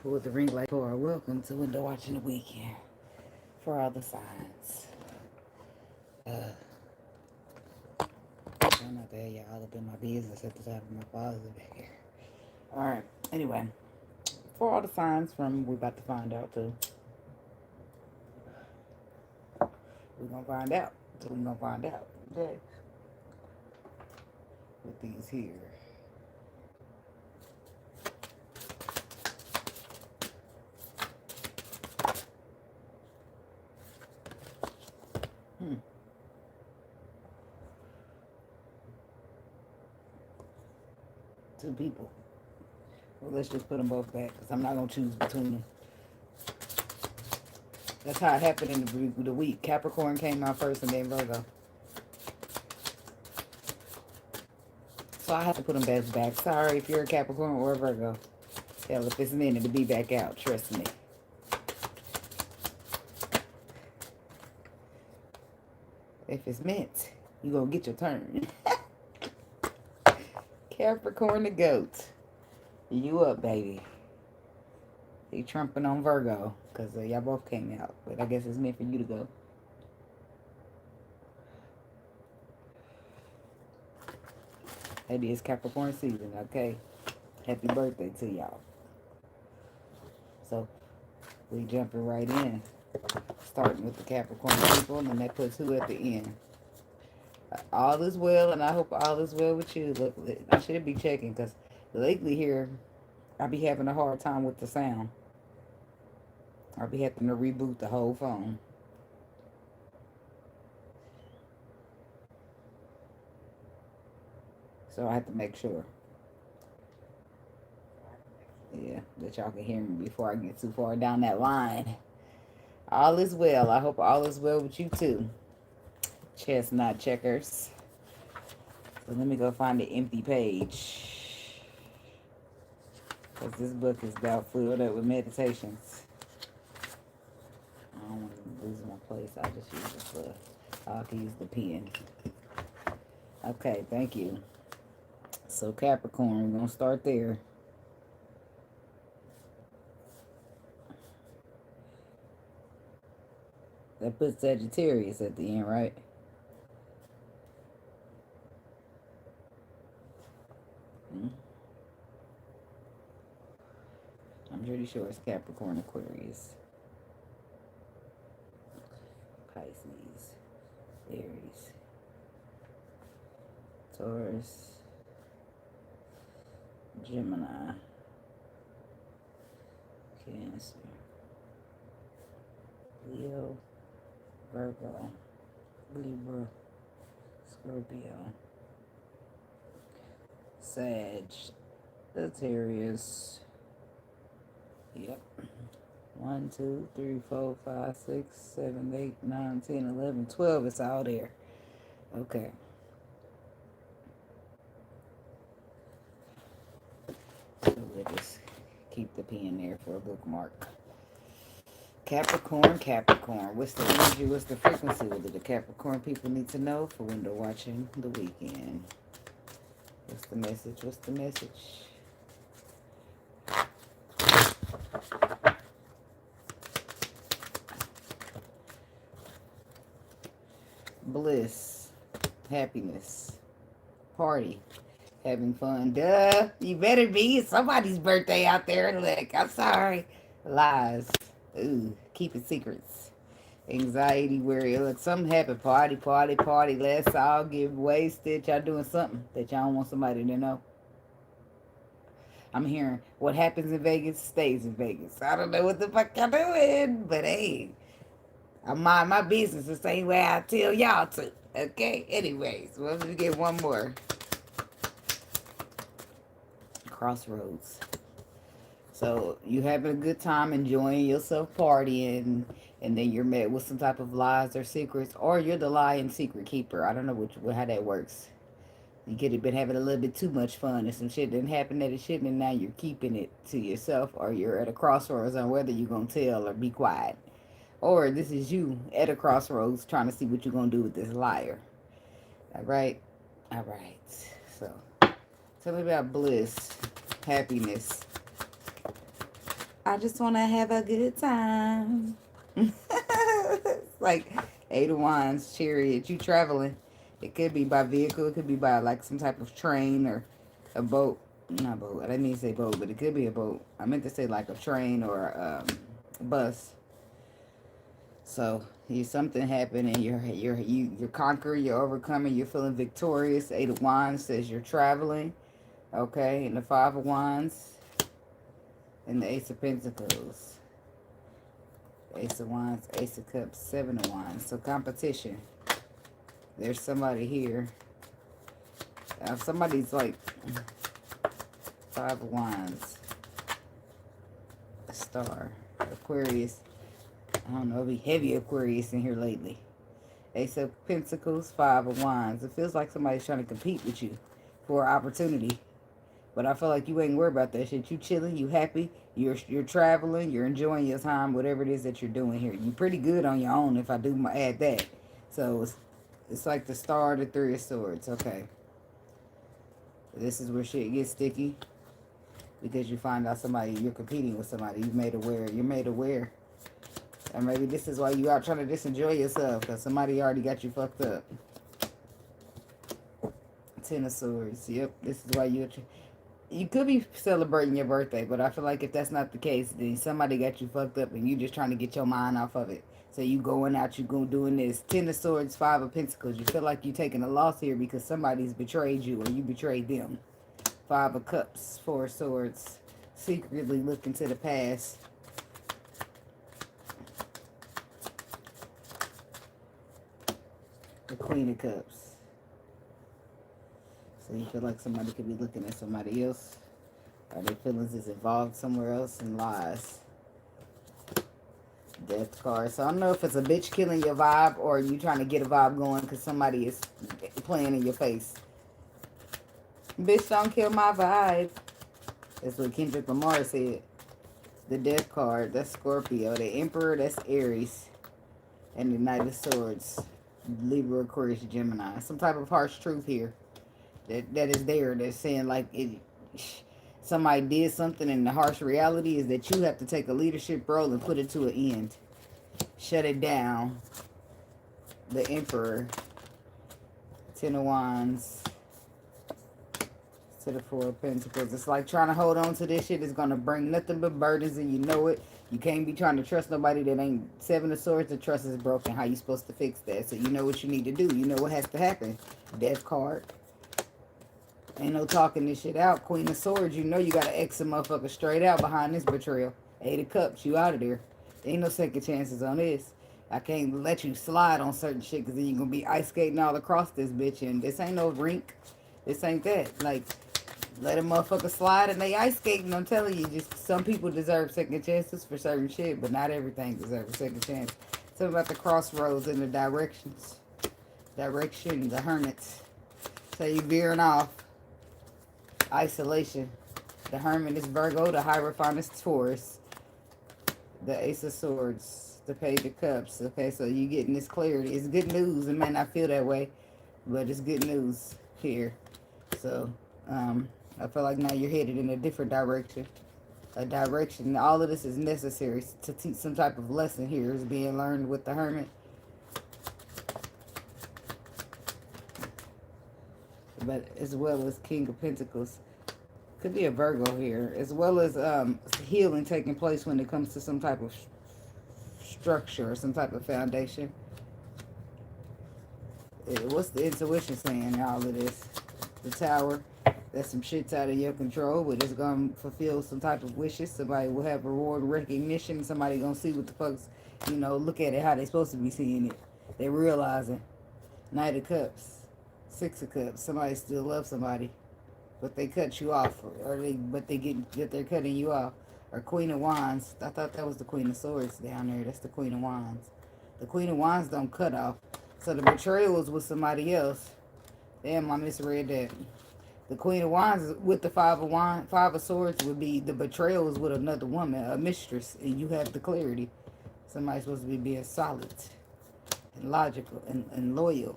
Pull the ring light for welcome to window watching the weekend for all the signs. I'm not there, y'all all up in my business at the top of my father's back here. Alright, anyway. For all the signs from we about to find out too. We're gonna find out. So we're gonna find out. Okay. With these here. Two people. Well, let's just put them both back because I'm not going to choose between them. That's how it happened in the week. Capricorn came out first and then Virgo. So I have to put them back. Sorry if you're a Capricorn or a Virgo. Hell, if it's meant to be back out, trust me. If it's meant, you going to get your turn. Capricorn the goat. You up, baby. He trumping on Virgo because y'all both came out. But I guess it's meant for you to go. Maybe it's Capricorn season, okay? Happy birthday to y'all. So, we jumping right in. Starting with the Capricorn people, and that puts who at the end. All is well, and I hope all is well with you. Look, I should be checking because lately here, I be having a hard time with the sound. I'll be having to reboot the whole phone. So I have to make sure. Yeah, that y'all can hear me before I get too far down that line. All is well. I hope all is well with you too. Chestnut checkers. So let me go find the empty page. Because this book is about filled up with meditations. I don't want to lose my place. I'll just use the book. I can use the pen. Okay, thank you. So Capricorn, we're going to start there. That puts Sagittarius at the end, right? I'm pretty sure it's Capricorn, Aquarius, Pisces, Aries, Taurus, Gemini, Cancer, Leo, Virgo, Libra, Scorpio, Sagittarius. Yep. 1, 2, 3, 4, 5, 6, 7, 8, 9, 10, 11, 12. It's all there. Okay. So we'll just keep the pen there for a bookmark. Capricorn, Capricorn. What's the energy? What's the frequency? What do the Capricorn people need to know for window watching the weekend? What's the message? What's the message? Bliss, happiness, party, having fun. Duh, you better be. It's somebody's birthday out there. Look, I'm sorry. Lies. Ooh, keeping secrets. Anxiety, worry. Look, something happened. Party, party, party. Let's all get wasted. Y'all doing something that y'all don't want somebody to know. I'm hearing what happens in Vegas stays in Vegas. I don't know what the fuck y'all doing, but hey, I mind my business the same way I tell y'all to. Okay? Anyways, well, let me get one more. Crossroads. So you having a good time, enjoying yourself, partying, and then you're met with some type of lies or secrets, or you're the lie and secret keeper. I don't know how that works. You could have been having a little bit too much fun and some shit didn't happen that it shouldn't, and now you're keeping it to yourself, or you're at a crossroads on whether you're going to tell or be quiet. Or this is you at a crossroads trying to see what you're going to do with this liar. All right? All right. So, tell me about bliss, happiness. I just want to have a good time. It's like Eight of Wands, Chariot. You traveling. It could be by vehicle. It could be by like some type of train or a boat. Not boat. I didn't mean to say boat, but it could be a boat. I meant to say like a train or a bus. So something happened and you're conquering, you're overcoming, you're feeling victorious. Eight of Wands says you're traveling. Okay, and the Five of Wands and the Ace of Pentacles. Ace of Wands, Ace of Cups, Seven of Wands. So competition. There's somebody here. Somebody's like Five of Wands. A Star. Aquarius. I don't know, it'll be heavy Aquarius in here lately. Ace of Pentacles, Five of Wands. It feels like somebody's trying to compete with you for opportunity. But I feel like you ain't worried about that shit. You chilling, you happy, you're traveling, you're enjoying your time, whatever it is that you're doing here. You're pretty good on your own if I do add that. So it's like the Star, the Three of Swords. Okay. This is where shit gets sticky. Because you find out you're competing with somebody. You're made aware. Or maybe this is why you out trying to just enjoy yourself. Because somebody already got you fucked up. Ten of Swords. Yep. This is why you could be celebrating your birthday. But I feel like if that's not the case, then somebody got you fucked up. And you just trying to get your mind off of it. So you going out, you doing this. Ten of Swords, Five of Pentacles. You feel like you taking a loss here because somebody's betrayed you. Or you betrayed them. Five of Cups, Four of Swords. Secretly looking to the past. The Queen of Cups. So you feel like somebody could be looking at somebody else. Or their feelings is involved somewhere else and lies. Death card. So I don't know if it's a bitch killing your vibe or you trying to get a vibe going because somebody is playing in your face. Bitch, don't kill my vibe. That's what Kendrick Lamar said. The Death card, that's Scorpio. The Emperor, that's Aries. And the Knight of Swords. Libra, Aquarius, Gemini. Some type of harsh truth here that is there. That's saying like somebody did something and the harsh reality is that you have to take a leadership role and put it to an end. Shut it down. The Emperor. Ten of Wands. To the Four of Pentacles. It's like trying to hold on to this shit is going to bring nothing but burdens and you know it. You can't be trying to trust nobody that ain't. Seven of Swords. The trust is broken. How you supposed to fix that? So you know what you need to do. You know what has to happen. Death card. Ain't no talking this shit out. Queen of Swords. You know you got to X a motherfucker straight out behind this betrayal. Eight of Cups. You out of there. Ain't no second chances on this. I can't let you slide on certain shit because then you're going to be ice skating all across this bitch. And this ain't no rink. This ain't that. Like, let a motherfucker slide and they ice skating. I'm telling you, just some people deserve second chances for certain shit, but not everything deserves a second chance. Something about the crossroads and the directions. Direction, the Hermits. So you veering off. Isolation. The Hermit is Virgo, the Hierophant is Taurus. The Ace of Swords, the Page of Cups. Okay, so you getting this clarity. It's good news. It may not feel that way, but it's good news here. So, I feel like now you're headed in a different direction. A direction. All of this is necessary to teach some type of lesson here is being learned with the Hermit. But as well as King of Pentacles. Could be a Virgo here. As well as healing taking place when it comes to some type of structure or some type of foundation. What's the intuition saying in all of this? The Tower. That's some shit's out of your control, but it's going to fulfill some type of wishes. Somebody will have reward recognition. Somebody going to see what the fuck's, you know, look at it how they supposed to be seeing it. They realizing. Knight of Cups. Six of Cups. Somebody still loves somebody, but they cut you off. But they're cutting you off. Or Queen of Wands. I thought that was the Queen of Swords down there. That's the Queen of Wands. The Queen of Wands don't cut off. So the betrayal was with somebody else. Damn, I misread that. The Queen of Wands with the Five of Swords would be the betrayal is with another woman, a mistress, and you have the clarity. Somebody's supposed to be being solid and logical and loyal,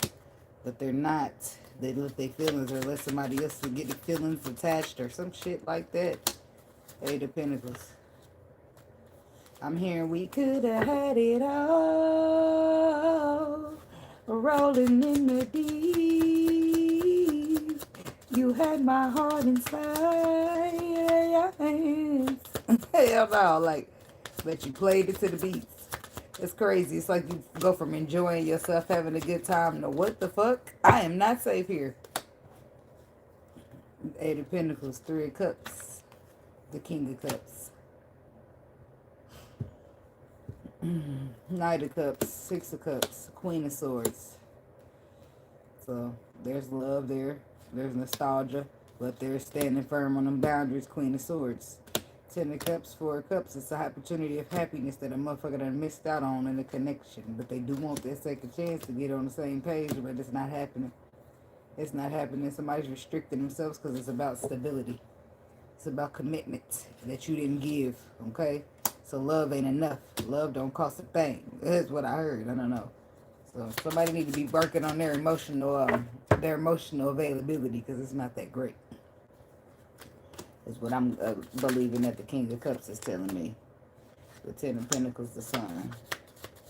but they're not. They let their feelings or let somebody else get the feelings attached or some shit like that. Eight of Pentacles. I'm hearing we could have had it all, rolling in the deep. You had my heart inside your hands. Hell no, like, but you played it to the beats. It's crazy. It's like you go from enjoying yourself, having a good time, to what the fuck? I am not safe here. Eight of Pentacles, Three of Cups, the King of Cups. Knight of Cups, Six of Cups, Queen of Swords. So there's love there. There's nostalgia. But they're standing firm on them boundaries, Queen of Swords. Ten of Cups, Four of Cups. It's an opportunity of happiness that a motherfucker done missed out on in a connection. But they do want that second chance to get on the same page, but it's not happening. It's not happening. Somebody's restricting themselves because it's about stability. It's about commitment that you didn't give, okay? So love ain't enough. Love don't cost a thing. That's what I heard. I don't know. So somebody need to be working on their emotional availability, because it's not that great. Is what I'm believing that the King of Cups is telling me. The Ten of Pentacles, the Sun.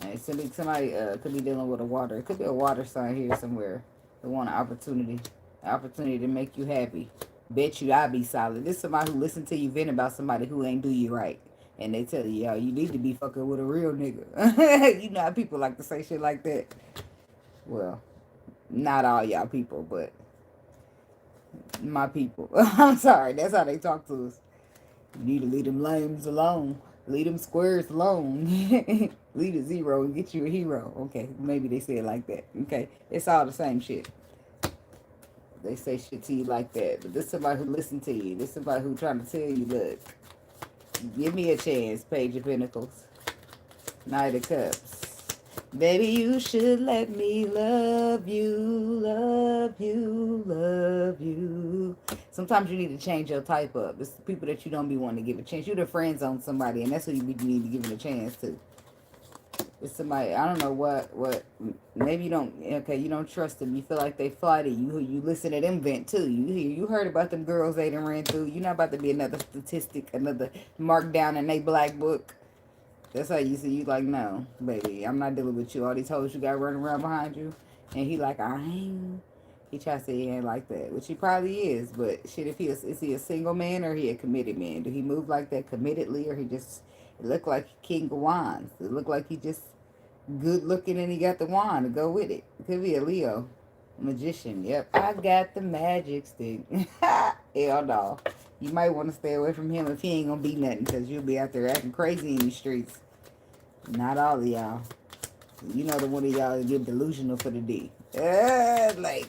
And somebody could be dealing with a water. It could be a water sign here somewhere. They want an opportunity to make you happy. Bet you I'll be solid. This is somebody who listen to you vent about somebody who ain't do you right. And they tell you, yo, you need to be fucking with a real nigga. You know how people like to say shit like that. Well, not all y'all people, but my people. I'm sorry. That's how they talk to us. You need to leave them lames alone. Leave them squares alone. Leave a zero and get you a hero. Okay, maybe they say it like that. Okay, it's all the same shit. They say shit to you like that. But this is somebody who listen to you. This is somebody who trying to tell you, look, give me a chance, Page of Pentacles. Knight of Cups. Baby, you should let me love you, love you, love you. Sometimes you need to change your type up. It's the people that you don't be wanting to give a chance. You're the friends on somebody, and that's who you need to give it a chance to. It's somebody, I don't know what, maybe you don't trust them. You feel like they flighted you. You listen to them vent too. You heard about them girls they done ran through. You're not about to be another statistic, another mark down in a black book. That's how you see. You like, no, baby, I'm not dealing with you. All these hoes you got running around behind you. And he like, I ain't. He try to say he ain't like that, which he probably is. But shit, is he a single man or he a committed man? Do he move like that committedly, or he just, it look like King of Wands? It look like he just good looking and he got the wand to go with it. It could be a Leo. Magician. Yep, I got the magic stick. Hell no. You might want to stay away from him if he ain't gonna be nothing, because you'll be out there acting crazy in these streets. Not all of y'all. You know the one of y'all that get delusional for the D. Like,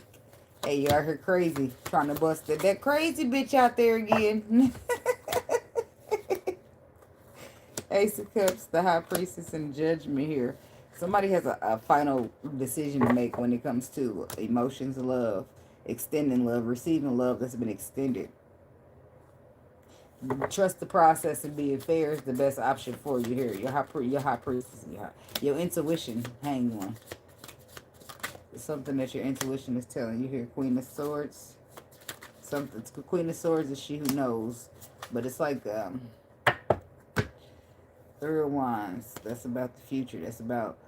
hey, you out here crazy, trying to bust that crazy bitch out there again. Ace of Cups, the High Priestess, and Judgment here. Somebody has a final decision to make when it comes to emotions, love, extending love, receiving love that's been extended. Trust the process and being fair is the best option for you here. Your high priestess, your intuition, hang on. It's something that your intuition is telling you here. Queen of Swords. Queen of Swords is she who knows. But it's like Three of Wands. That's about the future. That's about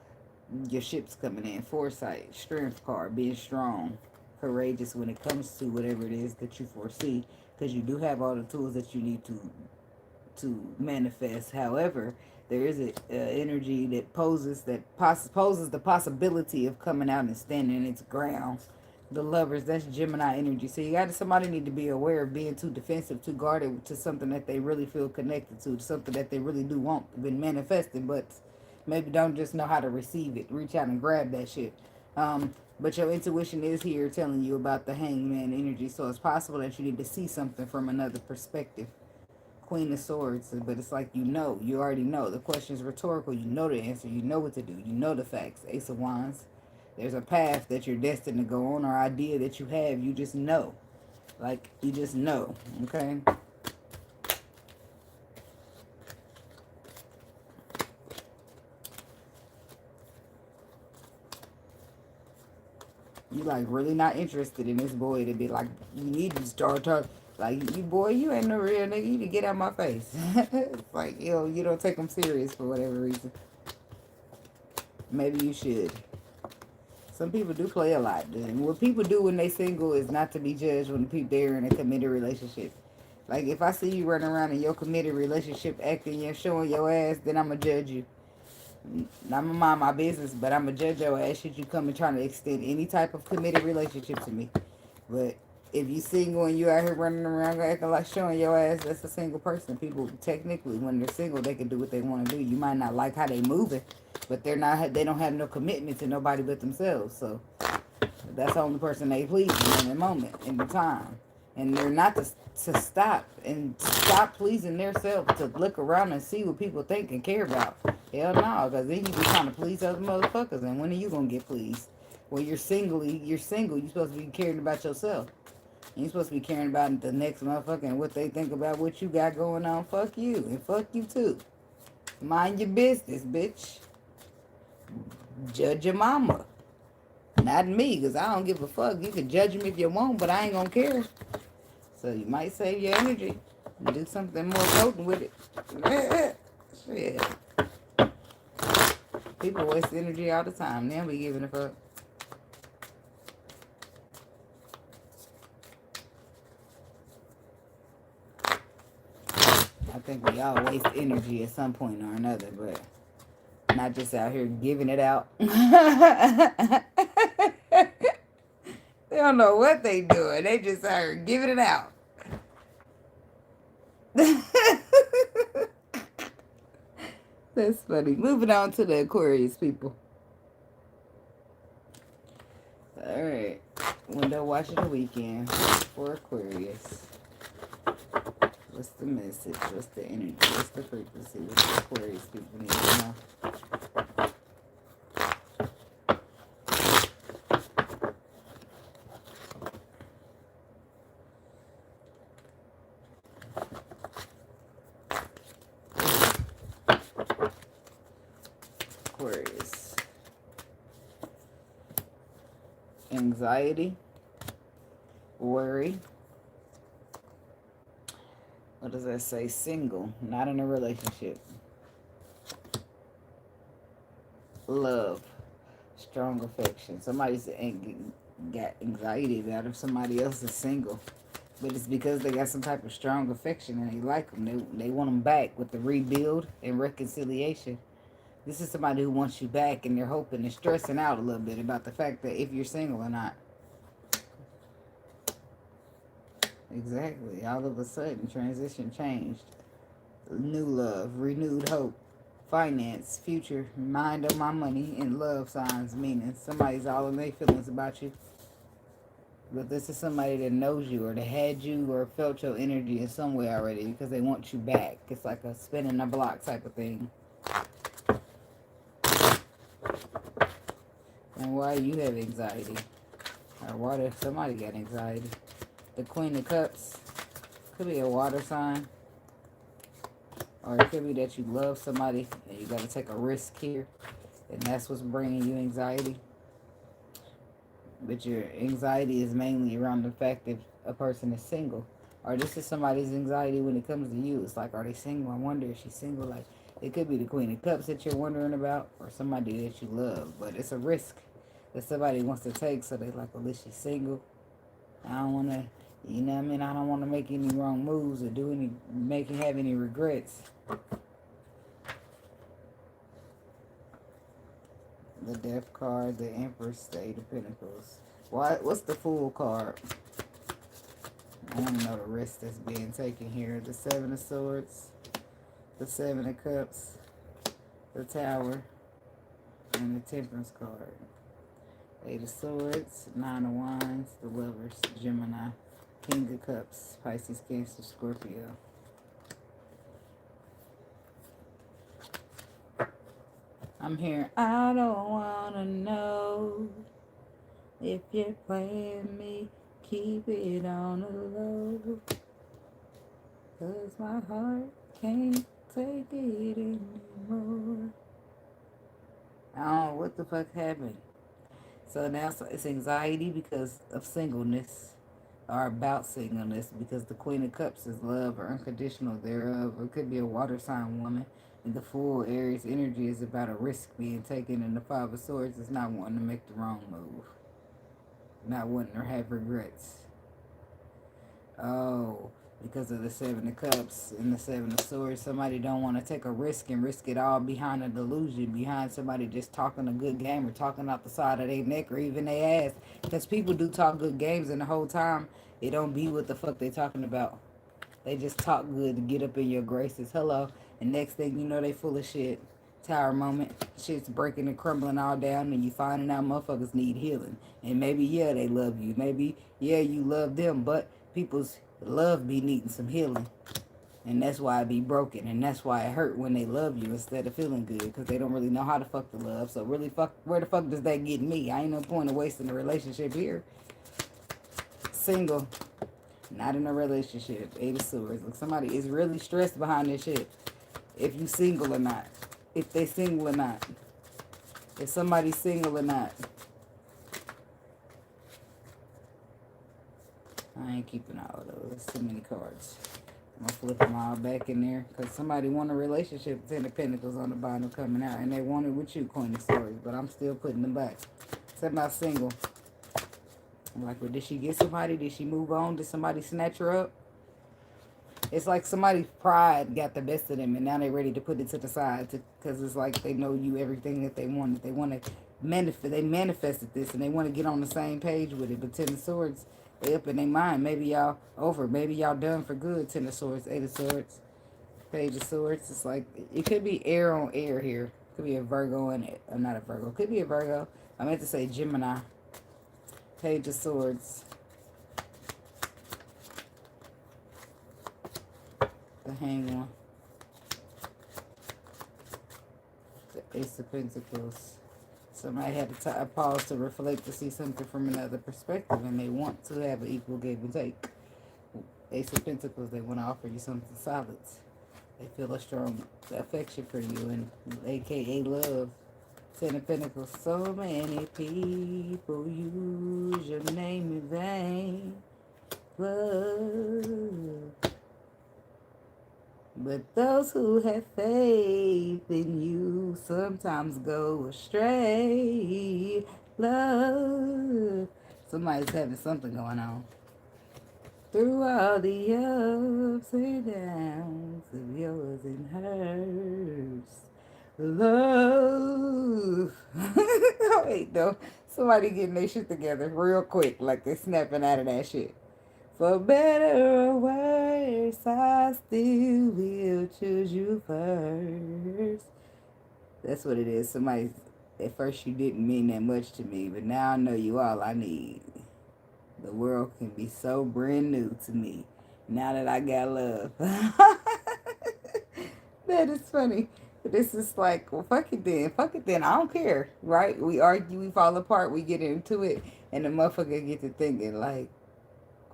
your ships coming in. Foresight, strength card, being strong, courageous when it comes to whatever it is that you foresee, because you do have all the tools that you need to manifest. However, there is an energy that poses the possibility of coming out and standing its ground. The Lovers, that's Gemini energy. So somebody need to be aware of being too defensive, too guarded to something that they really feel connected to, something that they really do want, been manifesting, but maybe don't just know how to receive it. Reach out and grab that shit. But your intuition is here telling you about the Hangman energy, so it's possible that you need to see something from another perspective. Queen of Swords, but it's like you already know. The question is rhetorical. You know the answer. You know what to do. You know the facts. Ace of Wands. There's a path that you're destined to go on, or idea that you have. You just know. Like, you just know. Okay? You like really not interested in this boy to be like, you need to start talking. Like, you boy, you ain't no real nigga. You need to get out my face. It's like, yo, you don't take them serious for whatever reason. Maybe you should. Some people do play a lot. And what people do when they single is not to be judged when they're in a committed relationship. Like, if I see you running around in your committed relationship acting and showing your ass, then I'm going to judge you. I'm going to mind my business, but I'm going to judge your ass should you come and try to extend any type of committed relationship to me. But if you single and you out here running around acting like showing your ass, that's a single person. People, technically, when they're single, they can do what they want to do. You might not like how they moving, but they don't have no commitment to nobody but themselves. So that's the only person they please in the moment, in the time. And they're not to stop pleasing themselves, to look around and see what people think and care about. Hell no, because then you be trying to please other motherfuckers. And when are you going to get pleased? When you're single, you're supposed to be caring about yourself. You're supposed to be caring about the next motherfucker and what they think about what you got going on. Fuck you. And fuck you too. Mind your business, bitch. Judge your mama. Not me, because I don't give a fuck. You can judge me if you want, but I ain't gonna care. So you might save your energy and do something more potent with it. Shit. People waste energy all the time. They don't be giving a fuck. I think we all waste energy at some point or another, but not just out here giving it out. They don't know what they doing. They just out here giving it out. That's funny. Moving on to the Aquarius people. Alright. Window watch of the weekend for Aquarius. What's the message? What's the energy? What's the frequency? What the Aquarius people need to know? Aquarius. Anxiety. Worry. What does that say? Single. Not in a relationship. Love. Strong affection. Somebody's got anxiety about if somebody else is single. But it's because they got some type of strong affection and they like them. They want them back with the rebuild and reconciliation. This is somebody who wants you back and they're hoping and stressing out a little bit about the fact that if you're single or not. Exactly. All of a sudden, transition changed. New love, renewed hope, finance, future, mind on my money, and love signs, meaning somebody's all in their feelings about you. But this is somebody that knows you or that had you or felt your energy in some way already because they want you back. It's like a spinning a block type of thing. And why you have anxiety? Or why does somebody got anxiety? The Queen of Cups could be a water sign. Or it could be that you love somebody and you got to take a risk here. And that's what's bringing you anxiety. But your anxiety is mainly around the fact that a person is single. Or this is somebody's anxiety when it comes to you. It's like, are they single? I wonder if she's single. Like, it could be the Queen of Cups that you're wondering about. Or somebody that you love. But it's a risk that somebody wants to take. So they're like, well, is she single? I don't want to, you know what I mean? I don't want to make any wrong moves or have any regrets. The Death card, the Empress, State of Pentacles. What's the Fool card? I don't know the risk that's being taken here. The Seven of Swords, the Seven of Cups, the Tower, and the Temperance card. Eight of Swords, Nine of Wands, the Lovers, Gemini, King of Cups, Pisces, Cancer, Scorpio. I'm here. I don't want to know if you're playing me. Keep it on the low. 'Cause my heart can't take it anymore. I don't know what the fuck happened. So now it's anxiety because of singleness. are about singleness, because the Queen of Cups is love or unconditional thereof. Or it could be a water sign woman. And the full Aries energy is about a risk being taken. And the Five of Swords is not wanting to make the wrong move. Not wanting to have regrets. Oh, because of the Seven of Cups and the Seven of Swords, somebody don't want to take a risk and risk it all behind a delusion, behind somebody just talking a good game or talking out the side of their neck or even their ass. Because people do talk good games, and the whole time it don't be what the fuck they talking about. They just talk good to get up in your graces. Hello. And next thing you know, they full of shit. Tower moment. Shit's breaking and crumbling all down, and you finding out motherfuckers need healing. And maybe, yeah, they love you. Maybe, yeah, you love them, but people's love be needing some healing. And that's why it be broken. And that's why it hurt when they love you instead of feeling good. Because they don't really know how to fuck the love. So really, fuck, where the fuck does that get me? I ain't no point of wasting a relationship here. Single. Not in a relationship. Eight of Swords. Look, somebody is really stressed behind this shit. If you single or not. If they single or not. If somebody's single or not. I ain't keeping all of those. There's too many cards. I'm going to flip them all back in there. Because somebody want a relationship. Ten of Pentacles on the bottom coming out. And they want it with you, Queen of Swords. But I'm still putting them back. Somebody single. I'm like, well, did she get somebody? Did she move on? Did somebody snatch her up? It's like somebody's pride got the best of them, and now they're ready to put it to the side because it's like they know you everything that they wanted. They want to manifest. They manifested this, and they want to get on the same page with it. But Ten of Swords, they up in their mind. Maybe y'all over. Maybe y'all done for good. Ten of Swords, Eight of Swords, Page of Swords. It's like it could be air on air here. Could be a Virgo in it. Or not a Virgo. Could be a Virgo. I meant to say Gemini. Page of Swords. The Hanged One. The Ace of Pentacles. Somebody had to pause to reflect to see something from another perspective, and they want to have an equal give and take. Ace of Pentacles, they want to offer you something solid. They feel a strong affection for you, and aka love. Ten of Pentacles. So many people use your name in vain. Love. But those who have faith in you sometimes go astray. Love. Somebody's having something going on. Through all the ups and downs of yours and hers. Love. Wait, though. Somebody getting their shit together real quick, like they're snapping out of that shit. For better or worse, I still will choose you first. That's what it is. Somebody, at first you didn't mean that much to me, but now I know you all I need. The world can be so brand new to me now that I got love. That is funny. This is like, well, fuck it then. Fuck it then. I don't care, right? We argue, we fall apart, we get into it, and the motherfucker get to thinking like,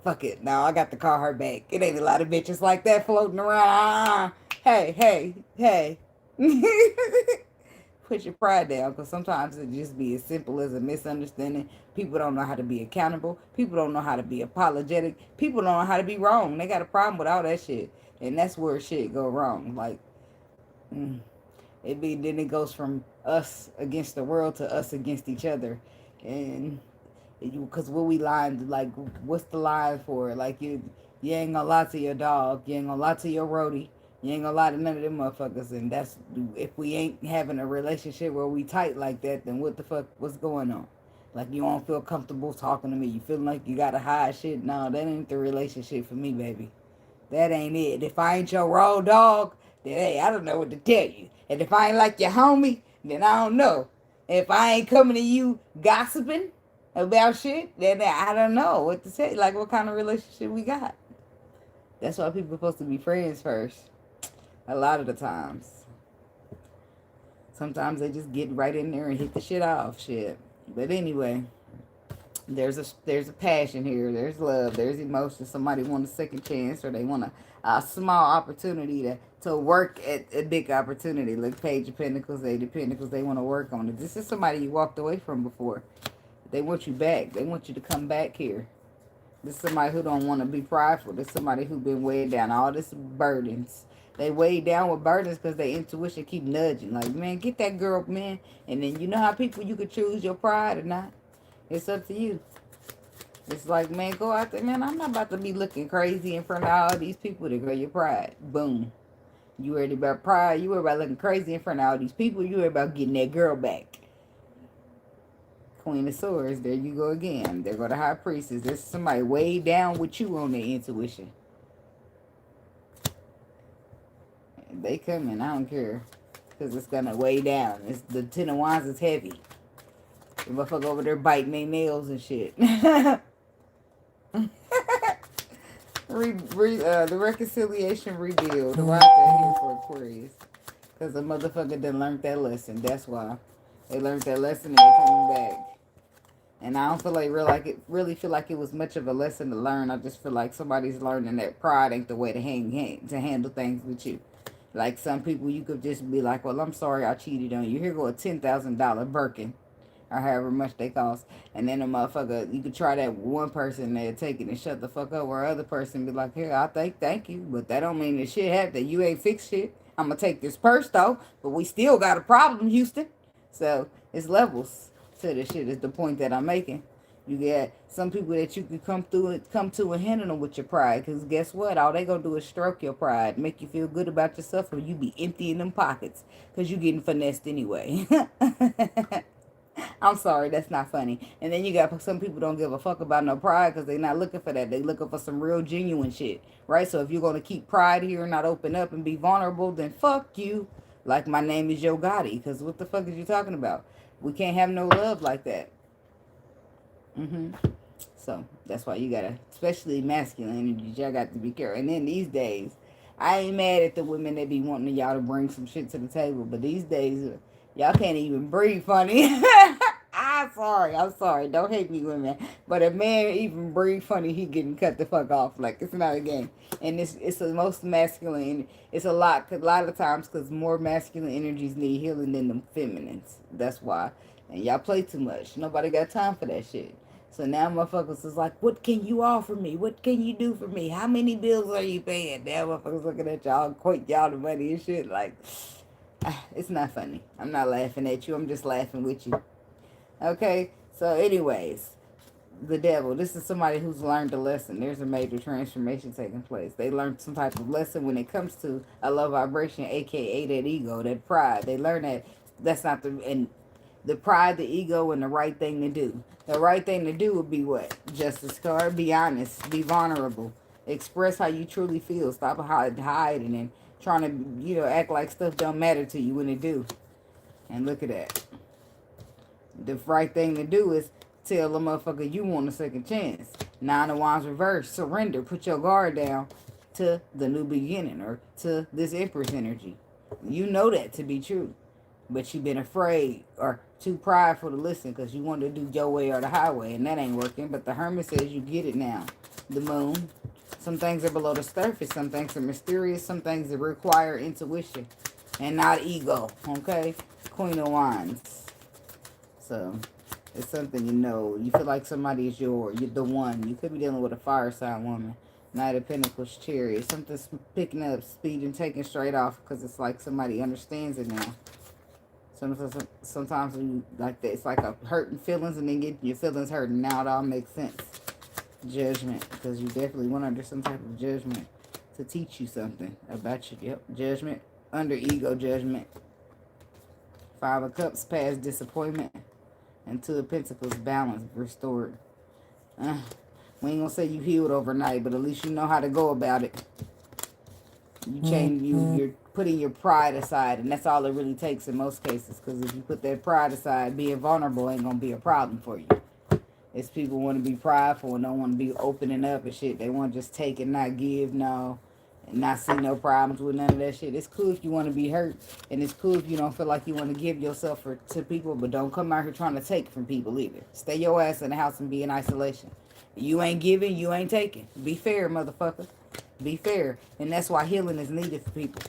fuck it. Now I got to call her back. It ain't a lot of bitches like that floating around. Hey, hey, hey. Put your pride down, because sometimes it just be as simple as a misunderstanding. People don't know how to be accountable. People don't know how to be apologetic. People don't know how to be wrong. They got a problem with all that shit. And that's where shit go wrong. Like, then it goes from us against the world to us against each other. And because what we lying, like, what's the line for? Like, you ain't gonna lie to your dog. You ain't gonna lie to your roadie. You ain't gonna lie to none of them motherfuckers. And that's, if we ain't having a relationship where we tight like that, then what the fuck, what's going on? Like, you don't feel comfortable talking to me. You feeling like you gotta hide shit. No, that ain't the relationship for me, baby. That ain't it. If I ain't your road dog, then hey, I don't know what to tell you. And if I ain't like your homie, then I don't know. If I ain't coming to you gossiping about shit, then I don't know what to say. Like, what kind of relationship we got? That's why people are supposed to be friends first. A lot of the times. Sometimes they just get right in there and hit the shit off. Shit. But anyway, there's a passion here. There's love. There's emotion. Somebody want a second chance, or they want a small opportunity to work at a big opportunity. Like Page of Pentacles, Eight of Pentacles. They want to work on it. This is somebody you walked away from before. They want you back. They want you to come back here. This is somebody who don't want to be prideful. This is somebody who been weighed down all this burdens. They weighed down with burdens because their intuition keep nudging. Like, man, get that girl, man. And then you know how people you could choose your pride or not. It's up to you. It's like, man, go out there, man. I'm not about to be looking crazy in front of all these people to grow your pride. Boom. You worried about pride. You worried about looking crazy in front of all these people. You worried about getting that girl back. Queen of Swords, there you go again. There go the High Priestess. There's somebody way down with you on their intuition. They coming, I don't care. Because it's going to weigh down. It's, the Ten of Wands is heavy. The motherfucker over there biting their nails and shit. The reconciliation revealed. Why they're here for Aquarius? Because the motherfucker done learned that lesson. That's why. They learned that lesson and they're coming back. And I don't feel like really feel like it was much of a lesson to learn. I just feel like somebody's learning that pride ain't the way to handle things with you. Like some people, you could just be like, well, I'm sorry I cheated on you. Here go a $10,000 Birkin, or however much they cost. And then a motherfucker, you could try that one person that take it and shut the fuck up, or other person be like, here, thank you. But that don't mean that shit happened. You ain't fixed shit. I'm going to take this purse, though. But we still got a problem, Houston. So it's levels to the shit is the point that I'm making. You got some people that you can come to and handle them with your pride. Because guess what? All they gonna do is stroke your pride, make you feel good about yourself, or you be empty in them pockets. Because you getting finessed anyway. I'm sorry, that's not funny. And then you got some people don't give a fuck about no pride because they're not looking for that. They looking for some real genuine shit, right? So if you're going to keep pride here and not open up and be vulnerable, then fuck you. Like my name is Yo Gotti, because what the fuck is you talking about? We can't have no love like that. So that's why you gotta, especially masculine energies, y'all got to be careful. And then these days, I ain't mad at the women that be wanting y'all to bring some shit to the table, but these days, y'all can't even breathe funny. I'm sorry. Don't hate me, women. But a man even breathe funny, he getting cut the fuck off. Like, it's not a game. And it's the most masculine. It's a lot of times because more masculine energies need healing than the feminines. That's why. And y'all play too much. Nobody got time for that shit. So now motherfuckers is like, what can you offer me? What can you do for me? How many bills are you paying? Now motherfuckers looking at y'all, quote y'all the money and shit. Like, it's not funny. I'm not laughing at you. I'm just laughing with you. Okay? So anyways, the devil. This is somebody who's learned a lesson. There's a major transformation taking place. They learned some type of lesson when it comes to a low vibration, a.k.a. that ego, that pride. They learn that that's not the pride, the ego, and the right thing to do. The right thing to do would be what? Justice card. Be honest. Be vulnerable. Express how you truly feel. Stop hiding and trying to, act like stuff don't matter to you when it do. And look at that. The right thing to do is tell a motherfucker you want a second chance. Nine of Wands reverse. Surrender. Put your guard down to the new beginning or to this Empress energy. You know that to be true. But you've been afraid or too prideful to listen because you want to do your way or the highway, and that ain't working. But the Hermit says you get it now. The Moon. Some things are below the surface. Some things are mysterious. Some things that require intuition and not ego. Okay? Queen of Wands. So, it's something you know. You feel like somebody is you're the one. You could be dealing with a fire sign woman. Knight of Pentacles, Chariot. Something's picking up speed and taking straight off because it's like somebody understands it now. Sometimes you like that. It's like a hurting feelings and then getting your feelings hurt. And now it all makes sense. Judgment. Because you definitely went under some type of judgment to teach you something about you. Yep. Judgment. Under ego judgment. Five of Cups, past disappointment. And Two of Pentacles, balance restored. We ain't gonna say you healed overnight, but at least you know how to go about it. You change, you're putting your pride aside, and that's all it really takes in most cases. Because if you put that pride aside, being vulnerable ain't gonna be a problem for you. It's people want to be prideful and don't want to be opening up and shit. They want to just take and not give, and not see no problems with none of that shit. It's cool if you want to be hurt, and it's cool if you don't feel like you want to give yourself to people, but don't come out here trying to take from people either. Stay your ass in the house and be in isolation. You ain't giving, you ain't taking. Be fair, motherfucker. Be fair. And that's why healing is needed for people.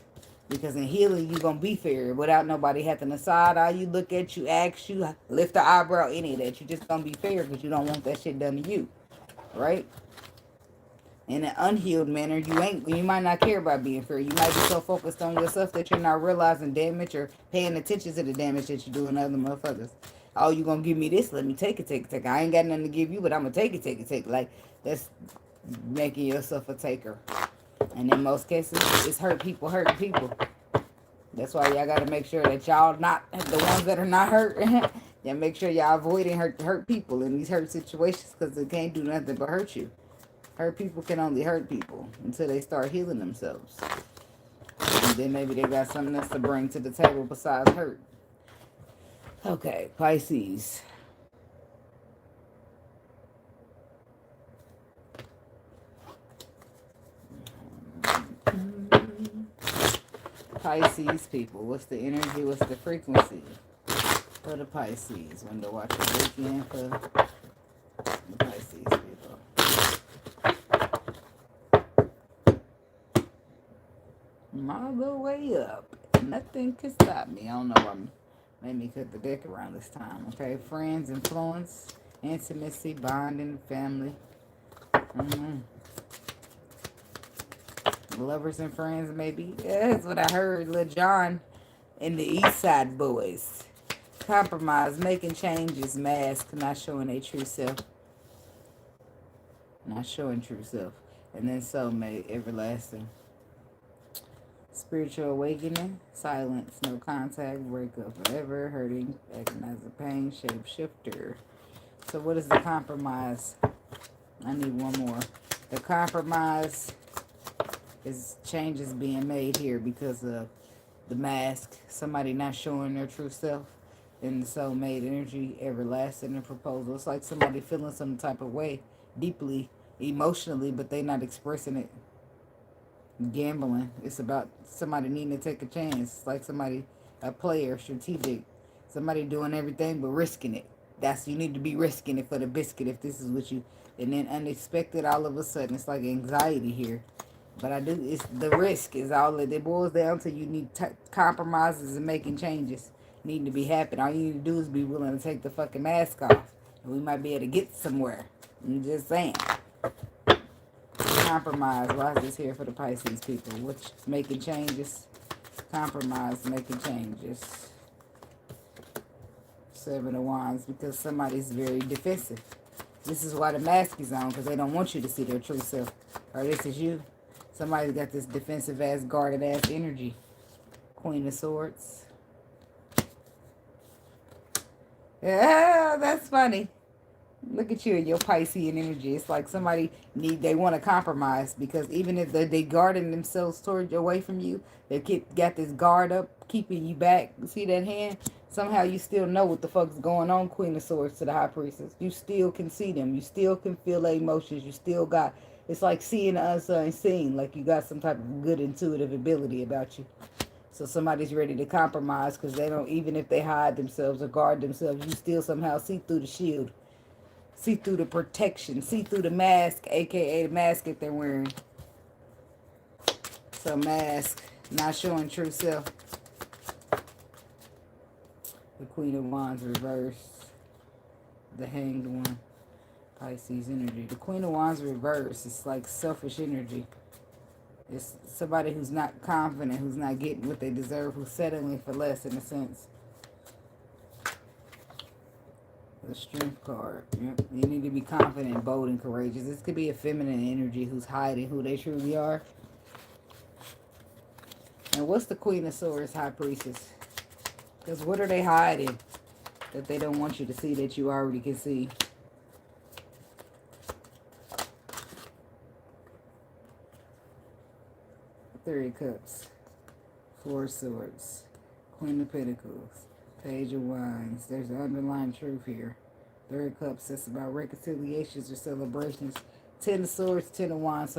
Because in healing, you're going to be fair without nobody having to side eye you, look at you, ask you, lift the eyebrow, any of that. You're just going to be fair because you don't want that shit done to you. Right? In an unhealed manner, you might not care about being fair. You might be so focused on yourself that you're not realizing damage or paying attention to the damage that you're doing to other motherfuckers. Oh, you gonna give me this? Let me take it, take it, take it. I ain't got nothing to give you, but I'm gonna take it, take it, take it. Like, that's making yourself a taker. And in most cases, it's hurt people hurting people. That's why y'all gotta make sure that y'all not the ones that are not hurt. Yeah, make sure y'all avoiding hurt people in these hurt situations, because they can't do nothing but hurt you. Hurt people can only hurt people until they start healing themselves. And then maybe they got something else to bring to the table besides hurt. Okay, Pisces. Pisces people. What's the energy? What's the frequency for the Pisces? Window watcher weekend for the Pisces people. I'm all the way up. Nothing can stop me. I don't know why made me cut the deck around this time. Okay, friends, influence, intimacy, bonding, family. Lovers and friends, maybe. Yeah, that's what I heard. Lil John and the East Side Boys. Compromise, making changes, mask, not showing a true self. Not showing true self. And then soulmate, everlasting. Spiritual awakening, silence, no contact, breakup, forever, hurting, agonize the pain, shape shifter. So what is the compromise? I need one more. The compromise is changes being made here because of the mask, somebody not showing their true self, and the soulmate energy, everlasting, and proposal. It's like somebody feeling some type of way deeply, emotionally, but they not expressing it. Gambling. It's about somebody needing to take a chance. It's like somebody, a player, strategic. Somebody doing everything but risking it. That's, you need to be risking it for the biscuit if this is what you, and then unexpected all of a sudden. It's like anxiety here. But it's the risk is all that it boils down to. You need compromises and making changes. Need to be happy. All you need to do is be willing to take the fucking mask off. And we might be able to get somewhere. I'm just saying. Compromise. Why is this here for the Pisces people? What's making changes? Compromise, making changes. Seven of Wands, because somebody's very defensive. This is why the mask is on, because they don't want you to see their true self. Or this is you. Somebody's got this defensive ass, guarded ass energy. Queen of Swords. Yeah, that's funny. Look at you and your Piscean energy. It's like somebody they want to compromise, because even if they guarding themselves towards away from you, they got this guard up, keeping you back. See that hand? Somehow you still know what the fuck's going on, Queen of Swords to the High Priestess. You still can see them. You still can feel their emotions. You still got, it's like seeing us unseen, like you got some type of good intuitive ability about you. So somebody's ready to compromise because they don't, even if they hide themselves or guard themselves, you still somehow see through the shield. See through the protection. See through the mask, a.k.a. the mask that they're wearing. So mask, not showing true self. The Queen of Wands reversed. The Hanged One. Pisces energy. The Queen of Wands reversed. It's like selfish energy. It's somebody who's not confident, who's not getting what they deserve, who's settling for less in a sense. The Strength card. Yep. You need to be confident, bold, and courageous. This could be a feminine energy who's hiding who they truly are. And what's the Queen of Swords, High Priestess? Because what are they hiding that they don't want you to see that you already can see? Three of Cups. Four of Swords. Queen of Pentacles. Page of Wands. There's an underlying truth here. Three of Cups. That's about reconciliations or celebrations. Ten of Swords. Ten of Wands.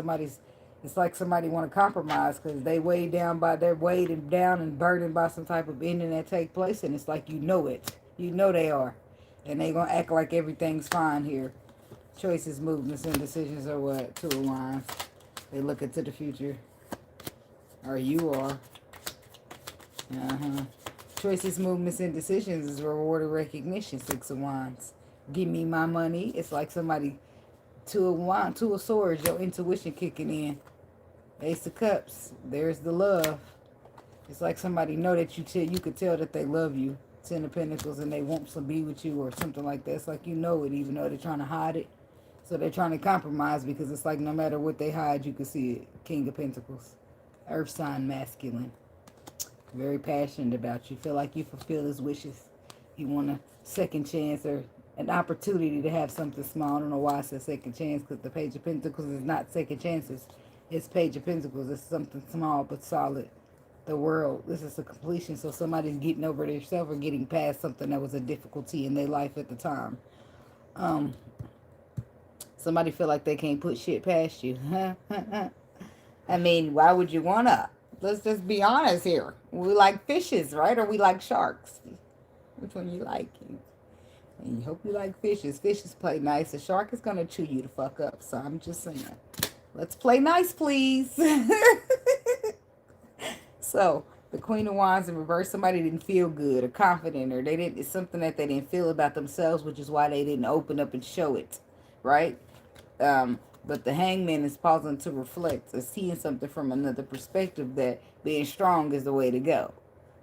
It's like somebody want to compromise because they're weighed down and burdened by some type of ending that take place, and it's like you know it. You know they are. And they going to act like everything's fine here. Choices, movements, and decisions are what? Two of Wands. They look into the future. Or you are. Choices, movements, and decisions is reward and recognition. Six of Wands. Give me my money. It's like somebody Two of Wands, Two of Swords, your intuition kicking in. Ace of Cups, there's the love. It's like somebody know that you could tell that they love you. Ten of Pentacles, and they want to be with you or something like that. It's like you know it, even though they're trying to hide it. So they're trying to compromise because it's like no matter what they hide, you can see it. King of Pentacles. Earth sign masculine. Very passionate about you. Feel like you fulfill his wishes. You want a second chance or an opportunity to have something small. I don't know why I said second chance, because the Page of Pentacles is not second chances. It's Page of Pentacles. It's something small but solid. The world. This is a completion. So somebody's getting over themselves or getting past something that was a difficulty in their life at the time. Somebody feel like they can't put shit past you. I mean, why would you wanna? Let's just be honest here. We like fishes, right? Or we like sharks? Which one you like? And you hope you like fishes. Fishes play nice. A shark is gonna chew you the fuck up. So I'm just saying. Let's play nice, please. So, the Queen of Wands in reverse, somebody didn't feel good or confident, or they didn't, it's something that they didn't feel about themselves, which is why they didn't open up and show it, right? But the Hangman is pausing to reflect, or seeing something from another perspective, that being strong is the way to go.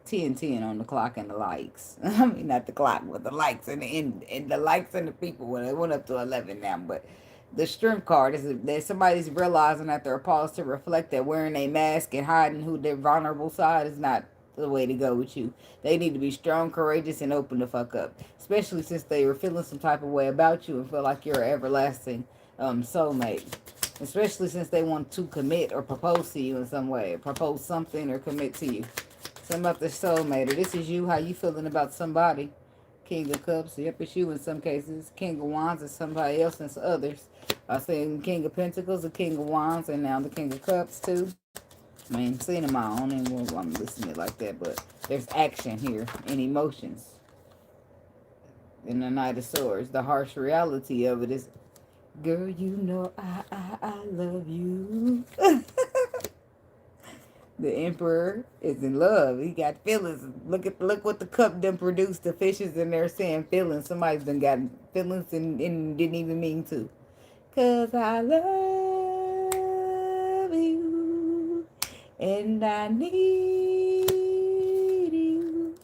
10-10 on the clock and the likes. I mean, not the clock, but the likes and the likes and the people. Well, it went up to 11 now, but the strength card is that somebody's realizing after a pause to reflect that wearing a mask and hiding who their vulnerable side is not the way to go with you. They need to be strong, courageous, and open the fuck up. Especially since they were feeling some type of way about you and feel like you're an everlasting soulmate. Especially since they want to commit or propose to you in some way. Propose something or commit to you. Something about the soulmate. Or this is you, how you feeling about somebody. King of Cups, yep, it's you in some cases. King of Wands is somebody else and others. I saying King of Pentacles, the King of Wands, and now the King of Cups too. I mean, seeing them all, I don't even want to listen to it like that, but there's action here and emotions. In the Knight of Swords, the harsh reality of it is, girl, you know I love you. The Emperor is in love. He got feelings. Look what the cup done produced. The fishes in there saying feelings. Somebody's done got feelings and didn't even mean to. 'Cause I love you and I need you.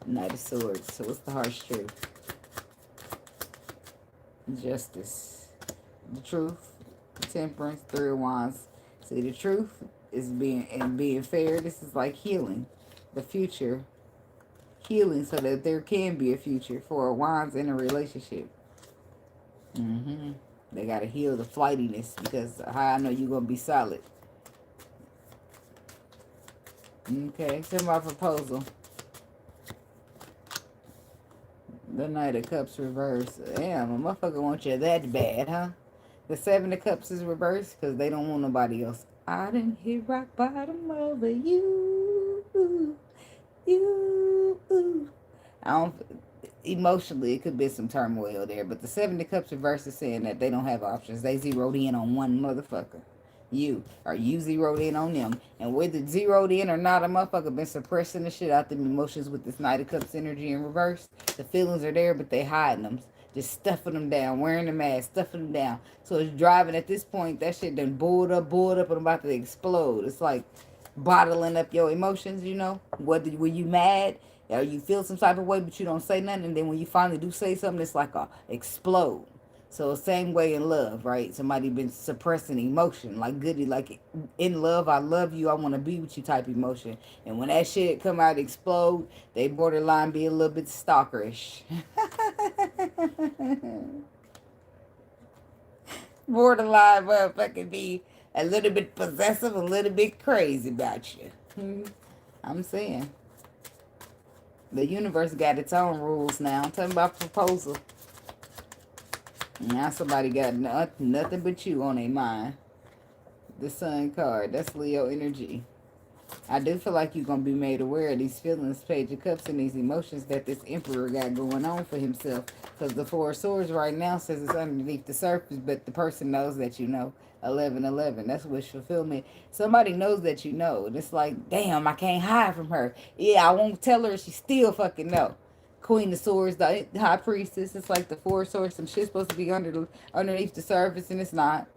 Knight of Swords. So what's the harsh truth? Justice. The truth. Temperance. Three of Wands. See, the truth is being fair. This is like healing. The future. Healing so that there can be a future for a Wands in a relationship. They got to heal the flightiness, because how I know you're going to be solid. Okay, send my proposal. The Knight of Cups reversed. Damn, a motherfucker wants you that bad, huh? The Seven of Cups is reversed because they don't want nobody else. I didn't hit rock bottom over you. You. I don't... Emotionally, it could be some turmoil there. But the Seven of Cups reverse is saying that they don't have options. They zeroed in on one motherfucker. You. Or you zeroed in on them. And whether zeroed in or not, a motherfucker been suppressing the shit out them emotions with this Knight of Cups energy in reverse. The feelings are there, but they hiding them. Just stuffing them down, wearing the mask, stuffing them down. So it's driving at this point, that shit done boiled up, and about to explode. It's like bottling up your emotions, you know? Whether when you mad or you feel some type of way, but you don't say nothing. And then when you finally do say something, it's like a explode. So same way in love, right? Somebody been suppressing emotion, like goody, like in love, I love you, I want to be with you type emotion. And when that shit come out, explode, they borderline be a little bit stalkerish. Borderline motherfucking be a little bit possessive, a little bit crazy about you. I'm saying. The universe got its own rules now. I'm talking about proposal. Now somebody got nothing but you on their mind. The Sun card. That's Leo energy. I do feel like you're going to be made aware of these feelings, Page of Cups, and these emotions that this Emperor got going on for himself. Because the Four of Swords right now says it's underneath the surface, but the person knows that you know. 11-11. That's wish fulfillment. Somebody knows that you know. And it's like, damn, I can't hide from her. Yeah, I won't tell her. She still fucking know. Queen of Swords, the High Priestess. It's like the Four of Swords. Some shit's supposed to be underneath the surface, and it's not.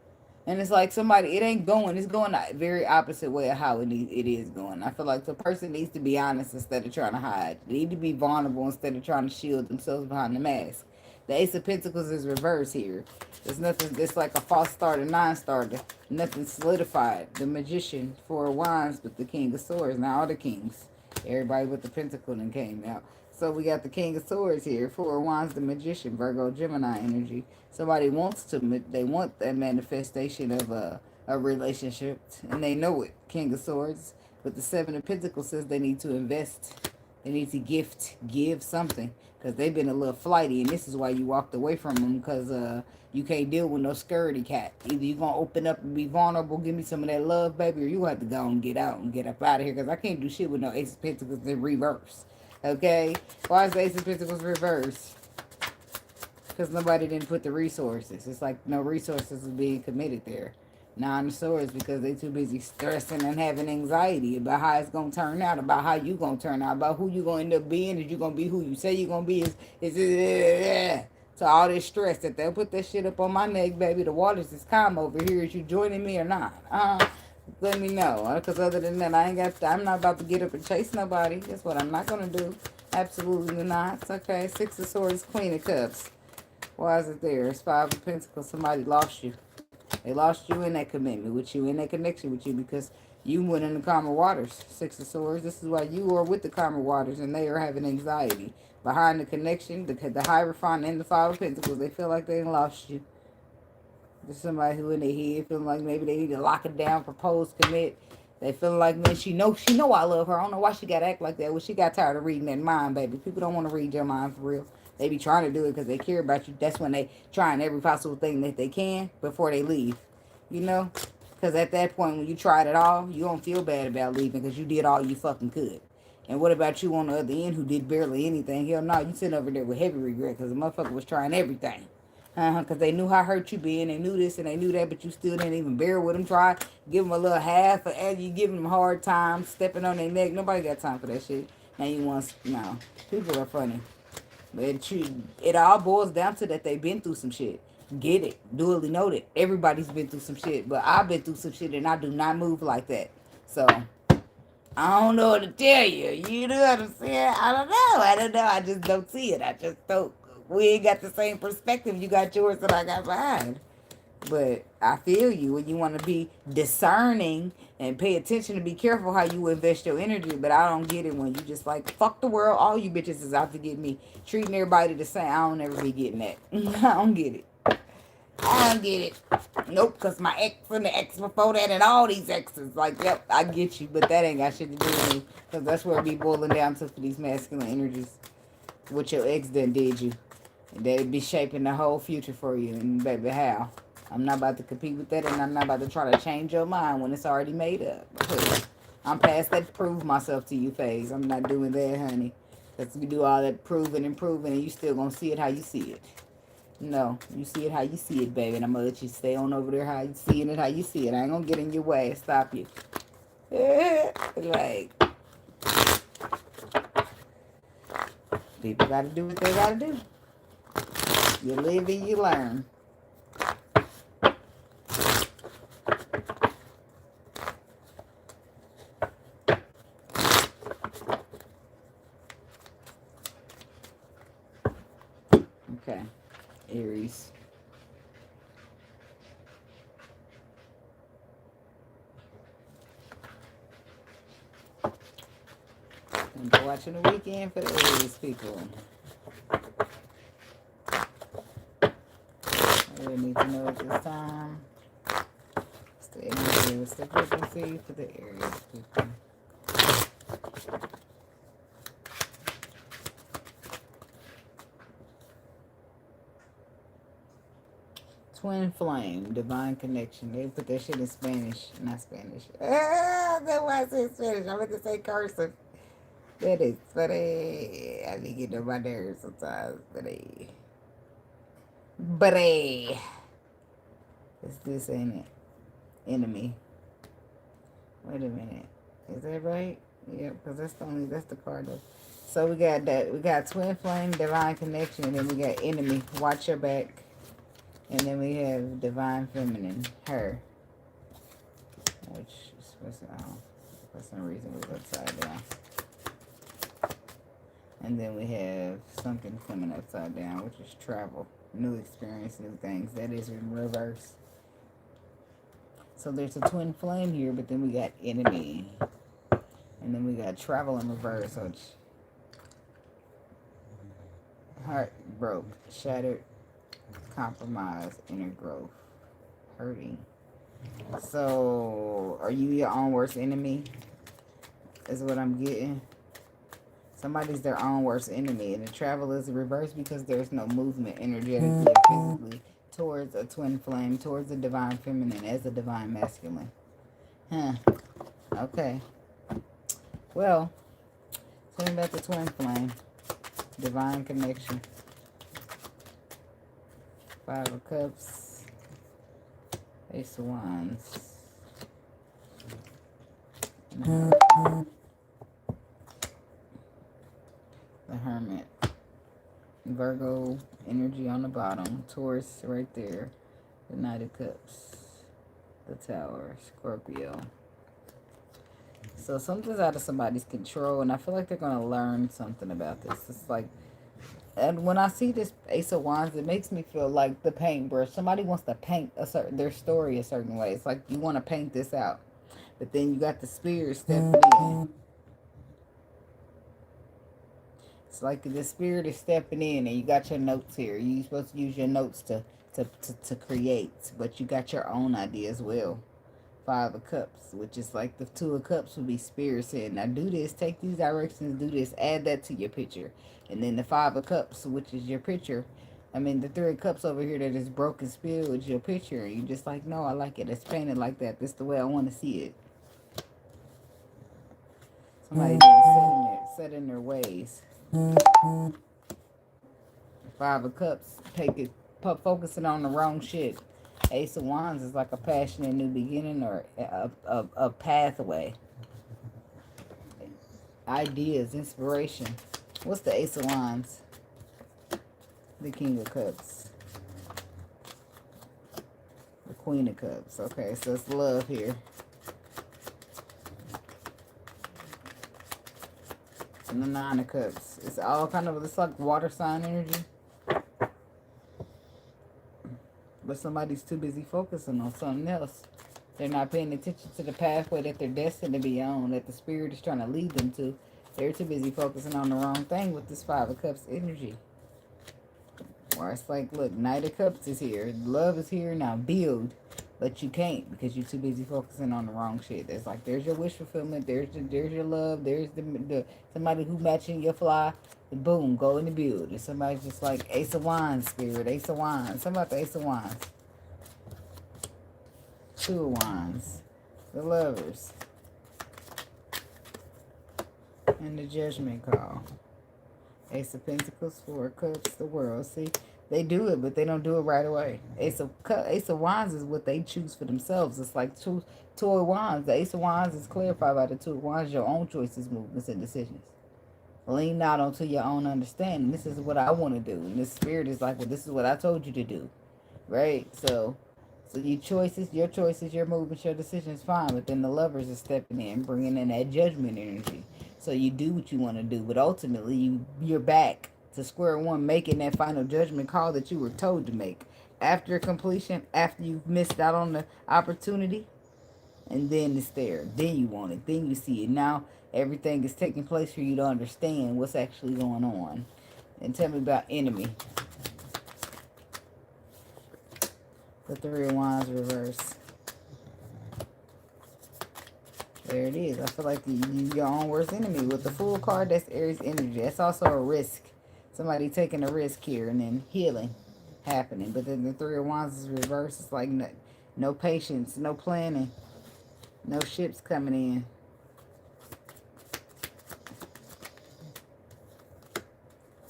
And it's like somebody, it ain't going. It's going the very opposite way of how it is going. I feel like the person needs to be honest instead of trying to hide. They need to be vulnerable instead of trying to shield themselves behind the mask. The Ace of Pentacles is reversed here. There's nothing. It's like a false start, a non-starter. Nothing solidified. The Magician, Four of Wands with the King of Swords. Now all the kings. Everybody with the Pentacle then came out. So we got the King of Swords here. Four of Wands, the Magician, Virgo, Gemini energy. Somebody wants to, they want that manifestation of a relationship, and they know it. King of Swords. But the Seven of Pentacles says they need to invest. They need to give something. Because they've been a little flighty, and this is why you walked away from them, because you can't deal with no scurry cat. Either you're going to open up and be vulnerable, give me some of that love, baby, or you have to go and get out and get up out of here, because I can't do shit with no Ace of Pentacles in reverse. Okay? Why is the Ace of Pentacles reversed? Because nobody didn't put the resources. It's like no resources is being committed there. Nine of Swords, because they too busy stressing and having anxiety about how it's going to turn out, about how you going to turn out, about who you going to end up being. Is you going to be who you say you're going to be? So all this stress that they'll put that shit up on my neck, baby. The waters is calm over here. Is you joining me or not? Let me know. Because other than that, I'm not about to get up and chase nobody. That's what I'm not going to do. Absolutely not. Okay, Six of Swords, Queen of Cups. Why is it there? It's Five of Pentacles. Somebody lost you. They lost you in that commitment with you, in that connection with you, because you went in the calmer waters. Six of Swords. This is why you are with the calmer waters, and they are having anxiety. Behind the connection, the Hierophant and the Five of Pentacles, they feel like they lost you. There's somebody who in their head feeling like maybe they need to lock it down, propose, commit. They feeling like, man, she know I love her. I don't know why she got to act like that. Well, she got tired of reading that mind, baby. People don't want to read your mind for real. They be trying to do it because they care about you. That's when they trying every possible thing that they can before they leave. You know? Because at that point, when you tried it all, you don't feel bad about leaving because you did all you fucking could. And what about you on the other end who did barely anything? Hell no, you sitting over there with heavy regret because the motherfucker was trying everything. Because they knew how hurt you been. They knew this and they knew that, but you still didn't even bear with them. Try give them a little half, and you giving them a hard time, stepping on their neck. Nobody got time for that shit. Now you want, no. People are funny. But it all boils down to that they've been through some shit. Get it. Duly noted. Everybody's been through some shit. But I've been through some shit and I do not move like that. So, I don't know what to tell you. You know what I'm saying? I don't know. I just don't see it. I just don't. We ain't got the same perspective. You got yours and I got mine. But I feel you when you want to be discerning and pay attention to be careful how you invest your energy. But I don't get it when you just like, fuck the world. All you bitches is out to get me. Treating everybody the same. I don't ever be getting that. I don't get it. I don't get it. Nope, because my ex and the ex before that and all these exes. Like, yep, I get you. But that ain't got shit to do with me. Because that's where it be boiling down to for these masculine energies. What your ex done did you. And they'd be shaping the whole future for you. And baby, how? I'm not about to compete with that, and I'm not about to try to change your mind when it's already made up. I'm past that prove myself to you phase. I'm not doing that, honey. Because you do all that proving and proving, and you still going to see it how you see it. No, you see it how you see it, baby. And I'm going to let you stay on over there how you seeing it how you see it. I ain't going to get in your way and stop you. Like, people got to do what they got to do. You live and you learn. Okay, Aries. I'm watching the weekend for the Aries people. I really need to know at this time. What's the energy? What's the frequency for the Aries people? Twin flame, divine connection. They put that shit in Spanish, not Spanish. That's why I said Spanish. I meant to say cursive. That is funny. I be getting on my nerves sometimes. But it's this, ain't it? Enemy. Wait a minute. Is that right? Yeah, because that's the card that So we got that. We got twin flame, divine connection, and then we got enemy, watch your back. And then we have divine feminine, her. Which is, for some reason was upside down. And then we have something coming upside down, which is travel. New experience, new things. That is in reverse. So there's a twin flame here, but then we got enemy. And then we got travel in reverse, which heart broke, shattered, compromise, inner growth, hurting. So are you your own worst enemy? Is what I'm getting. Somebody's their own worst enemy, and the travel is reversed because there's no movement energetically or physically towards a twin flame, towards a divine feminine as a divine masculine. Huh. Okay. Well, talking about the twin flame, divine connection. 5 of Cups, Ace of Wands. The Hermit. Virgo energy on the bottom. Taurus right there. The Knight of Cups. The Tower. Scorpio. So something's out of somebody's control, and I feel like they're going to learn something about this. It's like, and when I see this Ace of Wands, it makes me feel like the paintbrush. Somebody wants to paint their story a certain way. It's like you want to paint this out, but then you got the spirit stepping in. It's like the spirit is stepping in, and you got your notes here. You're supposed to use your notes to create, but you got your own idea as well. 5 of Cups, which is like the 2 of Cups would be spirit saying, now do this, take these directions, do this, add that to your picture. And then the 5 of Cups, which is your picture. I mean, the 3 of Cups over here that is broken spill is your picture. And you just like, no, I like it. It's painted like that. This is the way I want to see it. Somebody being set in their ways. 5 of Cups, focusing on the wrong shit. Ace of Wands is like a passionate new beginning or a pathway. Ideas, inspiration. What's the Ace of Wands? The King of Cups. The Queen of Cups. Okay, so it's love here. And the 9 of Cups. It's all kind of, it's like water sign energy. But somebody's too busy focusing on something else. They're not paying attention to the pathway that they're destined to be on, that the spirit is trying to lead them to. They're too busy focusing on the wrong thing with this 5 of Cups energy. Or it's like, look, Knight of Cups is here. Love is here. Now build. But you can't because you're too busy focusing on the wrong shit. It's like, there's your wish fulfillment. There's your love. There's the somebody who matching your fly. Boom, go in the build. And somebody's just like, Ace of Wands, spirit, Ace of Wands. Something about the Ace of Wands. 2 of Wands. The Lovers. And the Judgment Call. Ace of Pentacles, 4 of Cups, the World. See, they do it, but they don't do it right away. Ace of Wands is what they choose for themselves. It's like two of Wands. The Ace of Wands is clarified by the 2 of Wands, your own choices, movements, and decisions. Lean not onto your own understanding. This is what I want to do. And this spirit is like, well, this is what I told you to do. Right? So your choices, your movements, your decisions, fine. But then the Lovers is stepping in, bringing in that judgment energy. So you do what you want to do. But ultimately, you're back to square one, making that final judgment call that you were told to make. After completion, after you've missed out on the opportunity, and then it's there. Then you want it. Then you see it. Now everything is taking place for you to understand what's actually going on. And tell me about enemy. The 3 of Wands reverse. There it is. I feel like you're your own worst enemy. With the Fool card, that's Aries energy. That's also a risk. Somebody taking a risk here and then healing happening. But then the 3 of Wands is reverse. It's like no patience, no planning, no ships coming in.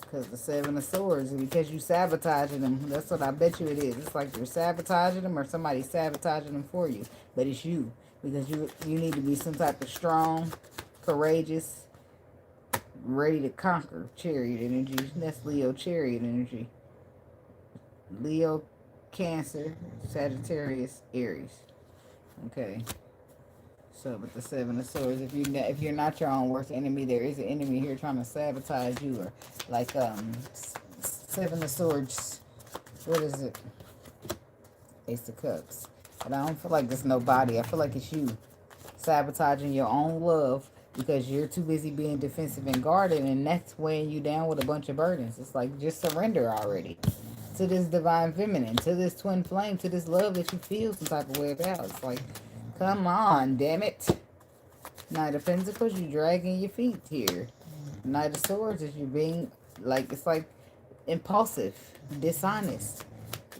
Because the 7 of Swords, because you sabotaging them. That's what I bet you it is. It's like you're sabotaging them or somebody's sabotaging them for you. But it's you. Because you need to be some type of strong, courageous, ready to conquer. Chariot energy. That's Leo chariot energy. Leo, Cancer, Sagittarius, Aries. Okay. So with the Seven of Swords, if you're not your own worst enemy, there is an enemy here trying to sabotage you, or like Seven of Swords. What is it? Ace of Cups. But I don't feel like there's nobody. I feel like it's you sabotaging your own love because you're too busy being defensive and guarded, and that's weighing you down with a bunch of burdens. It's like, just surrender already to this divine feminine, to this twin flame, to this love that you feel some type of way about. It's like, come on, damn it. Knight of Pentacles, you dragging your feet here. Knight of Swords is you being, like, it's like impulsive, dishonest,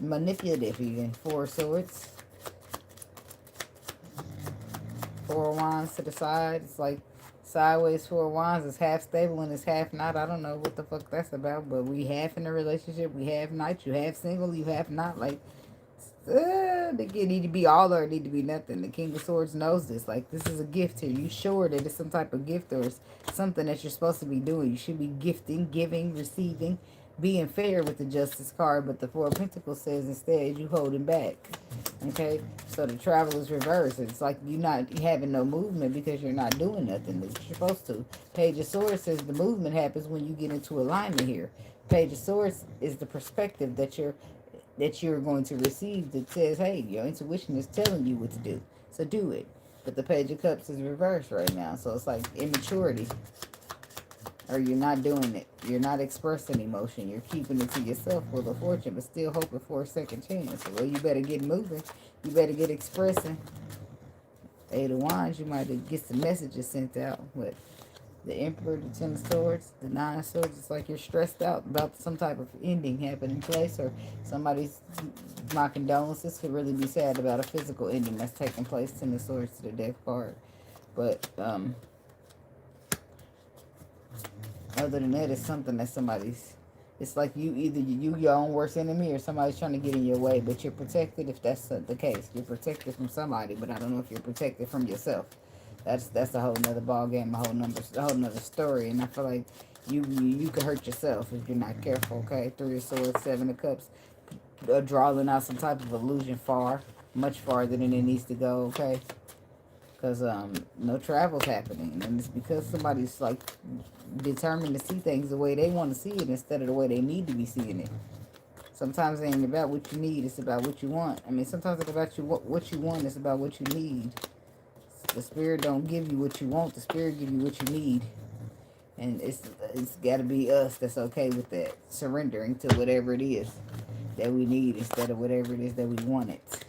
manipulative even. Four of Swords. Four of Wands to the side. It's like sideways. Four of Wands is half stable and it's half not. I don't know what the fuck that's about, but we half in a relationship. We half not. You half single. You half not. Like, they need to be all or need to be nothing. The King of Swords knows this. Like, this is a gift here. You sure that it's some type of gift or something that you're supposed to be doing. You should be gifting, giving, receiving, being fair with the Justice card. But the Four of Pentacles says instead you holding back. Okay, so the travel is reversed. It's like you're not having no movement because you're not doing nothing that you're supposed to. Page of Swords says the movement happens when you get into alignment here. Page of Swords is the perspective that you're going to receive that says, hey, your intuition is telling you what to do, so do it. But the Page of Cups is reversed right now, so it's like immaturity, or you're not doing it. You're not expressing emotion. You're keeping it to yourself, Wheel of Fortune, but still hoping for a second chance. Well, you better get moving. You better get expressing. Eight of Wands, you might get some messages sent out, but the Emperor, the Ten of Swords, the Nine of Swords, it's like you're stressed out about some type of ending happening place, or somebody's, my condolences, could really be sad about a physical ending that's taking place. Ten of Swords to the Death card. But other than that, it's something that somebody's, it's like you either you your own worst enemy or somebody's trying to get in your way, but you're protected if that's the case. You're protected from somebody, but I don't know if you're protected from yourself. That's a whole nother ball game, a whole nother story, and I feel like you could hurt yourself if you're not careful. Okay, Three of Swords, Seven of Cups, drawing out some type of illusion much farther than it needs to go. Okay, because no travel's happening, and it's because somebody's like determined to see things the way they want to see it instead of the way they need to be seeing it. Sometimes it ain't about what you need; it's about what you want. I mean, sometimes it's about what you want. It's about what you need. The Spirit don't give you what you want. The Spirit give you what you need. And it's got to be us that's okay with that. Surrendering to whatever it is that we need instead of whatever it is that we want it.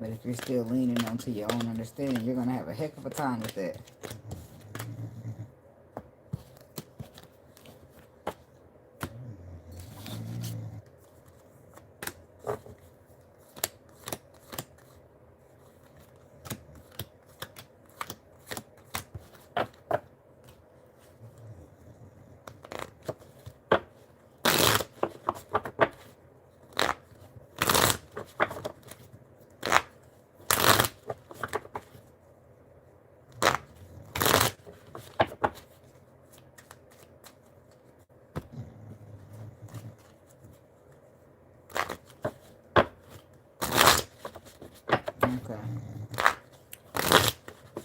But if you're still leaning onto your own understanding, you're going to have a heck of a time with that. Okay.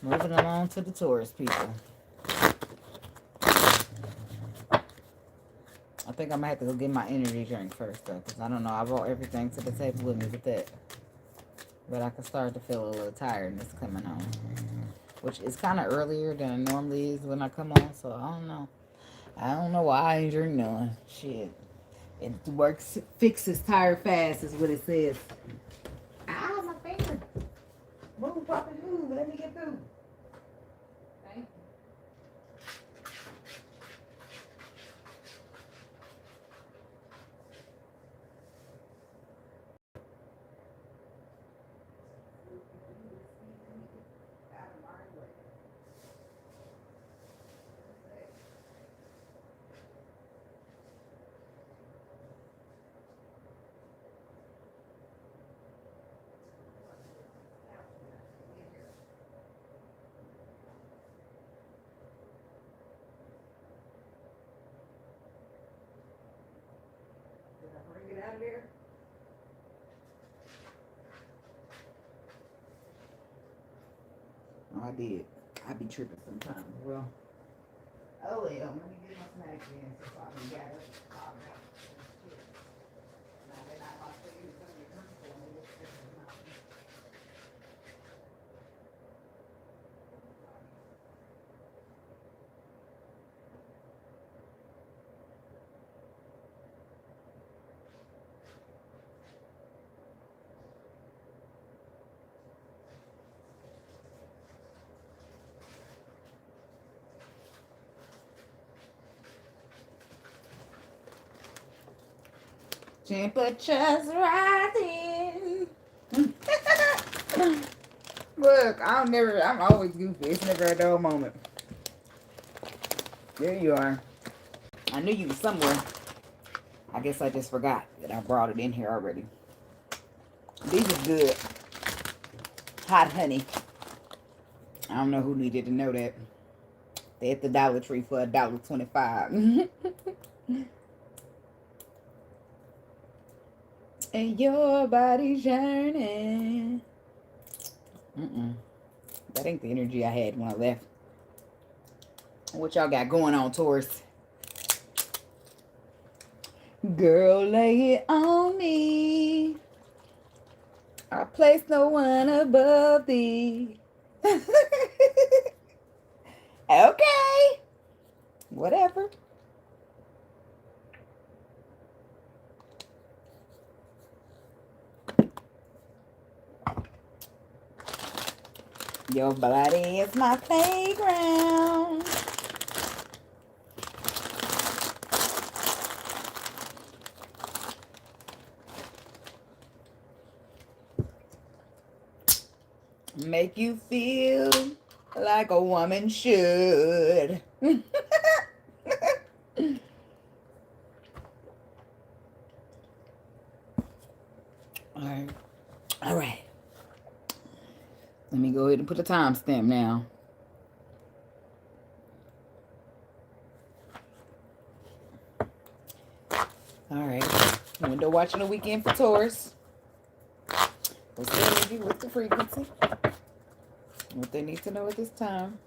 Moving along to the Taurus people. I think I'm going to have to go get my energy drink first, though, because I don't know. I brought everything to the table with me with that. But I can start to feel a little tiredness coming on. Which is kind of earlier than it normally is when I come on, so I don't know. I don't know why I ain't drink none. Shit. It works, fixes tired fast is what it says. Ah, my finger. Move, Papa, move. Let me get through. Thank you. I did. I be tripping sometimes. Well, oh well. Let me get my snacks in so I can gather. Now then I want to use some of your drink for me. Temperatures rising. Look, I'm always goofy. It's never a dull moment. There you are. I knew you was somewhere. I guess I just forgot that I brought it in here already. These are good. Hot honey. I don't know who needed to know that. They at the Dollar Tree for $1.25. And your body's yearning. That ain't the energy I had when I left. What y'all got going on, Taurus? Girl, lay it on me. I place no one above thee. Okay. Whatever. Your body is my playground. Make you feel like a woman should. All right. Let me go ahead and put a timestamp now. All right. Window watching the weekend for Taurus. What's the energy? What's the frequency? What they need to know at this time.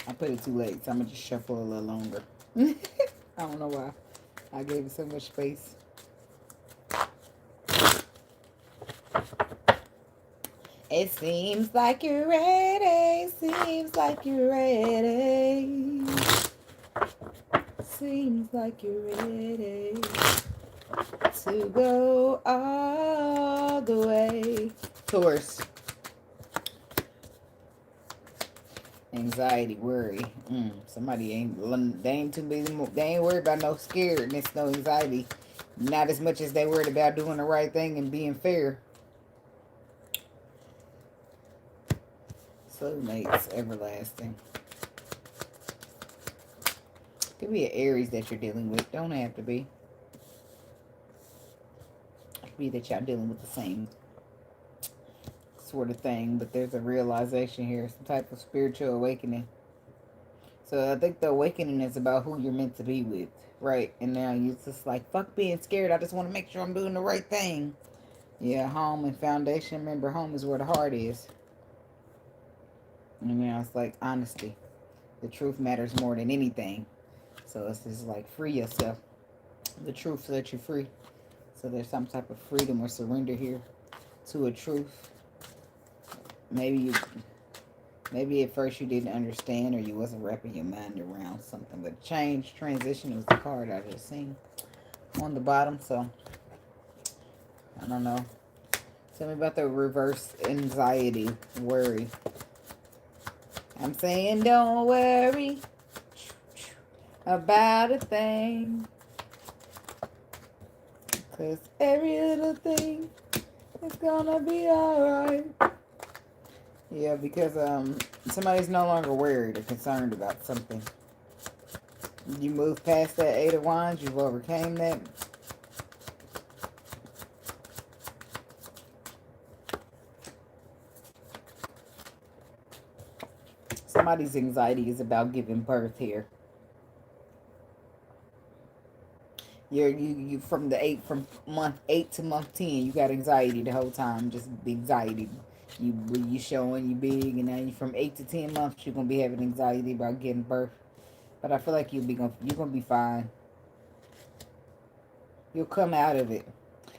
I put it too late, so I'm going to just shuffle a little longer. I don't know why. I gave it so much space. It seems like you're ready. Seems like you're ready. Seems like you're ready to go all the way. Taurus. Anxiety, worry. Somebody ain't too busy. They ain't worried about no scaredness, no anxiety. Not as much as they worried about doing the right thing and being fair. Soulmates, everlasting. Could be an Aries that you're dealing with. Don't have to be. It could be that y'all dealing with the same sort of thing, but there's a realization here, some type of spiritual awakening. So I think the awakening is about who you're meant to be with, right? And now you're just like, fuck being scared. I just want to make sure I'm doing the right thing. Yeah, home and foundation. Remember, home is where the heart is. And you know, it's like honesty. The truth matters more than anything. So it's just like free yourself. The truth sets you free. So there's some type of freedom or surrender here to a truth. Maybe at first you didn't understand, or you wasn't wrapping your mind around something. But change, transition was the card I just seen on the bottom. So I don't know. Tell me about the reverse anxiety, worry. I'm saying don't worry about a thing, 'cause every little thing is gonna be alright. Yeah, because somebody's no longer worried or concerned about something. You move past that Eight of Wands, you've overcame that. Somebody's anxiety is about giving birth here. You from month 8 to month 10, you got anxiety the whole time, just anxiety. You showing you big, and now you from 8 to 10 months, you're gonna be having anxiety about getting birth. But I feel like you're gonna be fine. You'll come out of it.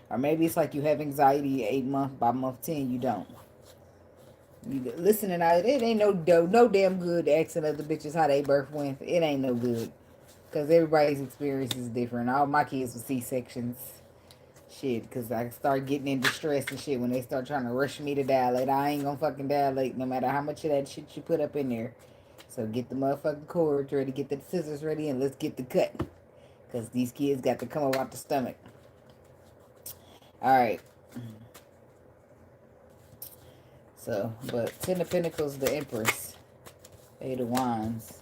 Or maybe it's like you have anxiety 8 month by month 10, you don't. You listening out, it ain't no damn good asking other bitches how they birth went. It ain't no good. Because everybody's experience is different. All my kids with C-sections. Shit, because I start getting into stress and shit when they start trying to rush me to dilate. I ain't gonna fucking dilate no matter how much of that shit you put up in there. So get the motherfucking cords ready, get the scissors ready, and let's get the cut. Because these kids got to come up out the stomach. Alright. So, but Ten of Pentacles, the Empress. Eight of Wands.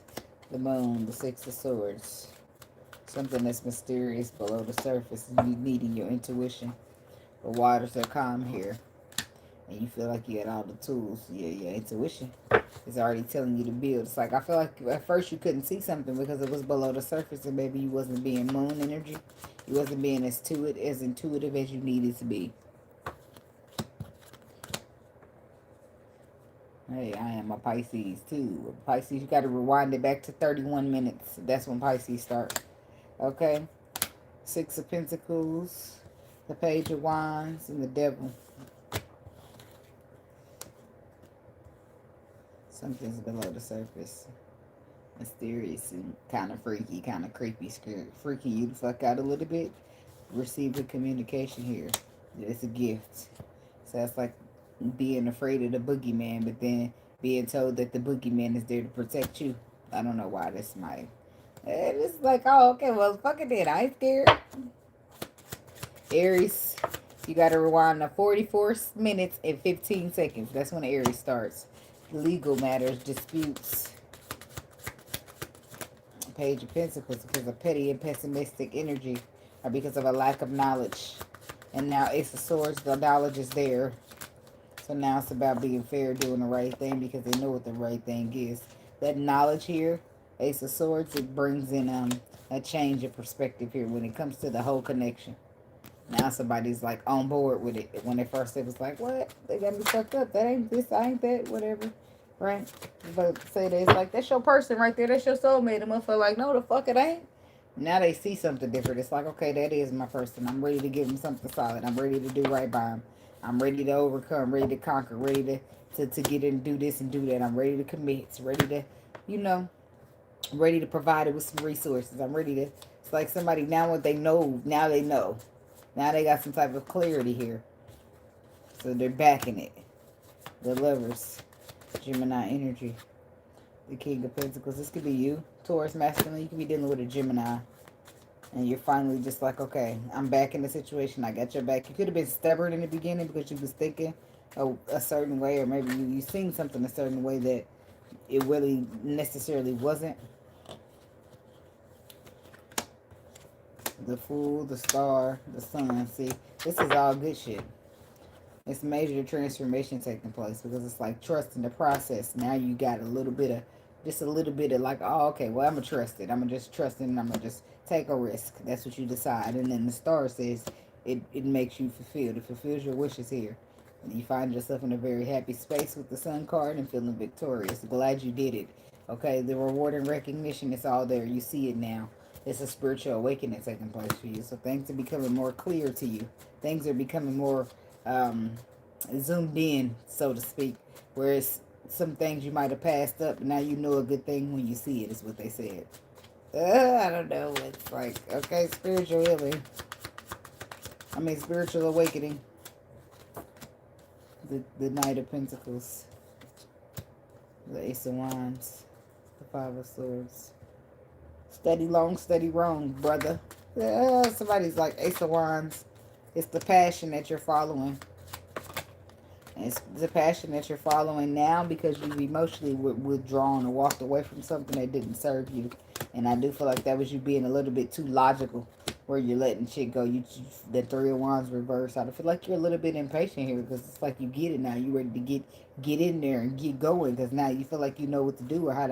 The Moon, the Six of Swords. Something that's mysterious below the surface. You needing your intuition. The waters are calm here. And you feel like you got all the tools. Yeah, your intuition is already telling you to build. It's like, I feel like at first you couldn't see something because it was below the surface, and maybe you wasn't being moon energy. You wasn't being as intuitive as you needed to be. Hey, I am a Pisces too. Pisces, you got to rewind it back to 31 minutes. That's when Pisces start. Okay? Six of Pentacles, the Page of Wands, and the Devil. Something's below the surface. Mysterious and kind of freaky, kind of creepy, freaking you the fuck out a little bit. Receiving communication here. It's a gift. So that's like being afraid of the boogeyman, but then being told that the boogeyman is there to protect you. I don't know why that's my... It's like, oh, okay, well, fuck it then. I ain't scared. Aries, you got to rewind to 44 minutes and 15 seconds. That's when Aries starts. Legal matters, disputes. Page of Pentacles, because of petty and pessimistic energy, or because of a lack of knowledge. And now Ace of Swords, the knowledge is there. So now it's about being fair, doing the right thing, because they know what the right thing is. That knowledge here, Ace of Swords, it brings in a change of perspective here when it comes to the whole connection. Now somebody's like on board with it. When at first it was like, what? They got me fucked up. That ain't this, I ain't that, whatever. Right? But say that it's like, that's your person right there. That's your soulmate. And motherfucker like, no, the fuck it ain't. Now they see something different. It's like, okay, that is my person. I'm ready to give them something solid. I'm ready to do right by them. I'm ready to overcome, ready to conquer, ready to get in and do this and do that. I'm ready to commit. Ready to, you know, ready to provide it with some resources. I'm ready to, it's like somebody, now what they know, now they know. Now they got some type of clarity here. So they're backing it. The Lovers. Gemini energy. The King of Pentacles. This could be you. Taurus masculine. You could be dealing with a Gemini. And you're finally just like, okay, I'm back in the situation. I got your back. You could have been stubborn in the beginning because you was thinking a certain way. Or maybe you seen something a certain way that it really necessarily wasn't. The Fool, the Star, the Sun. See, this is all good shit. It's major transformation taking place because it's like trusting the process. Now you got just a little bit of like, oh, okay, well, I'm going to trust it. I'm going to just trust it and I'm going to just take a risk. That's what you decide. And then the Star says it makes you fulfilled. It fulfills your wishes here. And you find yourself in a very happy space with the Sun card and feeling victorious. Glad you did it. Okay, the reward and recognition, it's all there. You see it now. It's a spiritual awakening taking place for you. So things are becoming more clear to you. Things are becoming more zoomed in, so to speak. Whereas some things you might have passed up, now you know a good thing when you see it, is what they said. I don't know. It's like, okay, spiritual healing. I mean, spiritual awakening. The Knight of Pentacles. The Ace of Wands. The Five of Swords. Steady long, steady wrong, brother. Somebody's like Ace of Wands. It's the passion that you're following. And it's the passion that you're following now because you've emotionally withdrawn or walked away from something that didn't serve you. And I do feel like that was you being a little bit too logical. where you're letting shit go. The Three of Wands reverse. I feel like you're a little bit impatient here because it's like you get it now. You ready to get in there and get going because now you feel like you know what to do or how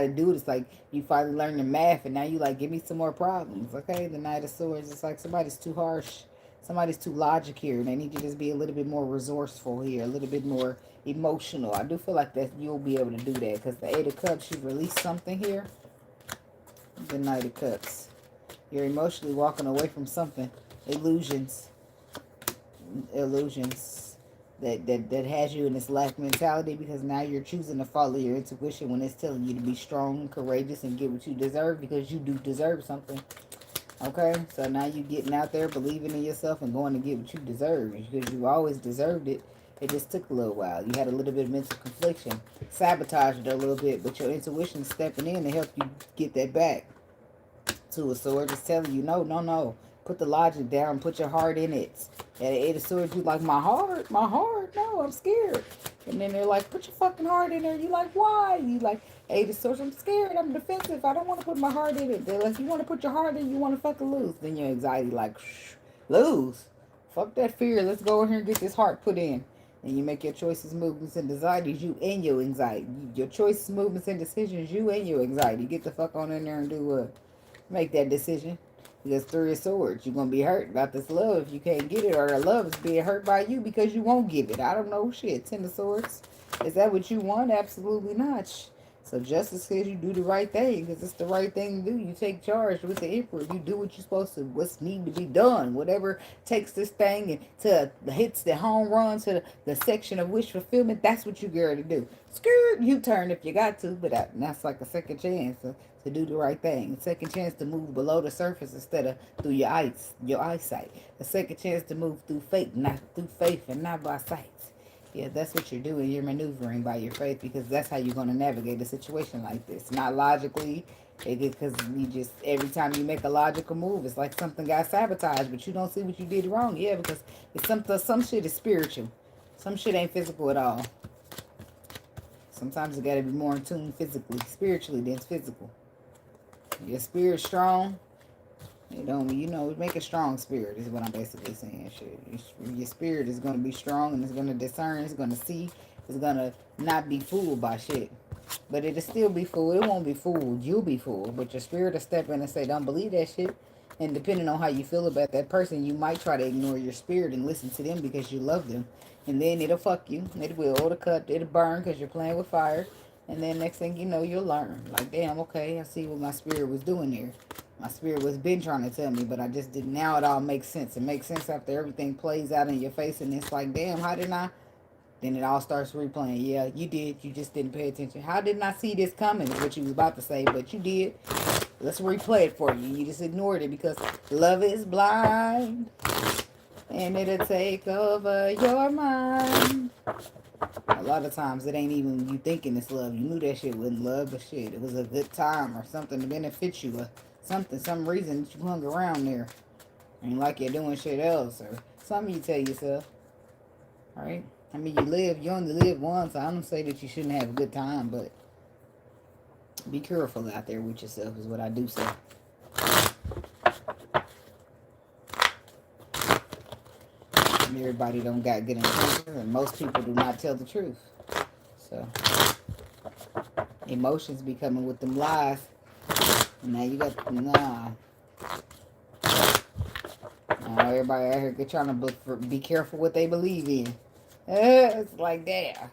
to do it. It's like you finally learned the math and now you like give me some more problems. Okay, the Knight of Swords. It's like somebody's too harsh. Somebody's too logic here. And they need to just be a little bit more resourceful here, a little bit more emotional. I do feel like that you'll be able to do that because the Eight of Cups, you released something here. The Knight of Cups. You're emotionally walking away from something. Illusions. That has you in this lack mentality because now you're choosing to follow your intuition when it's telling you to be strong, courageous, and get what you deserve because you do deserve something. Okay? So now you're getting out there, believing in yourself, and going to get what you deserve because you always deserved it. It just took a little while. You had a little bit of mental confliction. Sabotaged it a little bit, but your intuition stepping in to help you get that back. Two of Swords is telling you, no. Put the logic down. Put your heart in it. At the Eight of Swords, you like, my heart. No, I'm scared. And then they're like, put your fucking heart in there. You like, why? You like, Eight of Swords, I'm scared. I'm defensive. I don't want to put my heart in it. They're like, you want to put your heart in, you want to fucking lose. Then your anxiety like, shh, lose. Fuck that fear. Let's go in here and get this heart put in. And you make your choices, movements, and desires, you and your anxiety. Your choices, movements, and decisions, you and your anxiety. Get the fuck on in there and do what? Make that decision. Because Three of Swords, you're going to be hurt about this love if you can't get it. Or the love is being hurt by you because you won't give it. I don't know shit. Ten of Swords. Is that what you want? Absolutely not. So justice says you do the right thing because it's the right thing to do. You take charge with the Emperor. You do what you're supposed to. What's need to be done. Whatever takes this thing and to hits the home run to the section of wish fulfillment. That's what you got to do. Skirt, you turn if you got to, but that's like a second chance to do the right thing. A second chance to move below the surface instead of through your eyesight. A second chance to move through faith, not through faith and not by sight. Yeah, that's what you're doing. You're maneuvering by your faith because that's how you're going to navigate a situation like this. Not logically, because you just, every time you make a logical move, it's like something got sabotaged, but you don't see what you did wrong. Yeah, because it's some shit is spiritual. Some shit ain't physical at all. Sometimes you got to be more in tune physically, spiritually than physical. Your spirit's strong. You don't, make a strong spirit is what I'm basically saying. Shit. Your spirit is going to be strong and it's going to discern, it's going to see, it's going to not be fooled by shit. But it'll still be fooled. It won't be fooled. You'll be fooled. But your spirit will step in and say, don't believe that shit. And depending on how you feel about that person, you might try to ignore your spirit and listen to them because you love them. And then it'll fuck you. It will. It'll cut. It'll burn because you're playing with fire. And then next thing you know, you'll learn. Like, damn, okay, I see what my spirit was doing there. My spirit was been trying to tell me, but I just didn't. Now it all makes sense. It makes sense after everything plays out in your face. And it's like, damn, how didn't I? Then it all starts replaying. Yeah, you did. You just didn't pay attention. How didn't I see this coming is what you was about to say, but you did. Let's replay it for you. You just ignored it because love is blind. And it'll take over your mind. A lot of times it ain't even you thinking it's love. You knew that shit wasn't love, but shit, it was a good time or something to benefit you. Or some reason that you hung around there. Ain't like you're doing shit else or something you tell yourself. Alright? I mean, you only live once. I don't say that you shouldn't have a good time, but be careful out there with yourself is what I do say. And everybody don't got good intentions, and most people do not tell the truth. So, emotions be coming with them lies. And now you got, nah. Now everybody out here trying to be careful what they believe in. It's like that.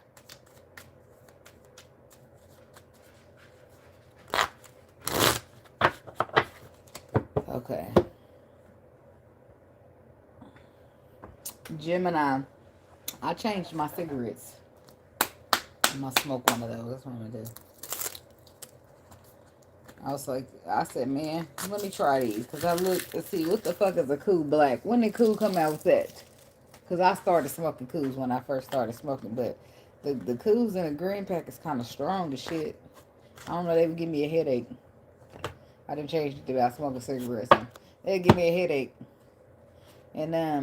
Okay. Gemini. I changed my cigarettes. I'm gonna smoke one of those. That's what I'm gonna do. I said, man, let me try these. Because I looked to see what the fuck is a Cool Black. When did Cool come out with that? Because I started smoking Cools when I first started smoking. But the Cools in a green pack is kind of strong as shit. I don't know, they would give me a headache. I didn't change it about smoking cigarettes. They'd give me a headache. And I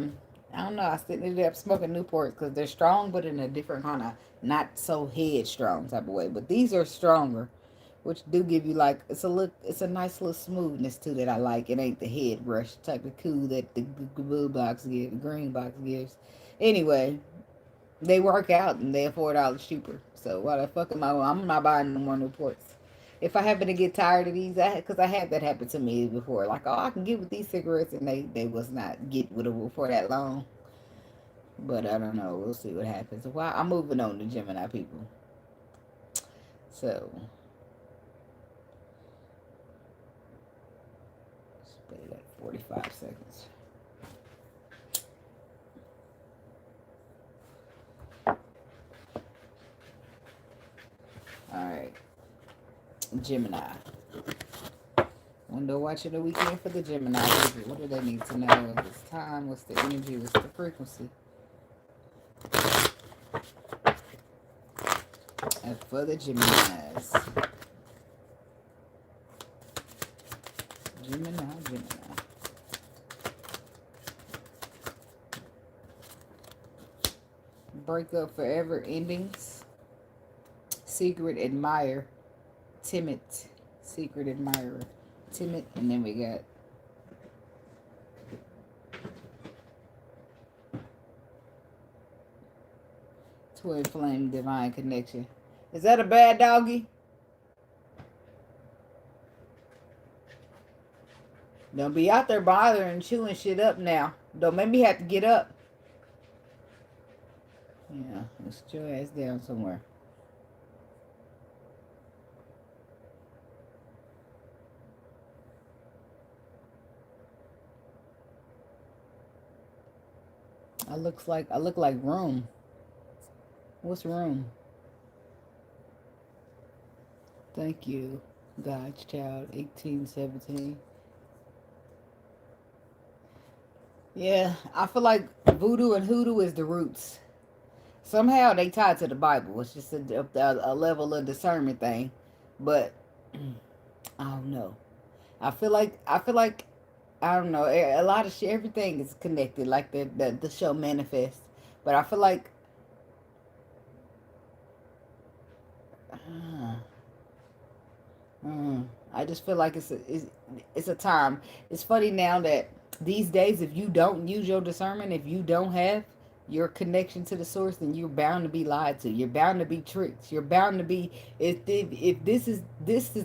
don't know, I still ended up smoking Newports because they're strong, but in a different kind of not so headstrong type of way. But these are stronger. which do give you like it's a nice little smoothness too that I like. It ain't the head rush type of cool that the blue box gives, the green box gives. Anyway, they work out and they're $4 cheaper. So why the fuck am I? I'm not buying no more Newports. If I happen to get tired of these, because I had that happen to me before. Like, oh, I can get with these cigarettes, and they was not get with them for that long. But I don't know. We'll see what happens. Well, I'm moving on to Gemini people. So, let's put it at 45 seconds. All right. Gemini. Window watch of the weekend for the Gemini. What do they need to know? It's time. What's the energy? What's the frequency? And for the Geminis. Gemini. Breakup, forever endings. Secret admirer. Timid. Secret admirer. Timid. And then we got twin flame, divine connection. Is that a bad doggy? Don't be out there bothering, chewing shit up now. Don't make me have to get up. Yeah, let's sit your ass down somewhere. I look like room. What's room? Thank you, God's child, 1817. Yeah, I feel like voodoo and hoodoo is the roots. Somehow they tied to the Bible. It's just a level of discernment thing, but I don't know. I feel like I don't know. A lot of shit, everything is connected, like the show Manifest. But I feel like I just feel like it's a time. It's funny now that these days, if you don't use your discernment, if you don't have your connection to the source, then you're bound to be lied to. You're bound to be tricked. You're bound to be if this is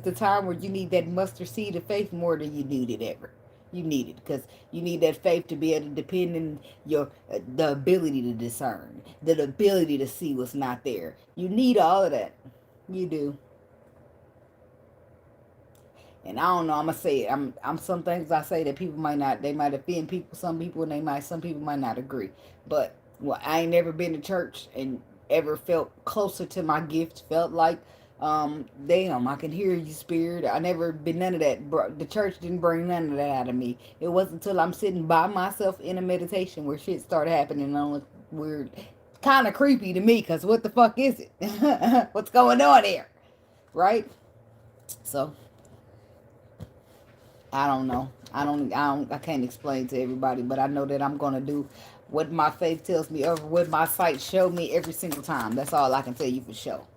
the time where you need that mustard seed of faith more than you need it ever. You need it because you need that faith to be able to depend on your the ability to discern, the ability to see what's not there. You need all of that. You do. And I don't know, I'm gonna say it. I'm some things I say that people might not, they might offend people, some people, and some people might not agree. But well, I ain't never been to church and ever felt closer to my gift. Felt like, damn, I can hear you, spirit. I never been none of that. The church didn't bring none of that out of me. It wasn't until I'm sitting by myself in a meditation where shit started happening. And it's weird, kind of creepy to me. Cause what the fuck is it? What's going on here, right? So. I don't know. I can't explain to everybody, but I know that I'm going to do what my faith tells me or what my sight showed me every single time. That's all I can tell you for sure.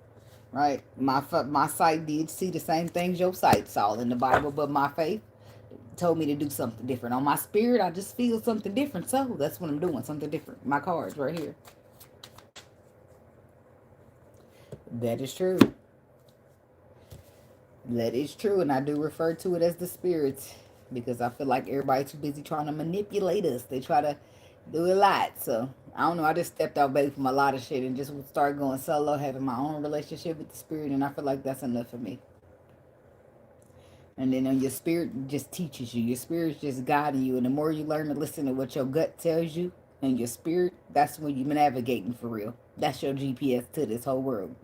Right? My sight did see the same things your sight saw in the Bible, but my faith told me to do something different. On my spirit, I just feel something different. So that's what I'm doing, something different. My cards right here. That is true. That is true, and I do refer to it as the spirits because I feel like everybody's too busy trying to manipulate us. They try to do a lot. So, I don't know. I just stepped out back from a lot of shit and just started going solo, having my own relationship with the spirit, and I feel like that's enough for me. And then your spirit just teaches you. Your spirit's just guiding you, and the more you learn to listen to what your gut tells you and your spirit, that's when you're navigating for real. That's your GPS to this whole world.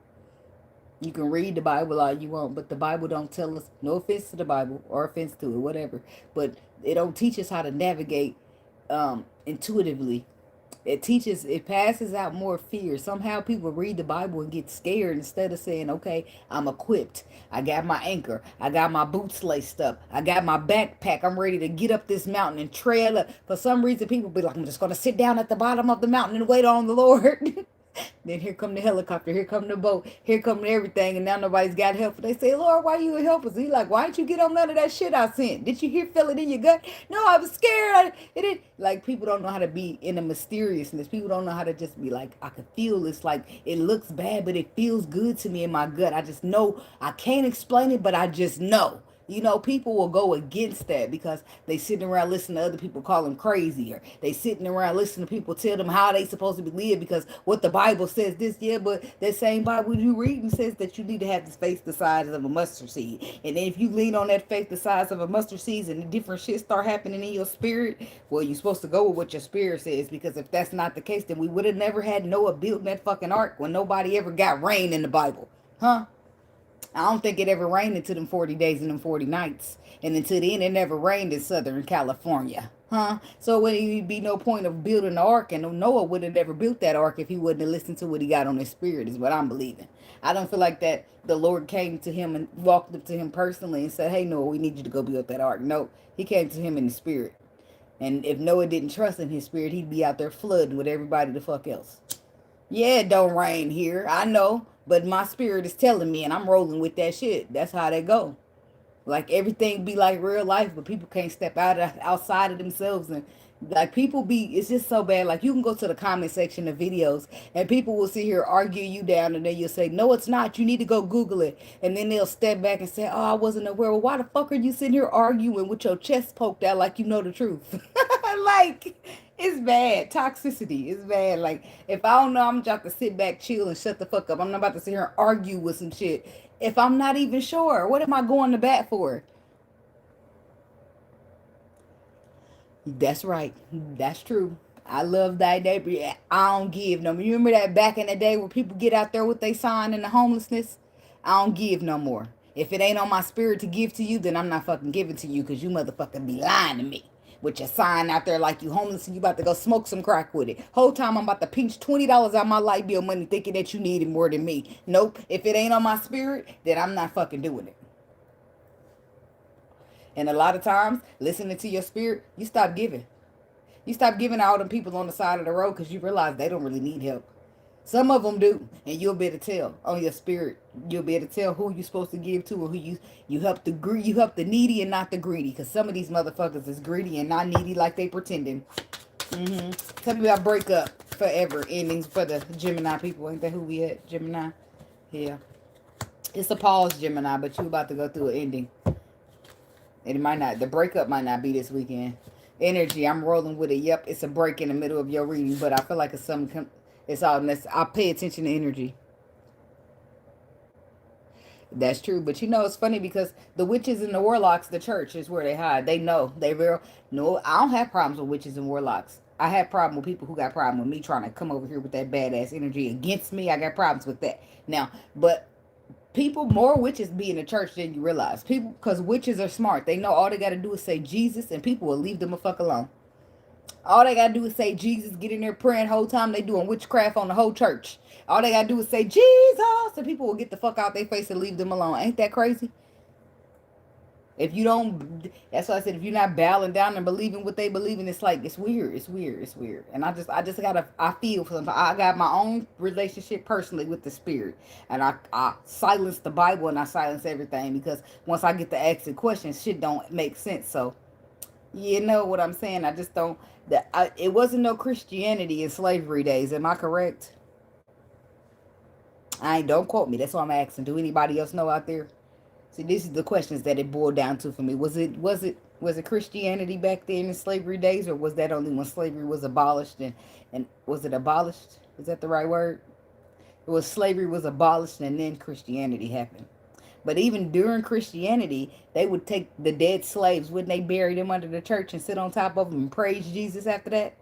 You can read the Bible all you want, but the Bible don't tell us, no offense to the Bible or offense to it, whatever. But it don't teach us how to navigate intuitively. It passes out more fear. Somehow people read the Bible and get scared instead of saying, okay, I'm equipped. I got my anchor. I got my boots laced up. I got my backpack. I'm ready to get up this mountain and trail up. For some reason, people be like, I'm just going to sit down at the bottom of the mountain and wait on the Lord. Then here come the helicopter, here come the boat, here come everything, and now nobody's got help. They say, Lord, why you help us? He like, why didn't you get on none of that shit I sent? Did you hear feel it in your gut? No, I was scared. It didn't. Like, people don't know how to be in the mysteriousness. People don't know how to just be like, I can feel it's like, it looks bad, but it feels good to me in my gut. I just know. I can't explain it, but I just know. You know, people will go against that because they sitting around listening to other people call them crazy, or they sitting around listening to people tell them how they supposed to be lived because what the Bible says this, yeah, but that same Bible you reading says that you need to have this faith the size of a mustard seed. And then if you lean on that faith the size of a mustard seed and the different shit start happening in your spirit, well, you're supposed to go with what your spirit says, because if that's not the case, then we would have never had Noah building that fucking ark when nobody ever got rain in the Bible. Huh? I don't think it ever rained until them 40 days and them 40 nights. And until then, it never rained in Southern California. Huh? So it would be no point of building the ark, and Noah would have never built that ark if he wouldn't have listened to what he got on his spirit, is what I'm believing. I don't feel like that the Lord came to him and walked up to him personally and said, hey, Noah, we need you to go build that ark. No, he came to him in the spirit. And if Noah didn't trust in his spirit, he'd be out there flooding with everybody the fuck else. Yeah, it don't rain here. I know. But my spirit is telling me, and I'm rolling with that shit. That's how they go. Like, everything be like real life, but people can't step outside of themselves. And like, people be, it's just so bad. Like, you can go to the comment section of videos and people will sit here argue you down, and then you'll say, no, it's not. You need to go Google it. And then they'll step back and say, oh, I wasn't aware. Well, why the fuck are you sitting here arguing with your chest poked out like you know the truth? Like, it's bad. Toxicity is bad. Like, if I don't know, I'm just to sit back, chill, and shut the fuck up. I'm not about to sit here and argue with some shit if I'm not even sure. What am I going to bat for? That's right. That's true. I love that day, but I don't give no more. You remember that back in the day where people get out there with they sign in the homelessness? I don't give no more. If it ain't on my spirit to give to you, then I'm not fucking giving to you, because you motherfucking be lying to me with your sign out there like you homeless and you about to go smoke some crack with it. Whole time I'm about to pinch $20 out my light bill money thinking that you need it more than me. Nope. If it ain't on my spirit, then I'm not fucking doing it. And a lot of times, listening to your spirit, you stop giving. You stop giving all them people on the side of the road because you realize they don't really need help. Some of them do, and you'll be able to tell on your spirit. You'll be able to tell who you're supposed to give to, or who you help you help the needy and not the greedy. Because some of these motherfuckers is greedy and not needy like they pretending. Tell me about breakup forever endings for the Gemini people. Ain't that who we at? Gemini? Yeah. It's a pause, Gemini, but you about to go through an ending. And it might not, the breakup might not be this weekend. Energy, I'm rolling with it. Yep, it's a break in the middle of your reading, but I feel like it's something, it's all, I pay attention to energy. That's true, but you know, it's funny because the witches and the warlocks, the church is where they hide. They know, they real, no, I don't have problems with witches and warlocks. I have problem with people who got problem with me trying to come over here with that badass energy against me. I got problems with that. Now, but people, more witches be in the church than you realize. People, because witches are smart. They know all they got to do is say Jesus, and people will leave them a fuck alone. All they got to do is say Jesus, get in there praying the whole time they doing witchcraft on the whole church. All they got to do is say Jesus, and people will get the fuck out their face and leave them alone. Ain't that crazy? If you don't, that's why I said, if you're not bowing down and believing what they believe in, it's like, it's weird. It's weird. It's weird. And I just gotta, I feel for them. I got my own relationship personally with the spirit. And I silence the Bible and I silence everything, because once I get to asking questions, shit don't make sense. So, you know what I'm saying? I just don't, it wasn't no Christianity in slavery days. Am I correct? Don't quote me. That's what I'm asking. Do anybody else know out there? See, these are the questions that it boiled down to for me. Was it Christianity back then in slavery days, or was that only when slavery was abolished? And was it abolished? Is that the right word? It was, slavery was abolished and then Christianity happened. But even during Christianity, they would take the dead slaves, wouldn't they bury them under the church and sit on top of them and praise Jesus after that?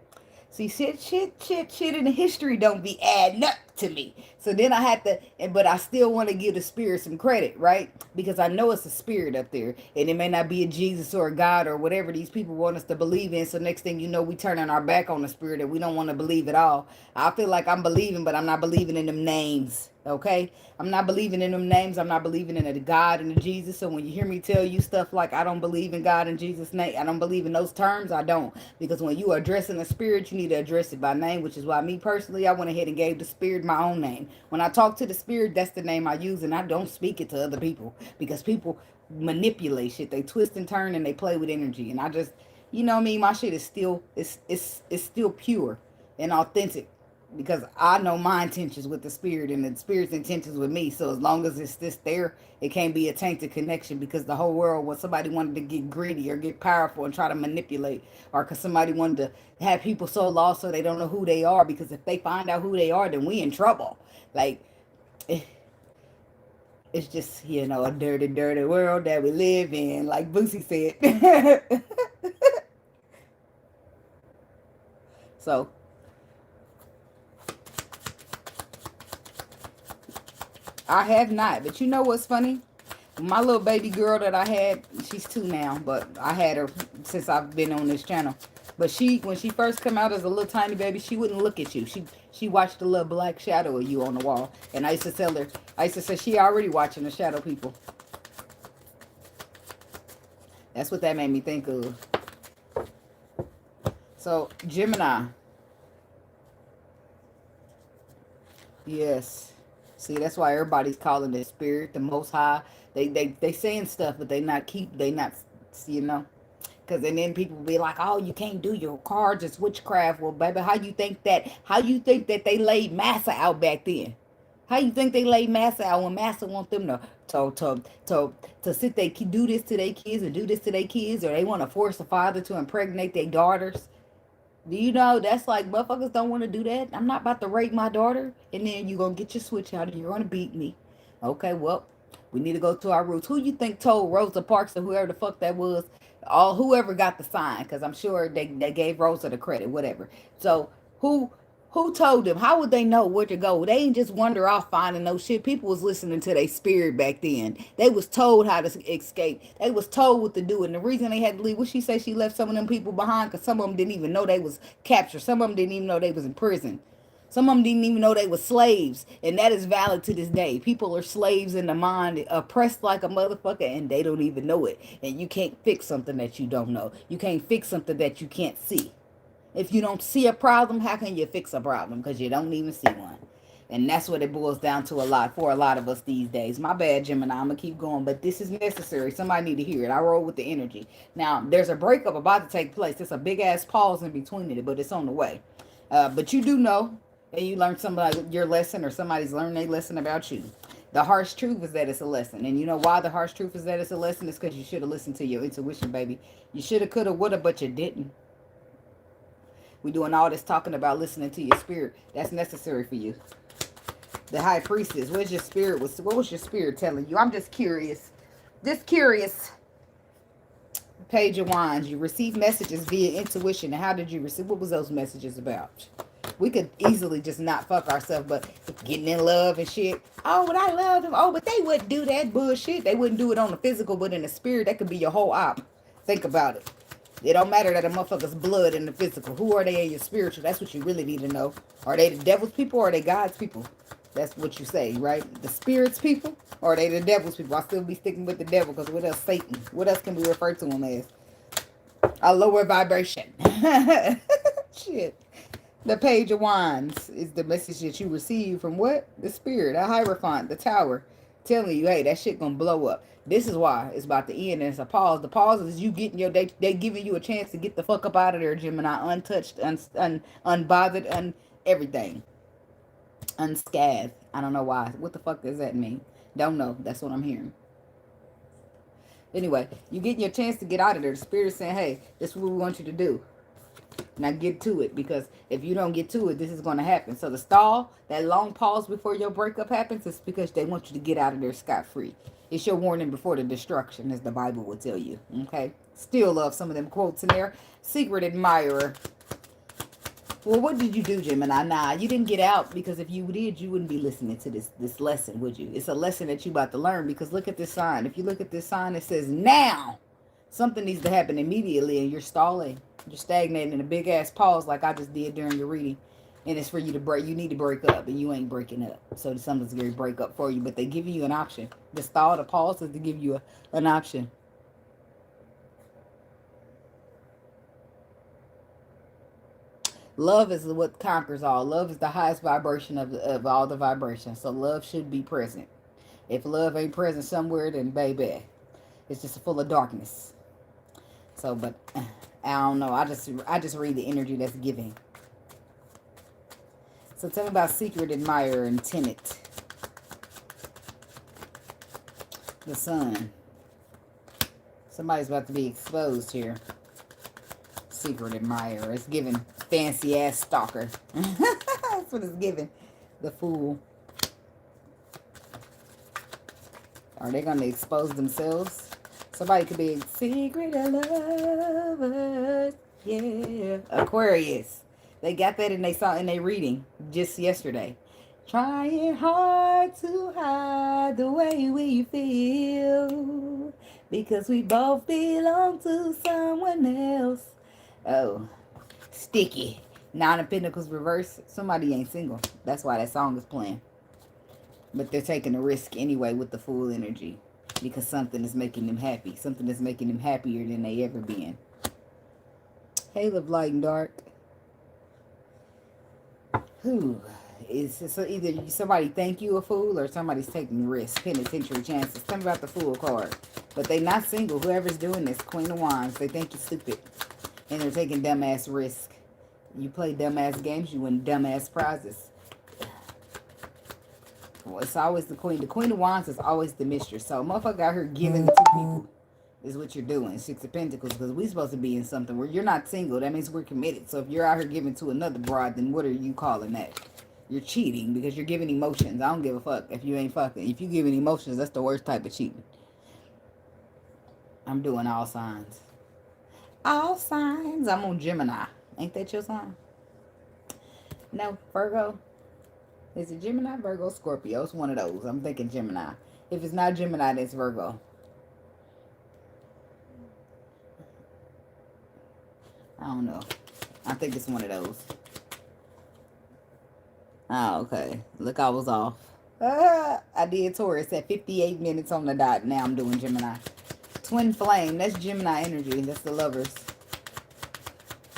See, shit in the history don't be adding up to me. So then I had to, but I still want to give the spirit some credit, right? Because I know it's a spirit up there, and it may not be a Jesus or a God or whatever these people want us to believe in. So next thing you know, we turning our back on the spirit and we don't want to believe at all. I feel like I'm believing, but I'm not believing in them names. Okay, I'm not believing in them names. I'm not believing in the God and the Jesus. So when you hear me tell you stuff like I don't believe in God and Jesus' name, I don't believe in those terms, I don't. Because when you are addressing the spirit, you need to address it by name, which is why me personally, I went ahead and gave the spirit my own name. When I talk to the spirit, that's the name I use, and I don't speak it to other people because people manipulate shit. They twist and turn and they play with energy, and I just, you know what I mean. My shit is still it's still pure and authentic because I know my intentions with the spirit and the spirit's intentions with me. So as long as it's this there, it can't be a tainted connection because the whole world, when somebody wanted to get greedy or get powerful and try to manipulate, or because somebody wanted to have people so lost so they don't know who they are, because if they find out who they are, then we in trouble. Like, it's just, a dirty, dirty world that we live in, like Boosie said. So I have not. But you know what's funny? My little baby girl that I had, she's 2 now, but I had her since I've been on this channel. But when she first came out as a little tiny baby, she wouldn't look at you. She watched the little black shadow of you on the wall. And I used to tell her, I used to say, she already watching the shadow people. That's what that made me think of. So, Gemini. Yes. See, that's why everybody's calling it spirit, the Most High. They saying stuff, but they not, because then people be like, oh, you can't do your cards, it's witchcraft. Well, baby, how you think that they laid massa out back then? How you think they laid massa out when massa want them to sit they do this to their kids and do this to their kids, or they want to force a father to impregnate their daughters? Do you know that's like motherfuckers don't want to do that? I'm not about to rape my daughter, and then you gonna get your switch out and you're gonna beat me. Okay, well, we need to go to our roots. Who you think told Rosa Parks or whoever the fuck that was, whoever got the sign? Because I'm sure they gave Rosa the credit, whatever. So who told them? How would they know where to go? They ain't just wander off finding no shit. People was listening to their spirit back then. They was told how to escape. They was told what to do. And the reason they had to leave, what she say, she left some of them people behind because some of them didn't even know they was captured. Some of them didn't even know they was in prison. Some of them didn't even know they were slaves. And that is valid to this day. People are slaves in the mind, oppressed like a motherfucker, and they don't even know it. And you can't fix something that you don't know. You can't fix something that you can't see. If you don't see a problem, how can you fix a problem? Because you don't even see one. And that's what it boils down to a lot for a lot of us these days. My bad, Gemini. I'm going to keep going. But this is necessary. Somebody need to hear it. I roll with the energy. Now, there's a breakup about to take place. There's a big-ass pause in between it, but it's on the way. But you do know, and you learned your lesson, or somebody's learned their lesson about you. The harsh truth is that it's a lesson. And you know why the harsh truth is that it's a lesson? It's because you should have listened to your intuition, baby. You should have, could have, would have, but you didn't. We're doing all this talking about listening to your spirit. That's necessary for you. The High Priestess. What was your spirit telling you? I'm just curious. Just curious. Page of Wands. You receive messages via intuition. And how did you receive? What was those messages about? We could easily just not fuck ourselves, but getting in love and shit. Oh, but I love them. Oh, but they wouldn't do that bullshit. They wouldn't do it on the physical, but in the spirit, that could be your whole op. Think about it. It don't matter that a motherfucker's blood in the physical. Who are they in your spiritual? That's what you really need to know. Are they the devil's people or are they God's people? That's what you say, right? The spirit's people or are they the devil's people? I'll still be sticking with the devil because what else Satan? What else can we refer to him as? A lower vibration. Shit. The Page of Wands is the message that you receive from what? The spirit, a hierophant, the tower, telling you, hey, that shit gonna blow up. This is why it's about to end, and it's a pause. The pause is you getting they giving you a chance to get the fuck up out of there, Gemini, untouched, unbothered, everything. Unscathed. I don't know why. What the fuck does that mean? Don't know. That's what I'm hearing. Anyway, you getting your chance to get out of there. The spirit saying, hey, this is what we want you to do. Now get to it, because if you don't get to it, this is going to happen. So the stall, that long pause before your breakup happens, is because they want you to get out of there scot-free. It's your warning before the destruction, as the Bible will tell you. Okay? Still love some of them quotes in there. Secret admirer. Well, what did you do, Gemini? Nah, you didn't get out, because if you did, you wouldn't be listening to this lesson, would you? It's a lesson that you about to learn, because look at this sign. If you look at this sign, it says now. Something needs to happen immediately, and you're stalling. You're stagnating in a big ass pause like I just did during your reading. And it's for you to break. You need to break up, and you ain't breaking up. So something's going to break up for you, but they give you an option. The stall, the pause is to give you an option. Love is what conquers all. Love is the highest vibration of all the vibrations. So love should be present. If love ain't present somewhere, then baby, it's just full of darkness. So, but I don't know. I just read the energy that's giving. So tell me about secret admirer and tenant. The sun. Somebody's about to be exposed here. Secret admirer. It's giving fancy ass stalker. That's what it's giving. The fool. Are they going to expose themselves? Somebody could be a secret lover. Yeah. Aquarius. They got that and they saw in their reading just yesterday. Trying hard to hide the way we feel. Because we both belong to someone else. Oh. Sticky. Nine of Pentacles reverse. Somebody ain't single. That's why that song is playing. But they're taking a risk anyway with the full energy. Because something is making them happy. Something is making them happier than they ever been. Hail of light and dark. Who? So either somebody think you a fool or somebody's taking risks, penitentiary chances. Tell me about the Fool card. But they not single. Whoever's doing this, Queen of Wands, they think you're stupid. And they're taking dumbass risk. You play dumbass games, you win dumbass prizes. Well, it's always the Queen. The Queen of Wands is always the mistress. So motherfucker out here giving to people is what you're doing. Six of Pentacles, because we're supposed to be in something where you're not single. That means we're committed. So if you're out here giving to another broad, then what are you calling that? You're cheating because you're giving emotions. I don't give a fuck if you ain't fucking. If you giving emotions, that's the worst type of cheating. I'm doing all signs. All signs. I'm on Gemini. Ain't that your sign? No, Virgo. Is it Gemini, Virgo, Scorpio? It's one of those. I'm thinking Gemini. If it's not Gemini, then it's Virgo. I don't know. I think it's one of those. Oh, okay. Look, I was off. I did Taurus at 58 minutes on the dot. Now I'm doing Gemini. Twin flame. That's Gemini energy. That's the lovers.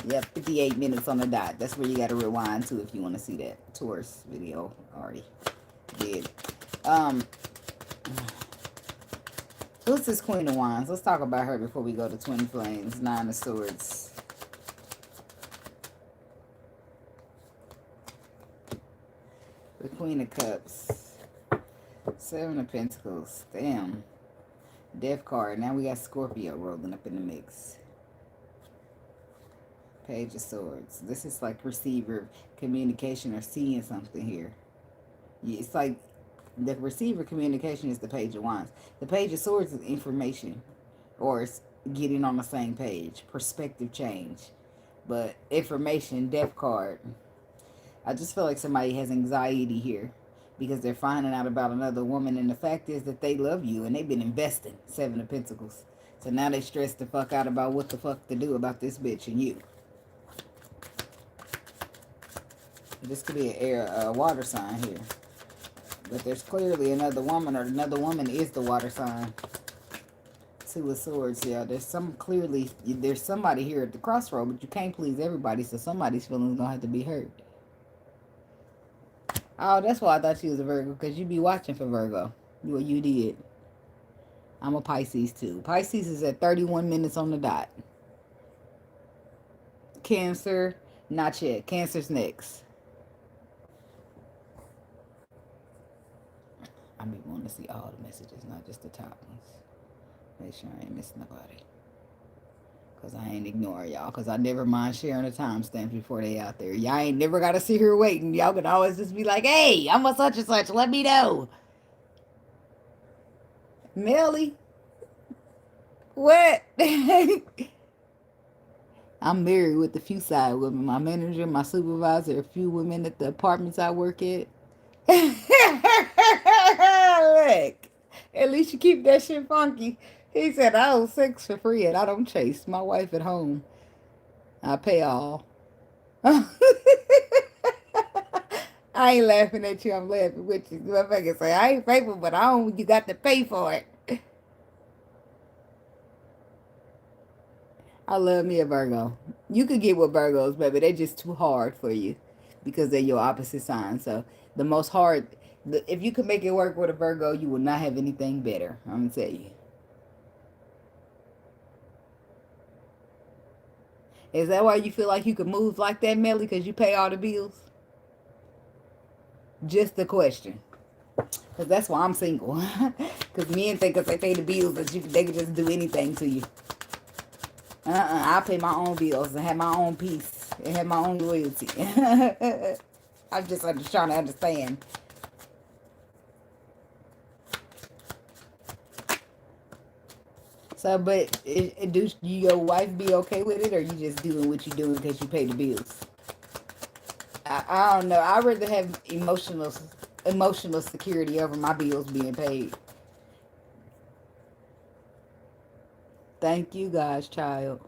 Yep, 58 minutes on the dot. That's where you got to rewind to if you want to see that Taurus video. Already did. Who's this Queen of Wands? Let's talk about her before we go to Twin Flames. Nine of Swords. The Queen of Cups. Seven of Pentacles. Damn. Death card. Now we got Scorpio rolling up in the mix. Page of Swords. This is like receiver communication or seeing something here. It's like the receiver communication is the Page of Wands. The Page of Swords is information or it's getting on the same page. Perspective change. But information, death card. I just feel like somebody has anxiety here because they're finding out about another woman. And the fact is that they love you and they've been investing. Seven of Pentacles. So now they stressed the fuck out about what the fuck to do about this bitch and you. This could be an air, water sign here. But there's clearly another woman, or another woman is the water sign. Two of Swords, yeah. There's somebody here at the crossroad, but you can't please everybody, so somebody's feelings gonna have to be hurt. Oh, that's why I thought you was a Virgo, because you be watching for Virgo. You did. I'm a Pisces too. Pisces is at 31 minutes on the dot. Cancer, not yet. Cancer's next. I be wanting to see all the messages, not just the top ones. Make sure I ain't missing nobody. Because I ain't ignore y'all. Because I never mind sharing the timestamps before they out there. Y'all ain't never got to sit here waiting. Y'all can always just be like, hey, I'm a such and such. Let me know. Melly. What? I'm married with a few side women. My manager, my supervisor, a few women at the apartments I work at. Look, at least you keep that shit funky. He said, I owe sex for free and I don't chase. My wife at home. I pay all. I ain't laughing at you. I'm laughing with you. Motherfucker say, I ain't faithful, but I don't. You got to pay for it. I love me a Virgo. You could get with Virgos, baby. They're just too hard for you because they're your opposite sign. So the most hard, if you could make it work with a Virgo, you will not have anything better. I'm gonna tell you. Is that why you feel like you could move like that, Melly? Because you pay all the bills? Just a question. Because that's why I'm single. Because men think if they pay the bills that they can just do anything to you. I pay my own bills and have my own peace and have my own loyalty. I'm just trying to understand. So, but do your wife be okay with it, or you just doing what you doing because you pay the bills? I don't know. I'd rather have emotional security over my bills being paid. Thank you, guys, child.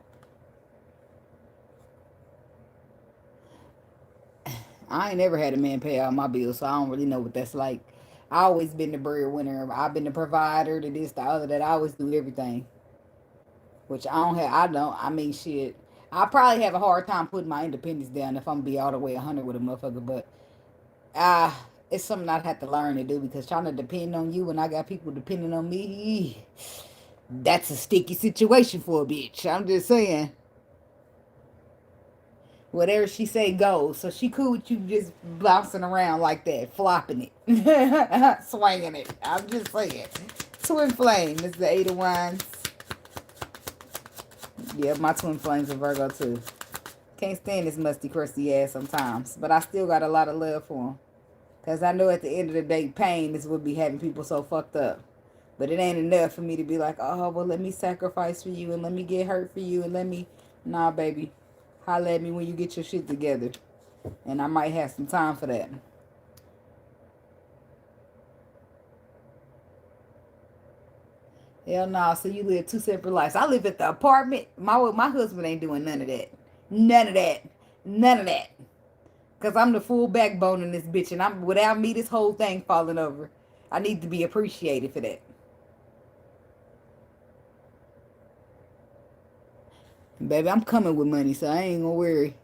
I ain't never had a man pay all my bills, so I don't really know what that's like. I always been the breadwinner. I've been the provider, to this, the other, that I always do everything. Which I don't have. I don't. I mean, shit. I probably have a hard time putting my independence down if I'm gonna be all the way 100 with a motherfucker. But it's something I'd have to learn to do because trying to depend on you when I got people depending on me, that's a sticky situation for a bitch. I'm just saying. Whatever she say goes. So she cool with you just bouncing around like that, flopping it, swinging it. I'm just saying. Twin flame is the 8 of Wands. Yeah, my twin flames are Virgo too. Can't stand this musty, crusty ass sometimes, but I still got a lot of love for him. Cause I know at the end of the day, pain is what be having people so fucked up. But it ain't enough for me to be like, oh well, let me sacrifice for you and let me get hurt for you and let me. Nah, baby, holla at me when you get your shit together, and I might have some time for that. Hell nah. So you live two separate lives. I live at the apartment. My husband ain't doing none of that. None of that. None of that. Cause I'm the full backbone in this bitch, and I'm without me, this whole thing falling over. I need to be appreciated for that. Baby, I'm coming with money, so I ain't gonna worry.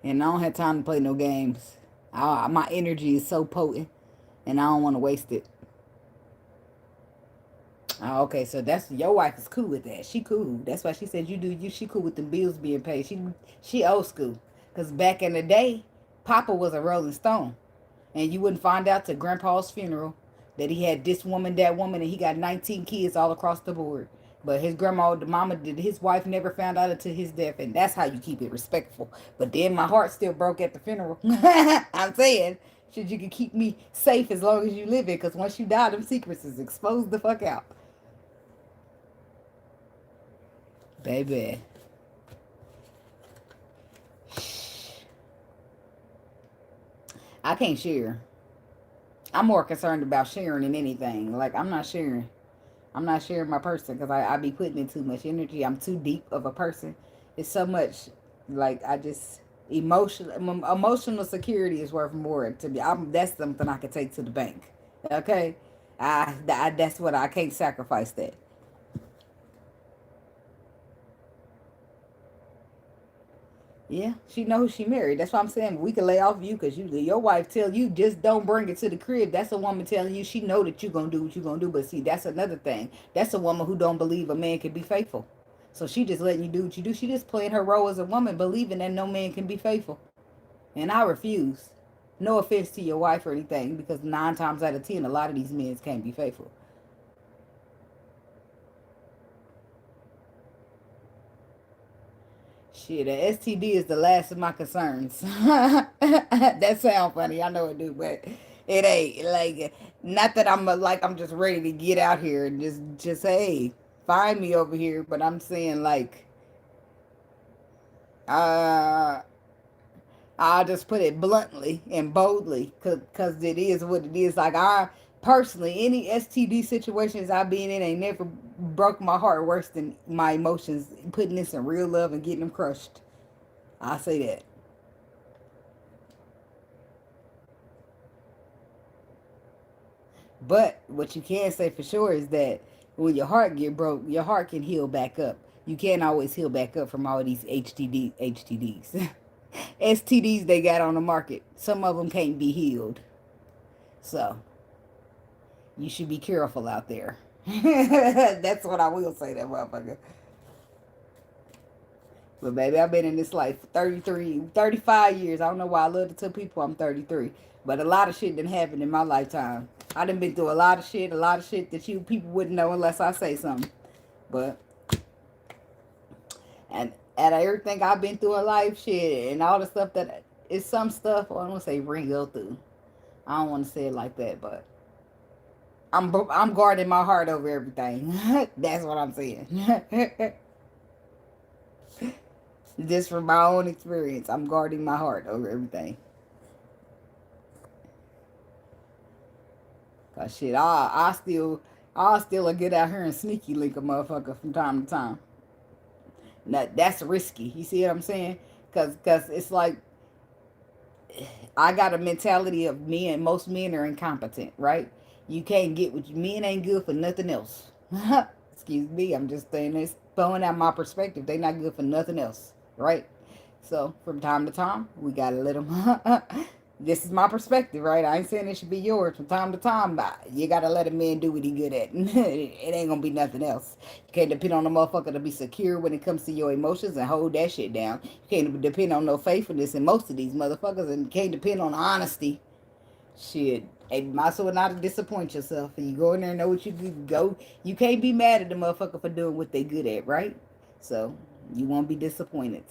And I don't have time to play no games. My energy is so potent, and I don't want to waste it. Oh, okay, so that's your wife is cool with that. She cool. That's why she said you do you. She cool with the bills being paid. She old school. Cause back in the day, Papa was a Rolling Stone, and you wouldn't find out to Grandpa's funeral that he had this woman, that woman, and he got 19 kids all across the board. But his grandma, the mama, did his wife never found out until his death, and that's how you keep it respectful. But then my heart still broke at the funeral. I'm saying, should you can keep me safe as long as you live it, because once you die, them secrets is exposed the fuck out, baby. I can't share. I'm more concerned about sharing than anything. Like I'm not sharing. I'm not sharing my person because I be putting in too much energy. I'm too deep of a person. It's so much like I just emotional security is worth more to me. That's something I can take to the bank. Okay, that's what I can't sacrifice that. Yeah, she know who she married. That's why I'm saying we can lay off you because your wife tell you just don't bring it to the crib. That's a woman telling you she know that you gonna do what you gonna do. But see, that's another thing. That's a woman who don't believe a man can be faithful. So she just letting you do what you do. She just playing her role as a woman, believing that no man can be faithful. And I refuse. No offense to your wife or anything, because 9 times out of 10, a lot of these men can't be faithful. Shit, a STD is the last of my concerns. That sounds funny, I know it do, but it ain't like not that I'm just ready to get out here and just hey, find me over here. But I'm saying like uh I'll just put it bluntly and boldly, cause it is what it is. Like I personally, any STD situations I've been in ain't never broke my heart worse than my emotions putting in some real love and getting them crushed. I say that. But what you can say for sure is that When your heart get broke, your heart can heal back up. You can't always heal back up from all these HTDs, STDs they got on the market. Some of them can't be healed. So you should be careful out there. That's what I will say, that motherfucker. But baby, I've been in this life for 33, 35 years. I don't know why I love to tell people I'm 33. But a lot of shit didn't happen in my lifetime. I done been through a lot of shit that you people wouldn't know unless I say something. But and everything I've been through in life, shit, and all the stuff that is some stuff, I don't want to say go through. I don't want to say it like that, but I'm guarding my heart over everything. That's what I'm saying. Just from my own experience, I'm guarding my heart over everything. Cause shit, I still get out here and sneaky link a motherfucker from time to time. Now, that's risky. You see what I'm saying? Cause it's like I got a mentality of most men are incompetent, right? You can't get what men ain't good for nothing else. Excuse me, I'm just saying this, throwing out my perspective. They not good for nothing else, right? So from time to time, we gotta let them. This is my perspective, right? I ain't saying it should be yours. From time to time, you gotta let a man do what he good at. It ain't gonna be nothing else. You can't depend on a motherfucker to be secure when it comes to your emotions and hold that shit down. You can't depend on no faithfulness in most of these motherfuckers, and you can't depend on honesty. Shit. And might as well not disappoint yourself. And you go in there and know what you could go. You can't be mad at the motherfucker for doing what they good at, right? So you won't be disappointed.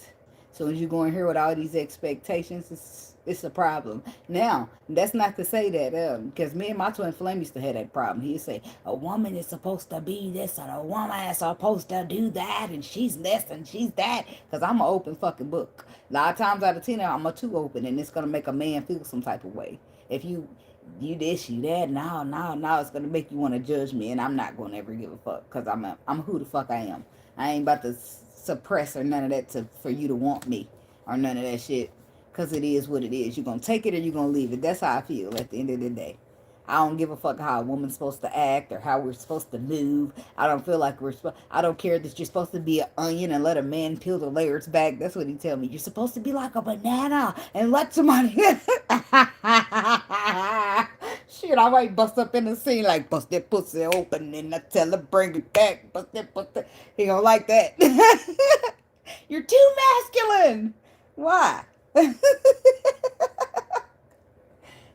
So as you go in here with all these expectations, it's a problem. Now, that's not to say that, because me and my twin flame used to have that problem. He'd say, a woman is supposed to be this, and a woman is supposed to do that, and she's this, and she's that. Because I'm an open fucking book. A lot of times out of 10, I'm a too open, and it's going to make a man feel some type of way. If you this, you that, now it's going to make you want to judge me, and I'm not going to ever give a fuck, because I'm who the fuck I am. I ain't about to suppress or none of that for you to want me or none of that shit. Because it is what it is. You're going to take it or you're going to leave it. That's how I feel at the end of the day. I don't give a fuck how a woman's supposed to act or how we're supposed to move. I don't feel like I don't care that you're supposed to be an onion and let a man peel the layers back. That's what he tell me. You're supposed to be like a banana and let somebody... Shit, I might bust up in the scene like, bust that pussy open and I tell her bring it back. Bust that. He don't like that. You're too masculine. Why?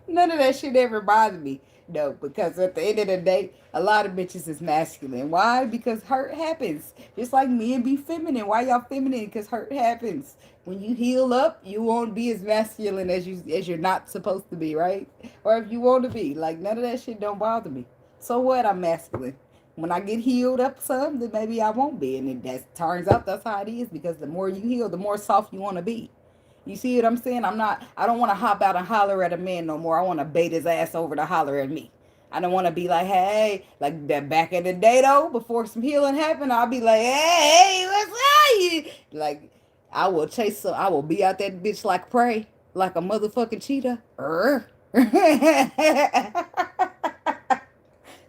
None of that shit ever bothered me. No, because at the end of the day, a lot of bitches is masculine. Why? Because hurt happens. Just like men be feminine. Why y'all feminine? Because hurt happens. When you heal up, you won't be as masculine as you're not supposed to be, right? Or if you want to be. Like, none of that shit don't bother me. So what? I'm masculine. When I get healed up some, then maybe I won't be. And that turns out that's how it is. Because the more you heal, the more soft you want to be. You see what I'm saying? I don't want to hop out and holler at a man no more. I want to bait his ass over to holler at me. I don't want to be like, hey, like that back in the day though, before some healing happened, I'll be like, hey, what's up? Like, I will be out that bitch like prey, like a motherfucking cheetah.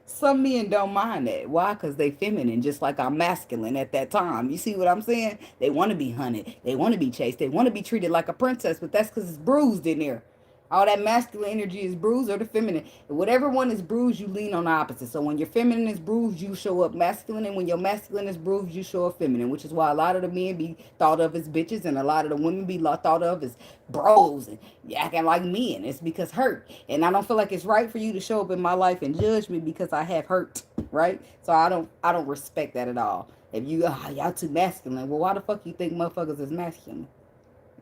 Some men don't mind that. Why? Because they feminine, just like I'm masculine at that time. You see what I'm saying? They want to be hunted. They want to be chased. They want to be treated like a princess, but that's because it's bruised in there. All that masculine energy is bruised or the feminine. Whatever one is bruised, you lean on the opposite. So when your feminine is bruised, you show up masculine. And when your masculine is bruised, you show up feminine. Which is why a lot of the men be thought of as bitches and a lot of the women be thought of as bros and acting like men. It's because hurt. And I don't feel like it's right for you to show up in my life and judge me because I have hurt. Right? So I don't respect that at all. If y'all too masculine, well, why the fuck you think motherfuckers is masculine?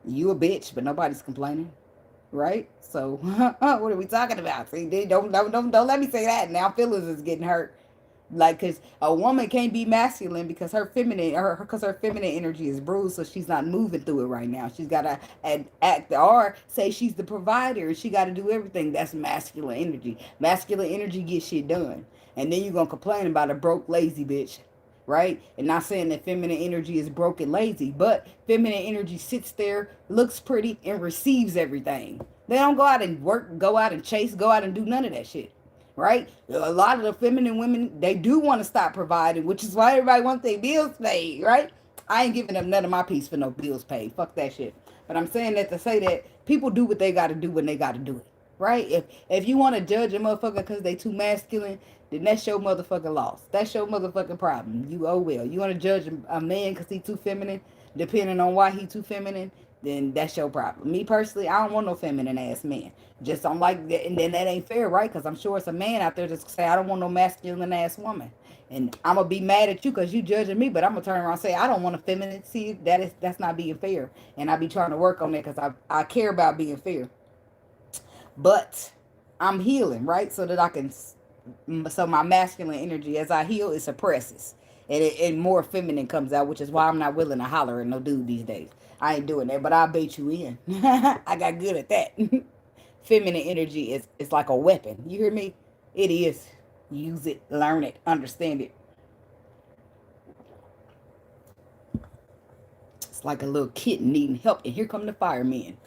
You a bitch, but nobody's complaining. Right? So what are we talking about? See, don't let me say that. Now feelings is getting hurt. Like, cause a woman can't be masculine because her feminine energy is bruised, so she's not moving through it right now. She's gotta act or say she's the provider and she gotta do everything. That's masculine energy. Masculine energy gets shit done. And then you're gonna complain about a broke, lazy bitch. Right? And not saying that feminine energy is broken, lazy, but feminine energy sits there, looks pretty, and receives everything. They don't go out and work, go out and chase, go out and do none of that shit. right? A lot of the feminine women, they do want to stop providing, which is why everybody wants their bills paid, right? I ain't giving them none of my piece for no bills paid. Fuck that shit. But I'm saying that to say that people do what they got to do when they got to do it, right? If you want to judge a motherfucker because they too masculine, then that's your motherfucking loss. That's your motherfucking problem. You oh well. You want to judge a man because he too feminine, depending on why he too feminine, then that's your problem. Me personally, I don't want no feminine ass man. Just don't like that, and then that ain't fair, right? Because I'm sure it's a man out there just say I don't want no masculine ass woman, and I'm gonna be mad at you because you judging me, but I'm gonna turn around and say I don't want a feminine. See, that's not being fair, and I be trying to work on that because I care about being fair, but I'm healing, right? So that I can, so my masculine energy as I heal, it suppresses. And more feminine comes out, which is why I'm not willing to holler at no dude these days. I ain't doing that, but I'll bait you in. I got good at that. Feminine energy is like a weapon. You hear me? It is. Use it, learn it, understand it. It's like a little kitten needing help, and here come the firemen.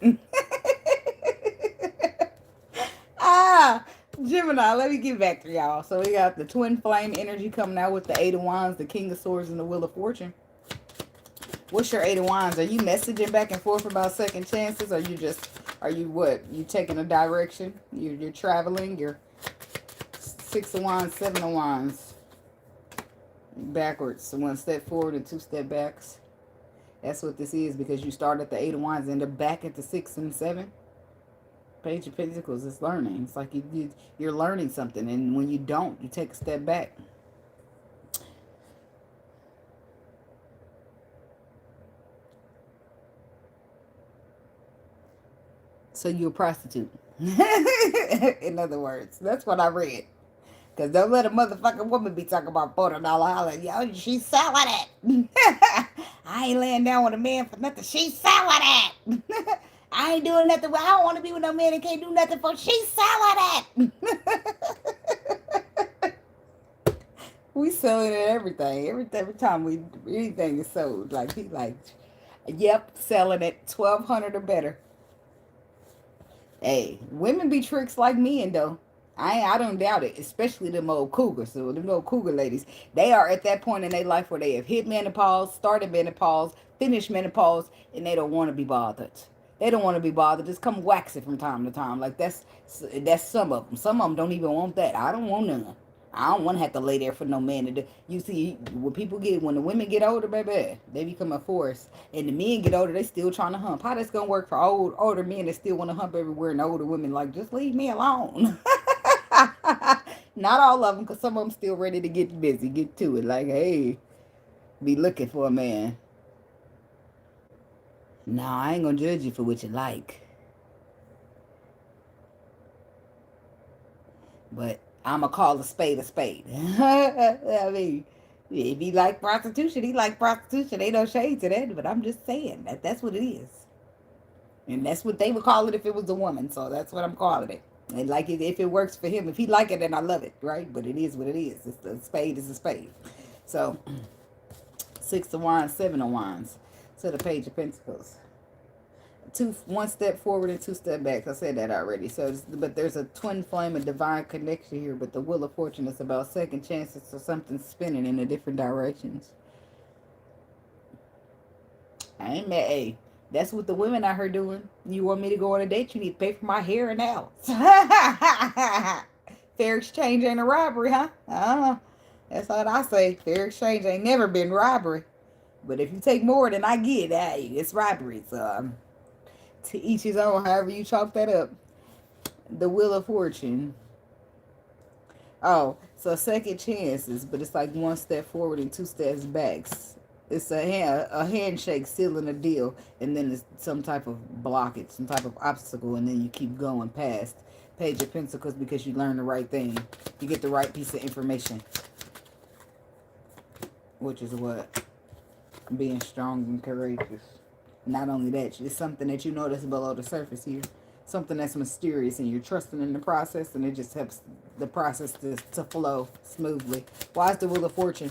Ah, Gemini, let me get back to y'all. So we got the twin flame energy coming out with the Eight of Wands, the King of Swords, and the Wheel of Fortune. What's your Eight of Wands? Are you messaging back and forth about second chances? Are you what? You taking a direction? You're traveling? You're Six of Wands, Seven of Wands. Backwards. So one step forward and two step backs. That's what this is because you start at the Eight of Wands and end up back at the 6 and 7. Page of Pentacles is learning. It's like you're learning something, and when you don't, you take a step back. So you're a prostitute. In other words, that's what I read. Because don't let a motherfucking woman be talking about $40 holler. Yo, she's selling it. I ain't laying down with a man for nothing. She's selling it. I ain't doing nothing. I don't want to be with no man that can't do nothing for. She's selling it. We selling it everything. Every time anything is sold. Like he like, yep, selling it 1,200 or better. Hey, women be tricks like men though. I don't doubt it, especially them old cougars. So them old cougar ladies, they are at that point in their life where they have hit menopause, started menopause, finished menopause, and they don't want to be bothered. They don't want to be bothered. Just come wax it from time to time. Like that's some of them. Some of them don't even want that. I don't want none. I don't want to have to lay there for no man to do. You see, when the women get older, baby, they become a force. And the men get older, they still trying to hump. How that's going to work for older men that still want to hump everywhere and older women like, just leave me alone. Not all of them, because some of them still ready to get busy, get to it. Like, hey, be looking for a man. No, I ain't going to judge you for what you like. But I'm going to call a spade a spade. I mean, if he like prostitution, he like prostitution. Ain't no shade to that, but I'm just saying that's what it is. And that's what they would call it if it was a woman. So that's what I'm calling it. And like it, if it works for him, if he like it, then I love it, right? But it is what it is. It's a spade is a spade. So 6 of Wands, 7 of Wands. So the Page of Pentacles. One step forward and two step back. I said that already. So, but there's a twin flame of divine connection here. But the Wheel of Fortune is about second chances or something spinning in the different directions. I ain't mad. Hey, that's what the women out here doing. You want me to go on a date? You need to pay for my hair and nails. Fair exchange ain't a robbery, huh? That's what I say. Fair exchange ain't never been robbery. But if you take more than I get, hey, it's robbery. So, to each his own, however you chalk that up. The Wheel of Fortune. Oh, so second chances, but it's like one step forward and two steps back. It's a handshake sealing a deal, and then it's some type of blockage, some type of obstacle, and then you keep going past. Page of Pentacles because you learn the right thing. You get the right piece of information. Which is what? Being strong and courageous. Not only that, it's something that you know that's below the surface here. Something that's mysterious, and you're trusting in the process, and it just helps the process to flow smoothly. Why is the Wheel of Fortune?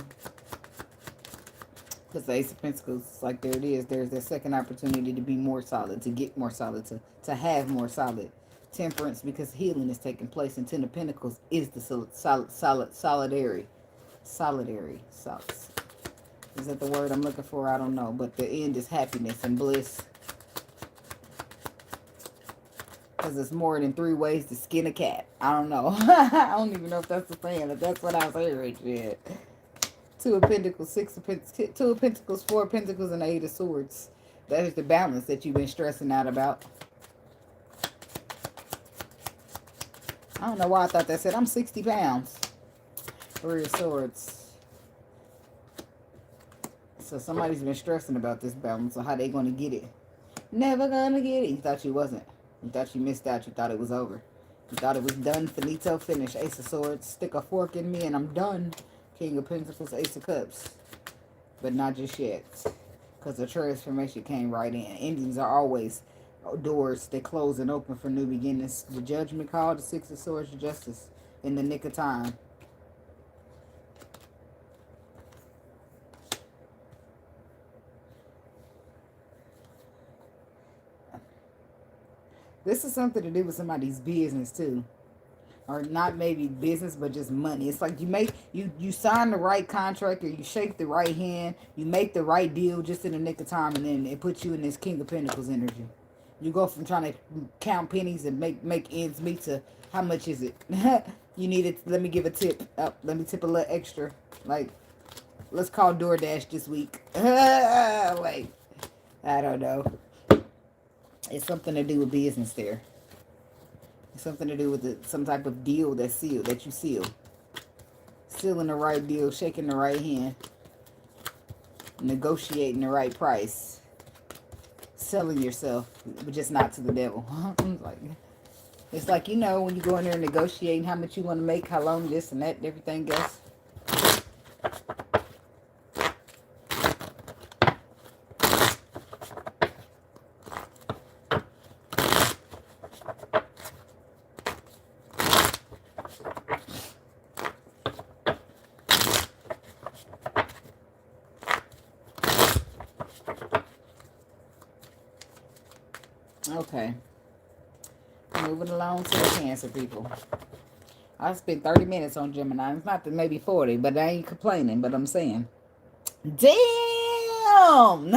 Because the Ace of Pentacles, like there it is. There's that second opportunity to be more solid, to get more solid, to have more solid. Temperance, because healing is taking place. And Ten of Pentacles is the solidary. Is that the word I'm looking for? I don't know. But the end is happiness and bliss. Because it's more than 3 ways to skin a cat. I don't know. I don't even know if that's the saying, but that's what I was hearing. Shit. 2 of Pentacles, 6 of Pentacles, 2 of Pentacles, 4 of Pentacles, and 8 of Swords. That is the balance that you've been stressing out about. I don't know why I thought that said I'm 60 pounds. 3 of Swords. So somebody's been stressing about this balance, or how they going to get it. Never gonna get it. You thought you wasn't. You thought you missed out. You thought it was over. You thought it was done. Finito, finish. Ace of Swords. Stick a fork in me and I'm done. King of Pentacles, Ace of Cups. But not just yet. Because the transformation came right in. Endings are always doors that close and open for new beginnings. The Judgment call, the 6 of Swords, Justice. In the nick of time. This is something to do with somebody's business too. Or not maybe business, but just money. It's like you sign the right contract, or you shake the right hand, you make the right deal just in the nick of time, and then it puts you in this King of Pentacles energy. You go from trying to count pennies and make ends meet to how much is it? You need it. Let me give a tip. Let me tip a little extra. Like, let's call DoorDash this week. Like, I don't know. It's something to do with business there. It's something to do with some type of deal that's sealed, that you seal. Sealing the right deal, shaking the right hand, negotiating the right price, selling yourself, but just not to the devil. It's like, you know, when you go in there negotiating how much you want to make, how long, this and that, and everything else. Okay. Moving along to the Cancer people. I spent 30 minutes on Gemini. It's not that maybe 40, but I ain't complaining. But I'm saying, damn!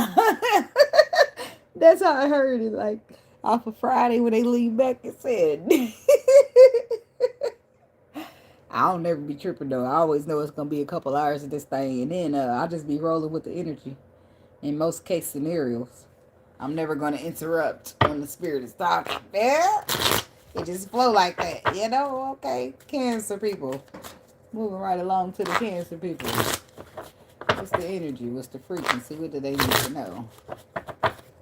That's how I heard it. Like, off of Friday when they leave back and said. I don't never be tripping, though. I always know it's going to be a couple hours of this thing. And then I'll just be rolling with the energy. In most case scenarios. I'm never going to interrupt when the spirit is talking. Yeah. It just flow like that, you know? Okay, Cancer people. Moving right along to the Cancer people. What's the energy? What's the frequency? What do they need to know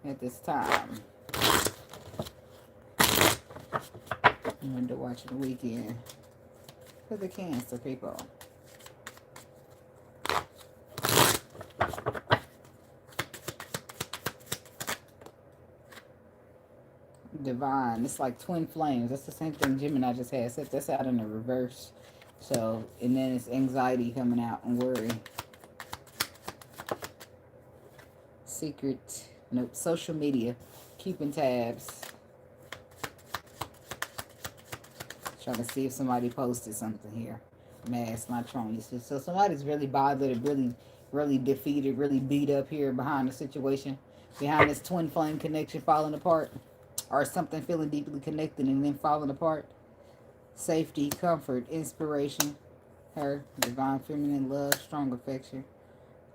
at this time? Window watching the weekend for the Cancer people. Divine. It's like twin flames. That's the same thing Gemini just had. Except that's out in the reverse. So, and then it's anxiety coming out and worry. Secret. Nope. Social media. Keeping tabs. Trying to see if somebody posted something here. Mass, not trying. So somebody's really bothered, really defeated, really beat up here behind the situation. Behind this twin flame connection falling apart. Or something feeling deeply connected and then falling apart. Safety, comfort, inspiration. Her, divine feminine love, strong affection.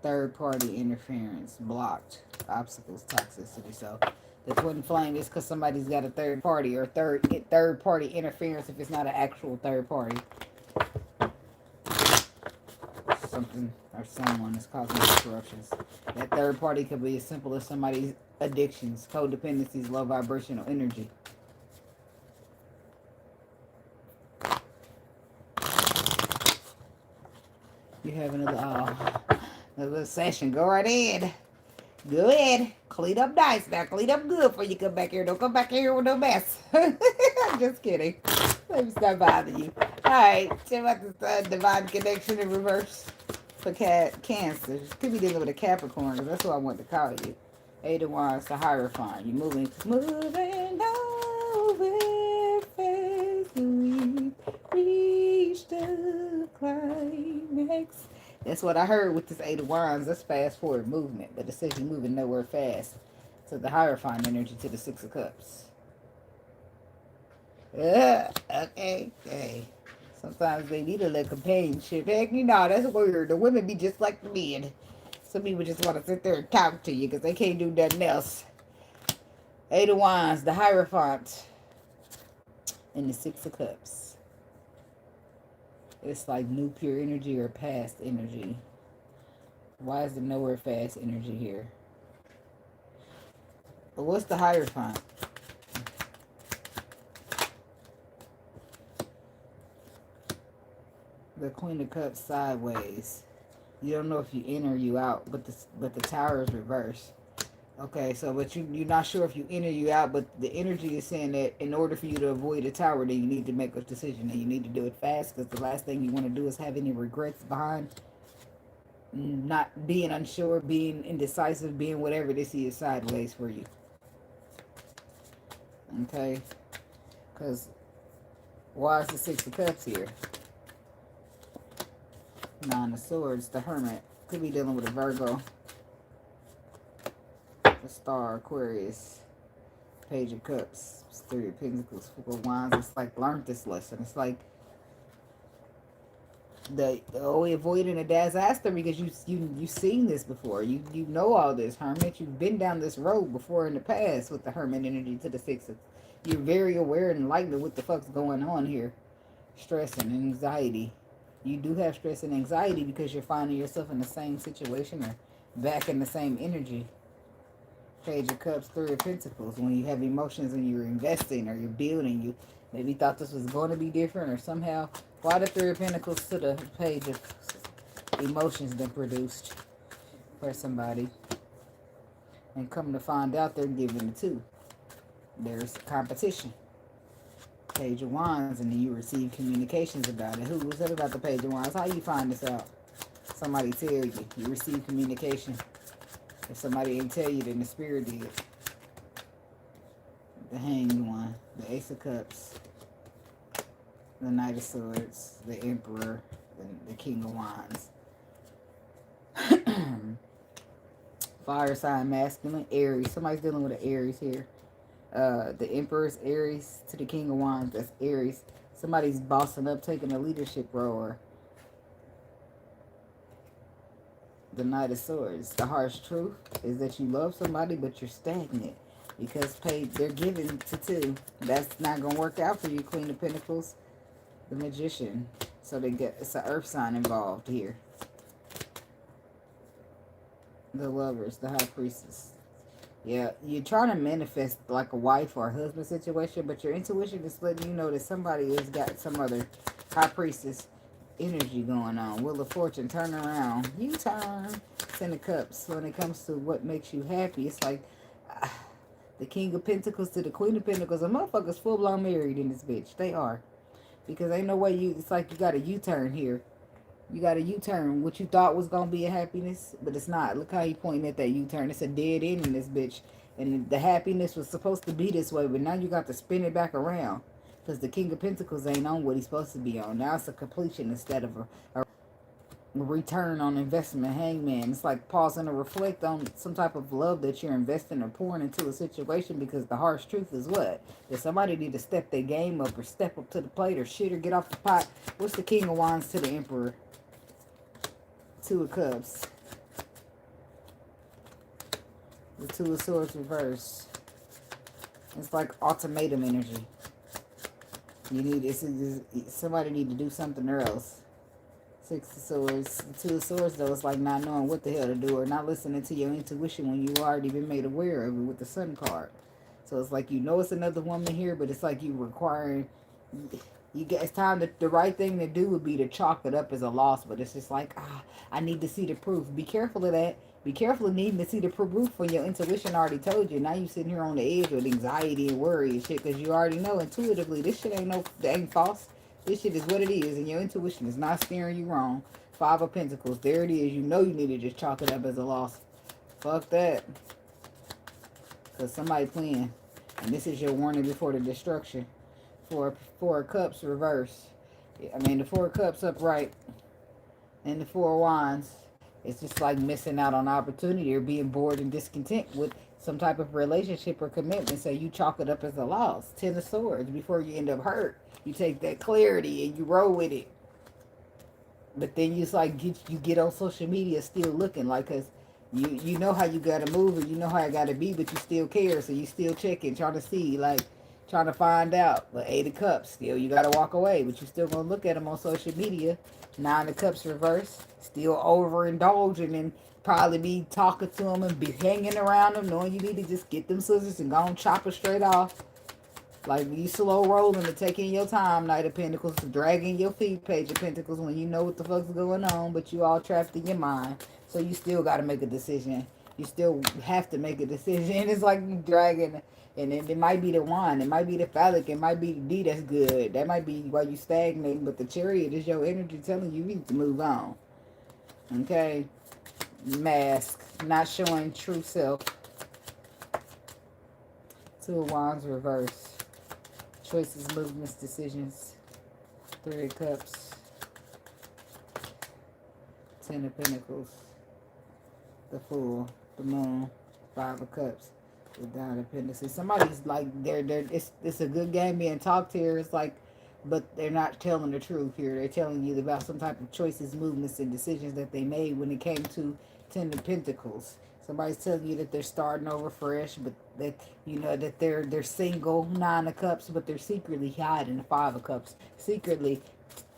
Third party interference, blocked. Obstacles, toxicity. So the twin flame is because somebody's got a third party, or third party interference if it's not an actual third party. Something or someone is causing disruptions. That third party could be as simple as somebody's addictions, codependencies, low vibrational energy. You have another session. Go right in. Go ahead. Clean up nice now. Clean up good before you come back here. Don't come back here with no mess. I'm just kidding. Let me stop bothering you. Alright. Check out this divine connection in reverse for Cancer. Could be dealing with a Capricorn, because that's what I want to call you. 8 of Wands, the Hierophant. You're moving over next. That's what I heard with this Eight of Wands. That's fast forward movement. But it says you're moving nowhere fast. So the Hierophant energy to the Six of Cups. Okay. Hey. Sometimes they need a little companionship. Heck, you know, that's weird. The women be just like the men. Some people just want to sit there and talk to you because they can't do nothing else. Eight of Wands, the Hierophant, and the Six of Cups. It's like new pure energy or past energy. Why is the nowhere fast energy here? But what's the Hierophant? The Queen of Cups sideways. You don't know if you in or you out, but the Tower is reversed. Okay, so but you're not sure if you in or you out, but the energy is saying that in order for you to avoid the Tower, then you need to make a decision and you need to do it fast, because the last thing you want to do is have any regrets behind not being unsure, being indecisive, being whatever this is sideways for you. Okay, because why is the Six of Cups here? Nine of Swords, the Hermit. Could be dealing with a Virgo. The Star, Aquarius. Page of Cups. Three of Pentacles, Four of Wands. It's like, learned this lesson. It's like the avoiding a disaster because you've seen this before. You know all this, Hermit. You've been down this road before in the past with the Hermit energy to the Six of. You're very aware and enlightened of what the fuck's going on here. Stress and anxiety. You do have stress and anxiety because you're finding yourself in the same situation or back in the same energy. Page of Cups, Three of Pentacles. When you have emotions and you're investing or you're building, you maybe thought this was going to be different or somehow. Why the Three of Pentacles to the Page of Emotions that produced for somebody? And come to find out they're giving the two. There's competition. Page of Wands, and then you receive communications about it. Who was that about the Page of Wands? How you find this out? Somebody tell you. You receive communication. If somebody didn't tell you, then the Spirit did. The Hanged One. The Ace of Cups. The Knight of Swords. The Emperor. The King of Wands. Fire sign, masculine. Aries. Somebody's dealing with an Aries here. The Emperor's Aries to the King of Wands. That's Aries. Somebody's bossing up, taking a leadership role. The Knight of Swords. The harsh truth is that you love somebody, but you're stagnant because they're giving to two. That's not gonna work out for you, Queen of Pentacles. The Magician. So it's an earth sign involved here. The Lovers. The High Priestess. Yeah, you're trying to manifest like a wife or a husband situation, but your intuition is letting you know that somebody has got some other High Priestess energy going on. Wheel of Fortune, turn around. You turn. Ten of Cups. When it comes to what makes you happy, it's like the King of Pentacles to the Queen of Pentacles. A motherfucker's full-blown married in this bitch. They are. Because ain't no way it's like you got a U-turn here. You got a U-turn. What you thought was going to be a happiness, but it's not. Look how you pointing at that U-turn. It's a dead end in this bitch. And the happiness was supposed to be this way, but now you got to spin it back around. Because the King of Pentacles ain't on what he's supposed to be on. Now it's a completion instead of a return on investment. Hangman. It's like pausing to reflect on some type of love that you're investing or pouring into a situation, because the harsh truth is what? That somebody need to step their game up or step up to the plate or shit or get off the pot. What's the King of Wands to the Emperor? Two of Cups. The Two of Swords reverse. It's like ultimatum energy. You need somebody need to do something else. Six of Swords. The Two of Swords though, it's like not knowing what the hell to do or not listening to your intuition when you already been made aware of it with the Sun card. So it's like you know it's another woman here, but it's like you requiring. It's time to, the right thing to do would be to chalk it up as a loss, but it's just like, I need to see the proof. Be careful of that. Be careful of needing to see the proof when your intuition already told you. Now you sitting here on the edge with anxiety and worry and shit, because you already know intuitively this shit ain't false. This shit is what it is, and your intuition is not steering you wrong. Five of Pentacles. There it is. You know you need to just chalk it up as a loss. Fuck that. Because somebody playing. And this is your warning before the destruction. Four of Cups reverse. I mean, the Four of Cups upright. And the Four of Wands. It's just like missing out on opportunity or being bored and discontent with some type of relationship or commitment. So you chalk it up as a loss. Ten of Swords. Before you end up hurt, you take that clarity and you roll with it. But then you just like you get on social media still looking like, cause you know how you gotta move and you know how I gotta be, but you still care, so you still checking, trying to see, like trying to find out. But Eight of Cups, still you gotta walk away, but you still gonna look at them on social media. Nine of Cups reverse, still overindulging and probably be talking to them and be hanging around them, knowing you need to just get them scissors and go and chop it straight off. Like you slow rolling and taking your time, Knight of Pentacles, dragging your feet, Page of Pentacles, when you know what the fuck's going on, but you all trapped in your mind. So you still got to make a decision. You still have to make a decision. It's like you dragging, and it might be the Wand, it might be the Phallic, it might be the D that's good. That might be why you stagnating, but the Chariot is your energy telling you need to move on. Okay? Mask, not showing true self. Two of Wands reverse. Choices, movements, decisions. Three of Cups. Ten of Pentacles. The Fool. The Moon. Five of Cups. The Nine of Pentacles. Somebody's like, it's a good game being talked here. It's like, but they're not telling the truth here. They're telling you about some type of choices, movements, and decisions that they made when it came to Ten of Pentacles. Somebody's telling you that they're starting over fresh, but that you know that they're single. Nine of Cups, but they're secretly hiding the Five of Cups. Secretly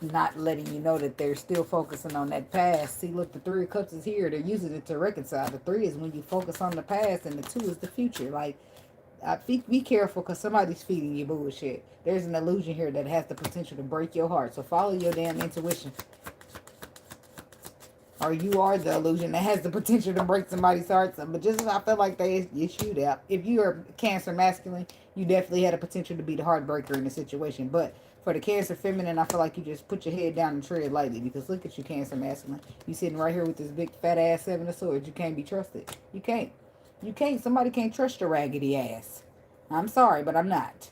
not letting you know that they're still focusing on that past. See, look, the Three of Cups is here. They're using it to reconcile. The three is when you focus on the past, and the two is the future. Like, be careful, because somebody's feeding you bullshit. There's an illusion here that has the potential to break your heart. So follow your damn intuition. Or you are the illusion that has the potential to break somebody's heart. But just as I feel like you shoot out. If you are Cancer masculine, you definitely had a potential to be the heartbreaker in the situation. But for the Cancer feminine, I feel like you just put your head down and tread lightly. Because look at you, Cancer masculine. You sitting right here with this big fat ass Seven of Swords. You can't be trusted. You can't. You can't. Somebody can't trust your raggedy ass. I'm sorry, but I'm not.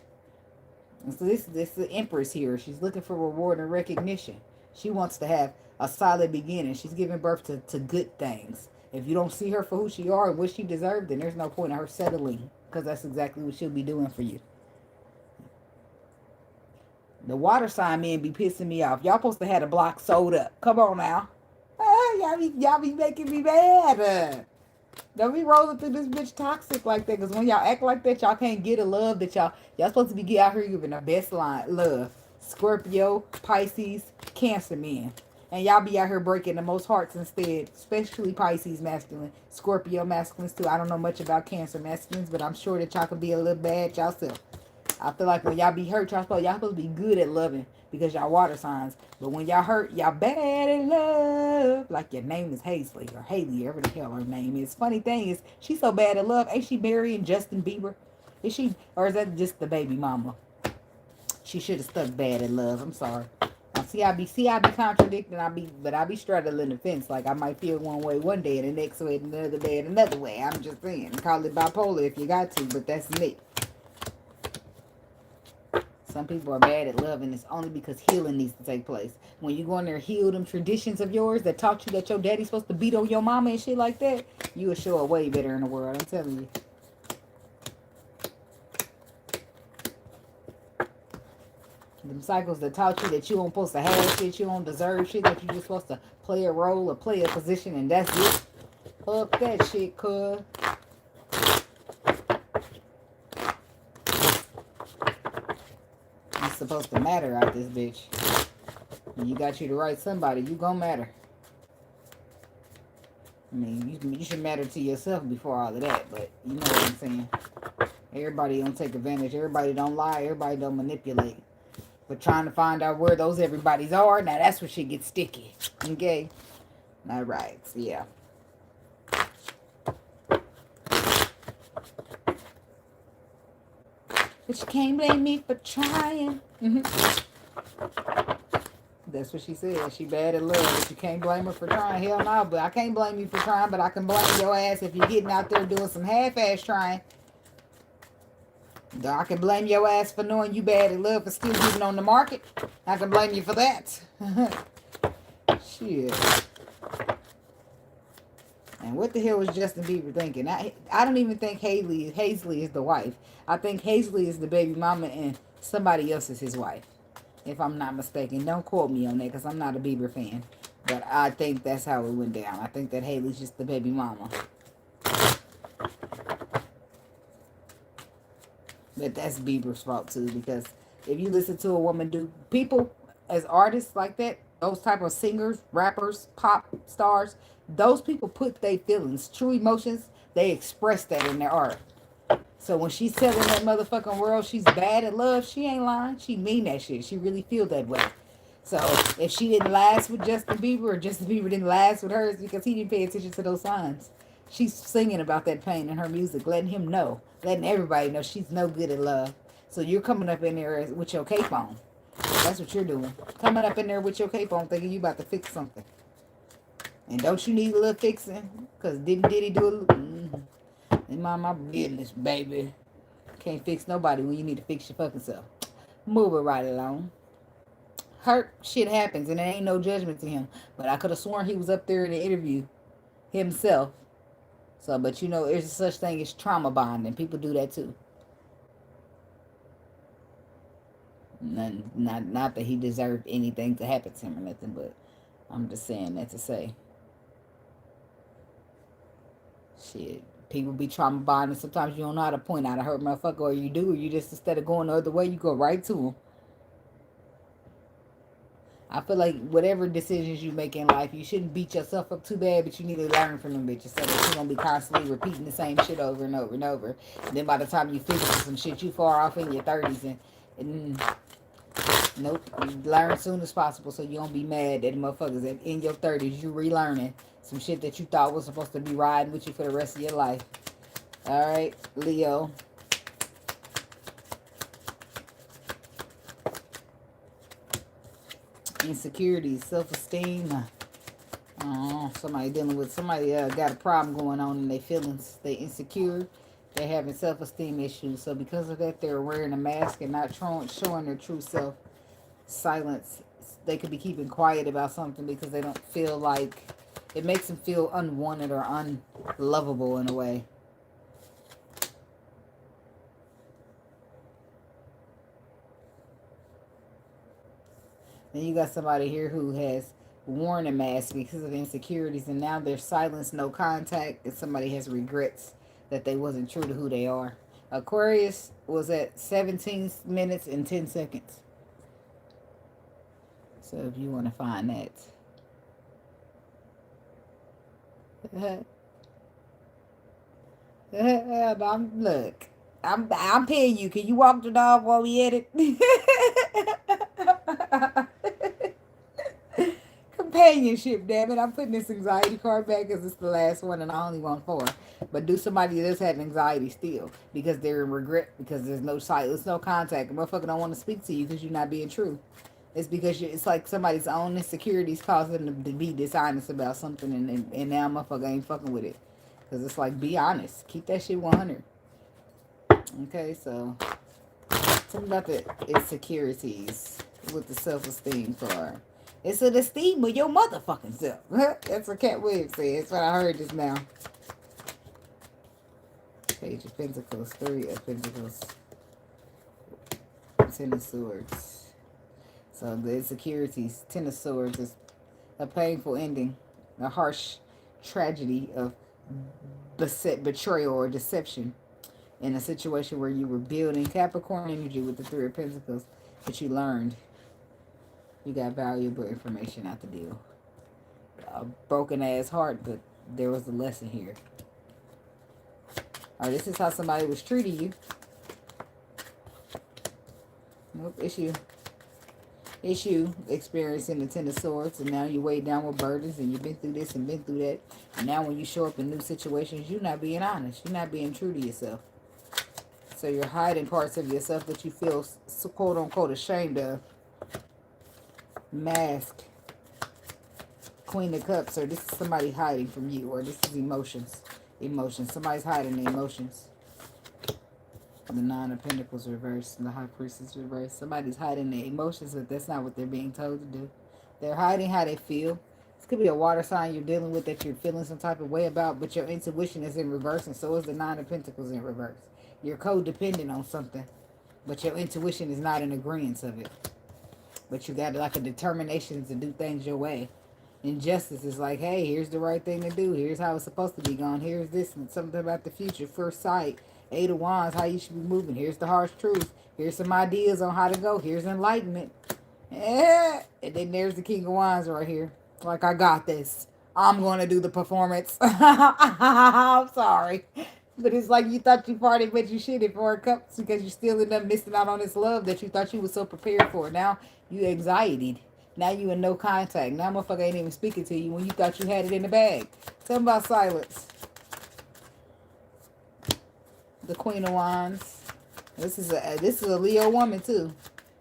And so this is the Empress here. She's looking for reward and recognition. She wants to have a solid beginning. She's giving birth to good things. If you don't see her for who she are and what she deserves, then there's no point in her settling, because that's exactly what she'll be doing for you. The water sign men be pissing me off. Y'all supposed to have the block sold up. Come on now. Y'all be making me mad. Don't be rolling through this bitch toxic like that. Because when y'all act like that, y'all can't get a love that y'all supposed to be out here giving the best love. Scorpio, Pisces, Cancer men. And y'all be out here breaking the most hearts instead. Especially Pisces masculine. Scorpio masculines too. I don't know much about Cancer masculines, but I'm sure that y'all can be a little bad yourself. I feel like when y'all be hurt, y'all supposed to be good at loving, because y'all water signs. But when y'all hurt, y'all bad at love. Like your name is Hazley or Haley, whatever the hell her name is. Funny thing is, she's so bad at love. Ain't she marrying Justin Bieber? Is she, or is that just the baby mama? She should have stuck bad at love. I'm sorry. See, I be contradicting. But I be straddling the fence. Like I might feel one way one day and the next way, another day and another way. I'm just saying. Call it bipolar if you got to, but that's me. Some people are bad at love, and it's only because healing needs to take place. When you go in there, heal them traditions of yours that taught you that your daddy's supposed to beat on your mama and shit like that, you will show up way better in the world. I'm telling you. Them cycles that taught you that you don't supposed to have shit, you don't deserve shit, that you just supposed to play a role or play a position, and that's it. Fuck that shit, cuz. It's supposed to matter out this bitch. When you got you to write somebody, you gonna matter. I mean, you should matter to yourself before all of that, but you know what I'm saying. Everybody don't take advantage. Everybody don't lie. Everybody don't manipulate. But trying to find out where those everybody's are, now that's where shit gets sticky. Okay? Alright, so yeah. But you can't blame me for trying. That's what she said. She bad at love, but you can't blame her for trying. Hell no, but I can't blame you for trying, but I can blame your ass if you're getting out there doing some half-ass trying. I can blame your ass for knowing you bad at love and still getting on the market. I can blame you for that. Shit. And what the hell was Justin Bieber thinking? I don't even think Hazley is the wife. I think Hazley is the baby mama and somebody else is his wife. If I'm not mistaken. Don't quote me on that because I'm not a Bieber fan. But I think that's how it went down. I think that Haley's just the baby mama. But that's Bieber's fault too, because if you listen to a woman do, people as artists like that, those type of singers, rappers, pop stars, those people put their feelings, true emotions, they express that in their art. So when she's telling that motherfucking world she's bad at love, she ain't lying. She mean that shit. She really feel that way. So if she didn't last with Justin Bieber, or Justin Bieber didn't last with her, it's because he didn't pay attention to those signs. She's singing about that pain in her music, letting him know, letting everybody know she's no good at love. So you're coming up in there with your cape on. That's what you're doing. Coming up in there with your cape on, thinking you about to fix something. And don't you need a little fixing? Because did he do a little... Ain't mind my business, baby. Can't fix nobody when you need to fix your fucking self. Move it right along. Hurt shit happens, and there ain't no judgment to him. But I could have sworn he was up there in the interview himself. So, but you know, there's such thing as trauma bonding. People do that too. Not that he deserved anything to happen to him or nothing, but I'm just saying that to say. Shit. People be trauma bonding. Sometimes you don't know how to point out a hurt motherfucker, or you do, or you just, instead of going the other way, you go right to them. I feel like whatever decisions you make in life, you shouldn't beat yourself up too bad, but you need to learn from them bitches so that you're going to be constantly repeating the same shit over and over and over. And then by the time you figure some shit, you far off in your 30s and nope, you learn as soon as possible so you don't be mad at the motherfuckers that in your 30s you relearning some shit that you thought was supposed to be riding with you for the rest of your life. Alright, Leo. Insecurities, self-esteem. Somebody dealing with, somebody got a problem going on in their feelings. They insecure. They're having self-esteem issues. So because of that, they're wearing a mask and not showing their true self. Silence. They could be keeping quiet about something because they don't feel like, it makes them feel unwanted or unlovable in a way. Then you got somebody here who has worn a mask because of insecurities, and now they're silenced, no contact, and somebody has regrets that they wasn't true to who they are. Aquarius was at 17 minutes and 10 seconds. So if you want to find that. Look, I'm paying you. Can you walk the dog while we at it? Companionship, damn it. I'm putting this anxiety card back because it's the last one and I only want 4. But do somebody that's had anxiety still because they're in regret because there's no silence, no contact. A motherfucker don't want to speak to you because you're not being true. It's because it's like somebody's own insecurities causing them to be dishonest about something, and now motherfucker ain't fucking with it. Because it's like, be honest. Keep that shit 100. Okay, so tell me about the insecurities with the self-esteem card. It's an esteem of your motherfucking self. That's what Cat Williams said. That's what I heard just now. Page of Pentacles, 3 of Pentacles, 10 of Swords. So the insecurities, 10 of Swords, is a painful ending, a harsh tragedy of betrayal or deception in a situation where you were building Capricorn energy with the 3 of Pentacles, but you learned you got valuable information out the deal. A broken ass heart, but there was a lesson here. Or this is how somebody was treating you. Nope, issue experiencing the 10 of Swords, and now you weighed down with burdens, and you've been through this and been through that, and now when you show up in new situations, you're not being honest, you're not being true to yourself, so you're hiding parts of yourself that you feel quote unquote ashamed of. Mask, Queen of Cups, or this is somebody hiding from you, or this is emotions, somebody's hiding the emotions. The 9 of Pentacles reversed and the High Priestess reversed. Somebody's hiding their emotions, but that's not what they're being told to do. They're hiding how they feel This could be a water sign you're dealing with that you're feeling some type of way about, but your intuition is in reverse, and so is the Nine of Pentacles in reverse. You're codependent on something, but your intuition is not in agreement of it. But you got like a determination to do things your way. Injustice is like, hey, here's the right thing to do. Here's how it's supposed to be gone. Here's this and something about the future. First sight. Eight of Wands, how you should be moving. Here's the harsh truth. Here's some ideas on how to go. Here's enlightenment. And then there's the King of Wands right here. Like, I got this. I'm going to do the performance. I'm sorry. But it's like you thought you partied, but you shitted for a cups because you still end up missing out on this love that you thought you was so prepared for. Now you anxietied. Now you in no contact. Now motherfucker ain't even speaking to you when you thought you had it in the bag. Tell me about silence. The Queen of Wands. This is a Leo woman too.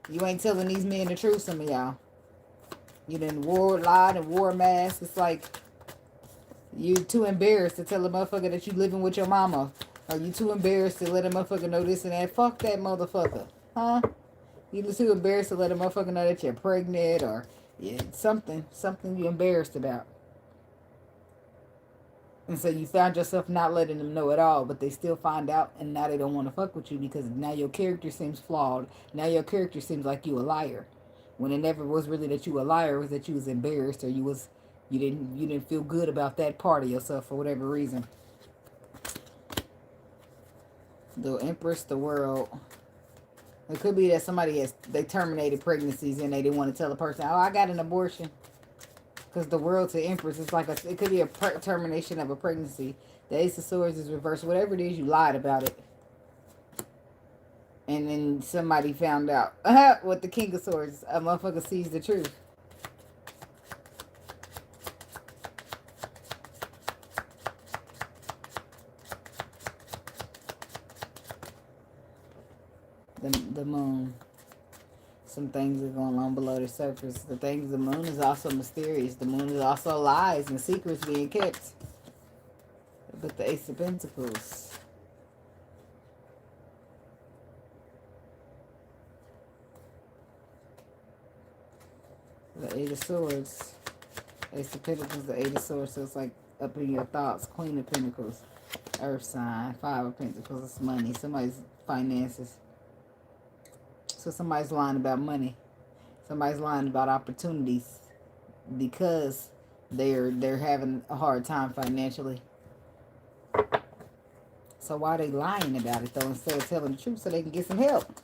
You ain't telling these men the truth, some of y'all. You done lied and wore a mask. It's like you too embarrassed to tell a motherfucker that you living with your mama. Or you too embarrassed to let a motherfucker know this and that. Fuck that motherfucker. Huh? You too embarrassed to let a motherfucker know that you're pregnant or something you embarrassed about. And so you found yourself not letting them know at all, but they still find out, and now they don't want to fuck with you because now your character seems flawed. Now your character seems like you a liar. When it never was really that you a liar, it was that you was embarrassed or you didn't feel good about that part of yourself for whatever reason. The Empress, the World. It could be that they terminated pregnancies and they didn't want to tell the person, oh, I got an abortion. Because the World to Empress is like it could be a termination of a pregnancy. The Ace of Swords is reversed. Whatever it is, you lied about it. And then somebody found out. With the King of Swords, a motherfucker sees the truth. The Moon. Some things are going on below the surface. The Moon is also mysterious. The Moon is also lies and secrets being kept. But the Ace of Pentacles. The Eight of Swords. Ace of Pentacles, the Eight of Swords. So it's like up in your thoughts. Queen of Pentacles. Earth sign. Five of Pentacles. It's money. Somebody's finances. So somebody's lying about money. Somebody's lying about opportunities because they're having a hard time financially. So why are they lying about it though instead of telling the truth so they can get some help?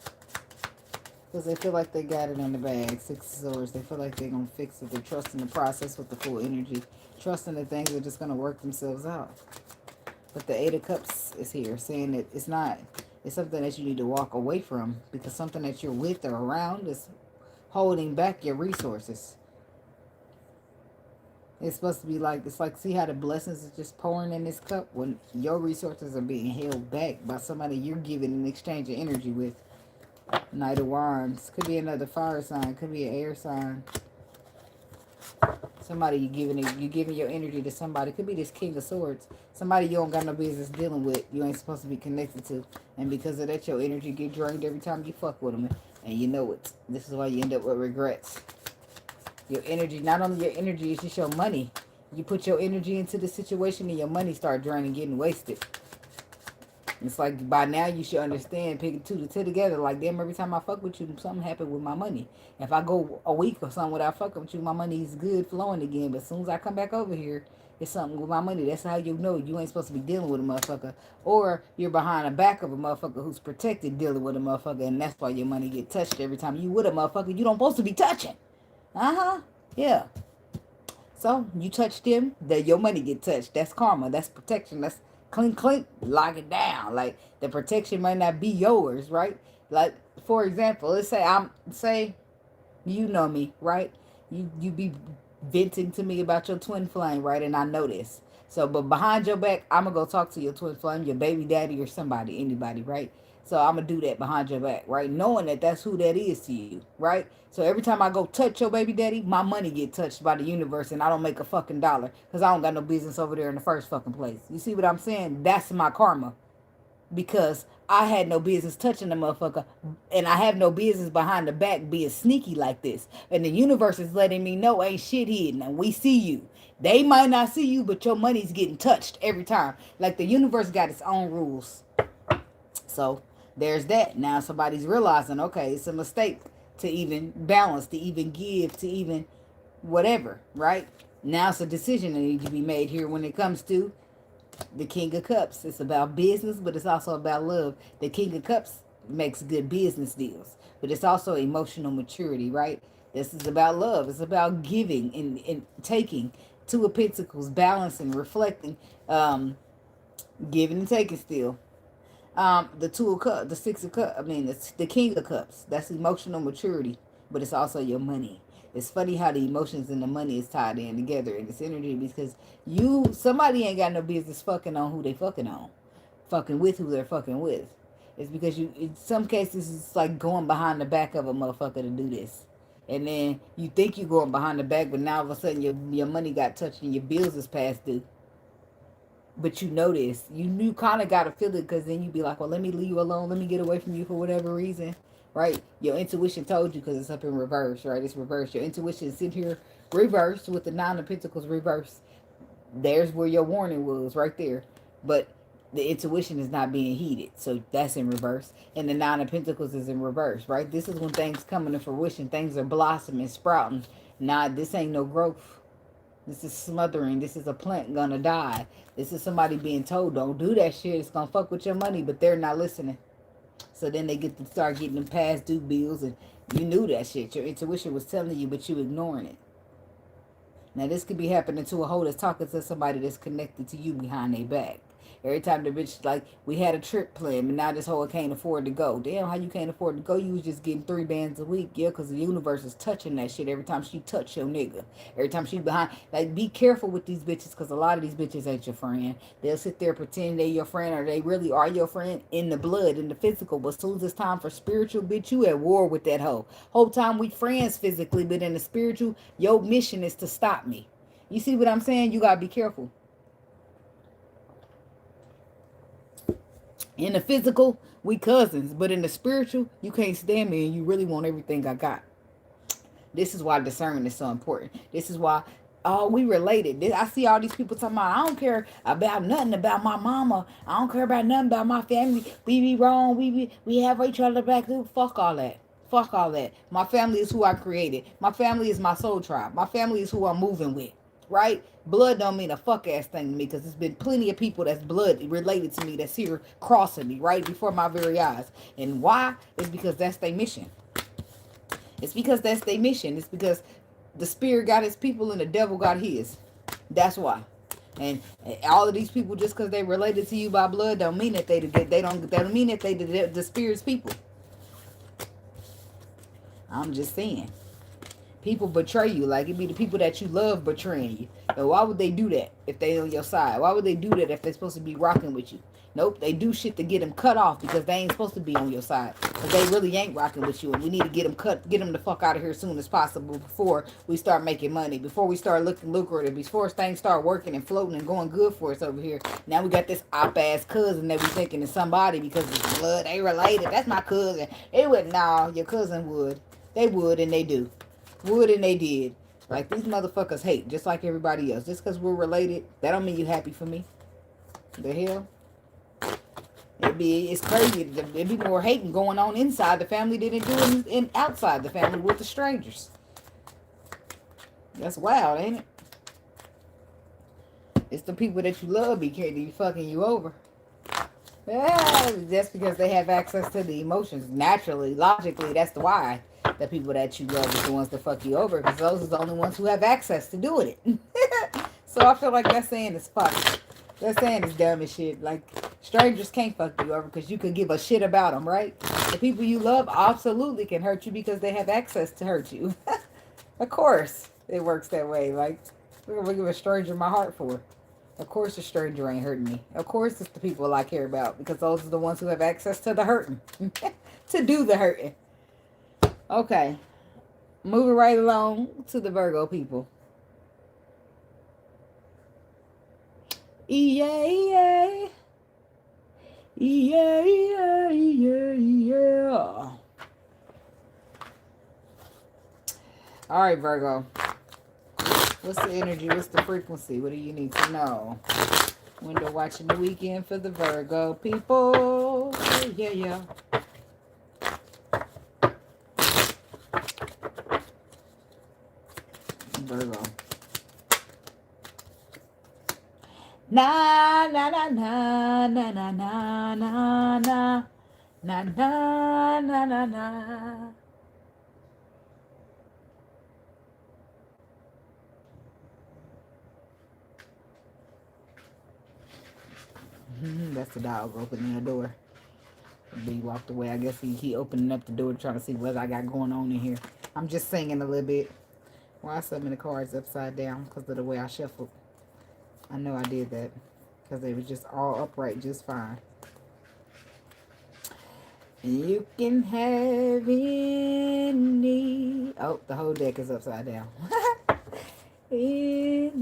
Because they feel like they got it in the bag. Six of Swords. They feel like they're going to fix it. They're trusting the process with the full energy. Trusting that things are just going to work themselves out. But the Eight of Cups is here saying that it's not... It's something that you need to walk away from because something that you're with or around is holding back your resources. It's supposed to be like, it's like, see how the blessings is just pouring in this cup when your resources are being held back by somebody you're giving an exchange of energy with. Knight of Wands. Could be another fire sign. Could be an air sign. Somebody you're giving your energy to somebody. Could be this King of Swords. Somebody you don't got no business dealing with. You ain't supposed to be connected to. And because of that, your energy get drained every time you fuck with them. And you know it. This is why you end up with regrets. Your energy, not only your energy, it's just your money. You put your energy into the situation and your money start draining, getting wasted. It's like by now you should understand, picking two to two together. Like, damn, every time I fuck with you, something happened with my money. If I go a week or something without fucking with you, my money is good flowing again. But as soon as I come back over here, it's something with my money. That's how you know you ain't supposed to be dealing with a motherfucker. Or you're behind the back of a motherfucker who's protected dealing with a motherfucker. And that's why your money get touched every time you with a motherfucker you don't supposed to be touching. Yeah. So you touch them, then your money get touched. That's karma. That's protection. That's clink, clink, lock it down. Like, the protection might not be yours, right? Like, for example, let's say you know me, right? You be venting to me about your twin flame, right? And I know this. So, but behind your back, I'm going to go talk to your twin flame, your baby daddy or somebody, anybody, right? So I'm going to do that behind your back, right? Knowing that that's who that is to you, right? So every time I go touch your baby daddy, my money get touched by the universe and I don't make a fucking dollar because I don't got no business over there in the first fucking place. You see what I'm saying? That's my karma. because I had no business touching the motherfucker, and I have no business behind the back being sneaky like this. And the universe is letting me know ain't shit hidden, and we see you. They might not see you, but your money's getting touched every time. Like the universe got its own rules. So there's that. Now somebody's realizing, okay, it's a mistake to even balance, to even give, to even whatever, right? Now it's a decision that needs to be made here when it comes to the King of Cups. It's about business, but it's also about love. The King of Cups makes good business deals, but it's also emotional maturity, right? This is about love. It's about giving and taking. Two of Pentacles, balancing, reflecting, giving and taking still. The Two of Cups, the Six of Cups, it's the King of Cups. That's emotional maturity, but it's also your money. It's funny how the emotions and the money is tied in together in this energy, because somebody ain't got no business fucking on who they fucking on. Fucking with who they're fucking with. It's because in some cases, it's like going behind the back of a motherfucker to do this. And then you think you're going behind the back, but now all of a sudden your money got touched and your bills is past due. But you know this. You kind of got to feel it, because then you be like, well, let me leave you alone. Let me get away from you for whatever reason. Right? Your intuition told you, because it's up in reverse, right? It's reversed. Your intuition is in here reversed with the Nine of Pentacles reversed. There's where your warning was, right there. But the intuition is not being heeded. So that's in reverse. And the Nine of Pentacles is in reverse, right? This is when things come into fruition. Things are blossoming, sprouting. Nah, this ain't no growth. This is smothering. This is a plant gonna die. This is somebody being told, don't do that shit. It's gonna fuck with your money, but they're not listening. So then they get to start getting them past due bills, and you knew that shit. Your intuition was telling you, but you ignoring it. Now this could be happening to a hoe that's talking to somebody that's connected to you behind their back. Every time the bitch, like, we had a trip planned, but now this hoe can't afford to go. Damn, how you can't afford to go? You was just getting 3 bands a week. Yeah, because the universe is touching that shit every time she touch your nigga. Every time she behind. Like, be careful with these bitches, because a lot of these bitches ain't your friend. They'll sit there pretend they your friend, or they really are your friend in the blood, in the physical. But as soon as it's time for spiritual, bitch, you at war with that hoe. Whole time we friends physically, but in the spiritual, your mission is to stop me. You see what I'm saying? You got to be careful. In the physical, we cousins. But in the spiritual, you can't stand me and you really want everything I got. This is why discernment is so important. This is why, oh, we related. I see all these people talking about, I don't care about nothing about my mama. I don't care about nothing about my family. We be wrong. We have each other back. Fuck all that. Fuck all that. My family is who I created. My family is my soul tribe. My family is who I'm moving with. Right? Blood don't mean a fuck ass thing to me, because there's been plenty of people that's blood related to me that's here crossing me right before my very eyes. And why? It's because that's their mission. It's because that's their mission. It's because the spirit got his people and the devil got his. That's why. And all of these people, just because they related to you by blood, don't mean that they don't mean that they the spirit's people. I'm just saying. People betray you. Like, it be the people that you love betraying you. And why would they do that if they on your side? Why would they do that if they're supposed to be rocking with you? Nope, they do shit to get them cut off, because they ain't supposed to be on your side. Because they really ain't rocking with you. And we need to get them the fuck out of here as soon as possible, before we start making money, before we start looking lucrative, before things start working and floating and going good for us over here. Now we got this op-ass cousin that we thinking is somebody because it's blood. They related. That's my cousin. It would, nah, your cousin would. They would, and they do. Would, and they did. Like, these motherfuckers hate just like everybody else. Just because we're related, that don't mean you happy for me. The hell? It's crazy. It'd be more hating going on inside the family than it do outside the family with the strangers. That's wild, ain't it? It's the people that you love be fucking you over. Yeah, just because they have access to the emotions. Naturally, logically, that's the why. The people that you love is the ones that fuck you over, because those are the only ones who have access to doing it. So I feel like that saying is fuck. That saying is dumb as shit. Like, strangers can't fuck you over because you could give a shit about them, right? The people you love absolutely can hurt you because they have access to hurt you. Of course it works that way. Like, what am I give a stranger my heart for? Of course a stranger ain't hurting me. Of course it's the people I care about, because those are the ones who have access to the hurting. To do the hurting. Okay. Moving right along to the Virgo people. Yay, yay. Yeah, yeah, yeah, yeah. All right, Virgo. What's the energy? What's the frequency? What do you need to know? Window watching the weekend for the Virgo people. Yeah, yeah. Virgo. Na na na na na na na na na na na na na. That's the dog opening the door. He walked away. I guess he opening up the door trying to see what I got going on in here. I'm just singing a little bit. Why are some of the cards upside down? Because of the way I shuffled. I know I did that. Because they was just all upright just fine. You can have any... Oh, the whole deck is upside down. Anything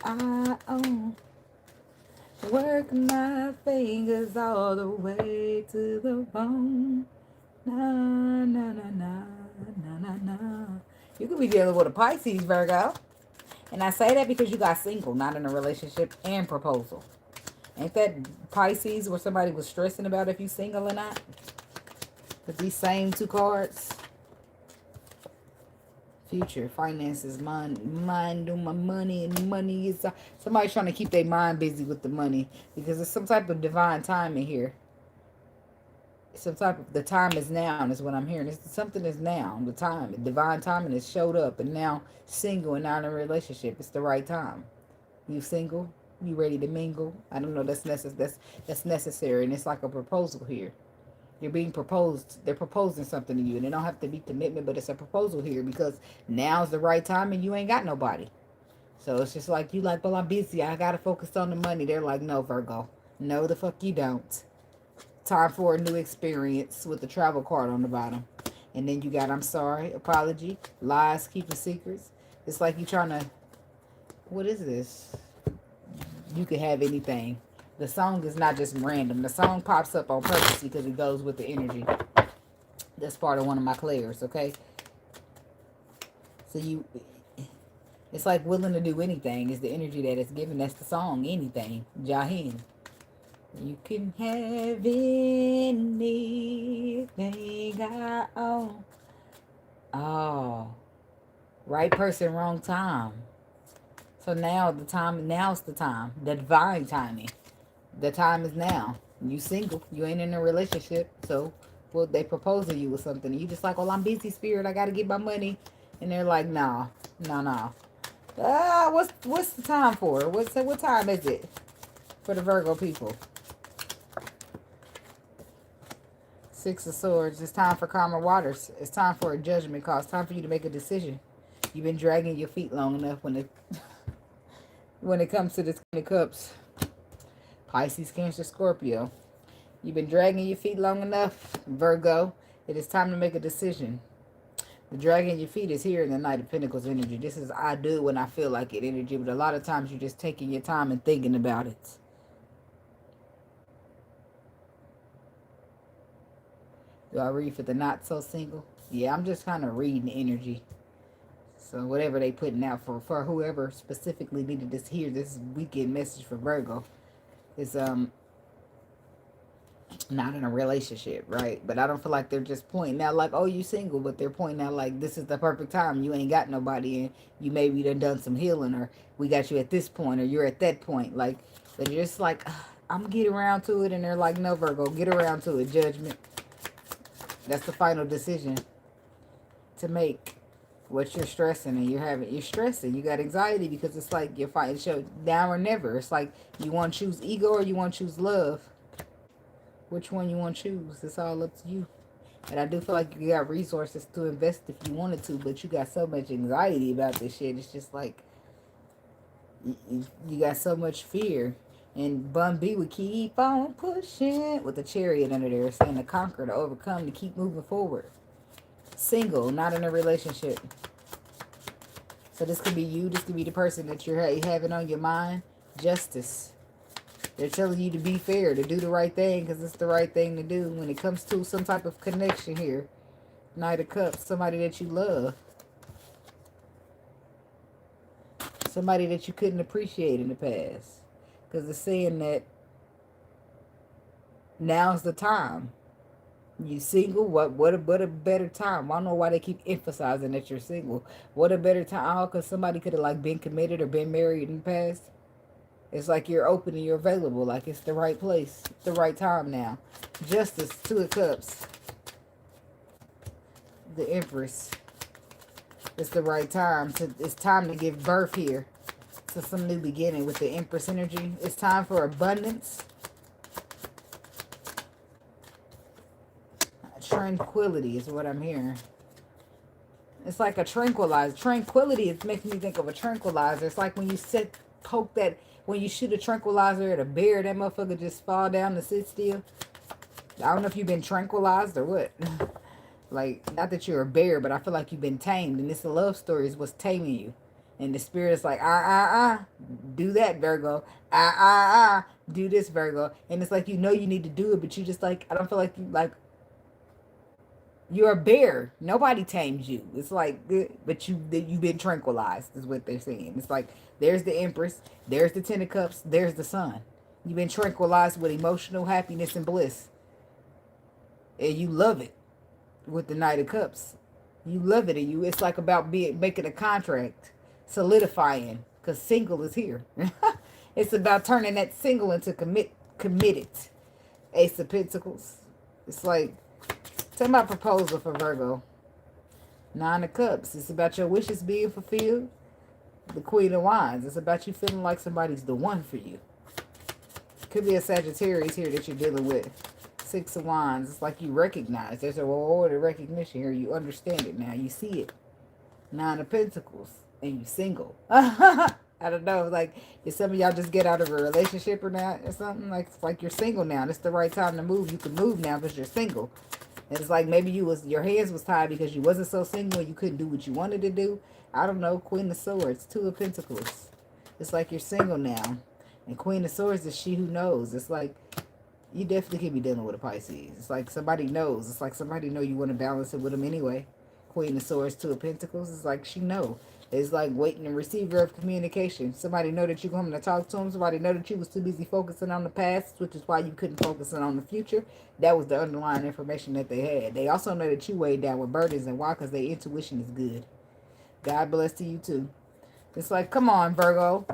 I own. Work my fingers all the way to the bone. Na, na, na, na, na, na, na. You could be dealing with a Pisces, Virgo. And I say that because you got single, not in a relationship and proposal. Ain't that Pisces where somebody was stressing about if you single or not? Because these same two cards. Future, finances, mind on my money, and money is... somebody's trying to keep their mind busy with the money. Because there's some type of divine timing here. Some type of... the time is now is what I'm hearing. It's, something is now. The time. Divine timing has showed up. And now single and not in a relationship. It's the right time. You single? You ready to mingle? I don't know. That's necessary. And it's like a proposal here. You're being proposed. They're proposing something to you. And it don't have to be commitment, but it's a proposal here because now's the right time and you ain't got nobody. So it's just like, you like, well, I'm busy. I got to focus on the money. They're like, no, Virgo. No, the fuck you don't. Time for a new experience with the travel card on the bottom. And then you got, I'm sorry, apology, lies, keeping secrets. It's like you trying to, what is this? You could have anything. The song is not just random. The song pops up on purpose because it goes with the energy. That's part of one of my clairs, okay? So you, it's like willing to do anything is the energy that it's given. That's the song, anything. Jahin. You can have anything I own. Oh. Right person, wrong time. So now's the time. The divine timing. The time is now. You single. You ain't in a relationship. So, well, they propose to you with something. You just like, well, I'm busy, spirit. I got to get my money. And they're like, nah. What's the time for? What time is it for the Virgo people? Six of Swords. It's time for calmer waters. It's time for a judgment call. It's time for you to make a decision. You've been dragging your feet long enough when it comes to this Queen of Cups. Pisces, Cancer, Scorpio. You've been dragging your feet long enough, Virgo. It is time to make a decision. The dragging your feet is here in the Knight of Pentacles energy. This is I do when I feel like it energy. But a lot of times you're just taking your time and thinking about it. Do I read for the not so single? Yeah, I'm just kind of reading energy. So whatever they putting out for whoever specifically needed to hear this weekend message for Virgo is not in a relationship, right? But I don't feel like they're just pointing out like, oh, you single, but they're pointing out like this is the perfect time. You ain't got nobody and you maybe done some healing, or we got you at this point, or you're at that point. Like, they're just like, I'm getting around to it, and they're like, no, Virgo, get around to it. Judgment. That's the final decision to make. What you're stressing and you're stressing. You got anxiety because it's like you're fighting show now or never. It's like you want to choose ego or you want to choose love. Which one you want to choose? It's all up to you. And I do feel like you got resources to invest if you wanted to, but you got so much anxiety about this shit. It's just like you got so much fear. And Bun B would keep on pushing with the chariot under there, saying to conquer, to overcome, to keep moving forward. Single, not in a relationship. So this could be you. This could be the person that you're having on your mind. Justice. They're telling you to be fair, to do the right thing because it's the right thing to do when it comes to some type of connection here. Knight of Cups, somebody that you love. Somebody that you couldn't appreciate in the past. Because it's saying that now's the time. You single? What a better time. I don't know why they keep emphasizing that you're single. What a better time. Oh, because somebody could have like been committed or been married in the past. It's like you're open and you're available. Like it's the right place. The right time now. Justice. Two of Cups. The Empress. It's the right time. It's time to give birth here to some new beginning with the Empress energy. It's time for abundance. Tranquility is what I'm hearing. It's like a tranquilizer. Tranquility is making me think of a tranquilizer. It's like when you poke that, when you shoot a tranquilizer at a bear, that motherfucker just fall down to sit still. I don't know if you've been tranquilized or what. Like, not that you're a bear, but I feel like you've been tamed. And this love story is what's taming you. And the spirit is like, do that, Virgo. Do this, Virgo. And it's like, you know you need to do it, but you just like, I don't feel like you, like, you're a bear. Nobody tames you. It's like, but you've been tranquilized, is what they're saying. It's like, there's the Empress, there's the Ten of Cups, there's the Sun. You've been tranquilized with emotional happiness and bliss. And you love it with the Knight of Cups. You love it, and it's like about making a contract, solidifying, because single is here. It's about turning that single into committed. Ace of Pentacles. It's like, tell my proposal for Virgo. Nine of Cups. It's about your wishes being fulfilled. The Queen of Wands. It's about you feeling like somebody's the one for you. Could be a Sagittarius here that you're dealing with. Six of Wands. It's like you recognize. There's a reward of recognition here. You understand it now. You see it. Nine of Pentacles. And you single. I don't know. Like, did some of y'all just get out of a relationship or not? Or something? Like, it's like you're single now. It's the right time to move. You can move now because you're single. And it's like maybe your hands was tied because you wasn't so single and you couldn't do what you wanted to do. I don't know. Queen of Swords. Two of Pentacles. It's like you're single now. And Queen of Swords is she who knows. It's like you definitely can be dealing with a Pisces. It's like somebody knows. It's like somebody know you want to balance it with them anyway. Queen of Swords, Two of Pentacles. It's like she know. It's like waiting and receiver of communication. Somebody know that you're coming to talk to them. Somebody know that you was too busy focusing on the past, which is why you couldn't focus on the future. That was the underlying information that they had. They also know that you weighed down with burdens, and why? Because their intuition is good. God bless to you too. It's like, come on, Virgo.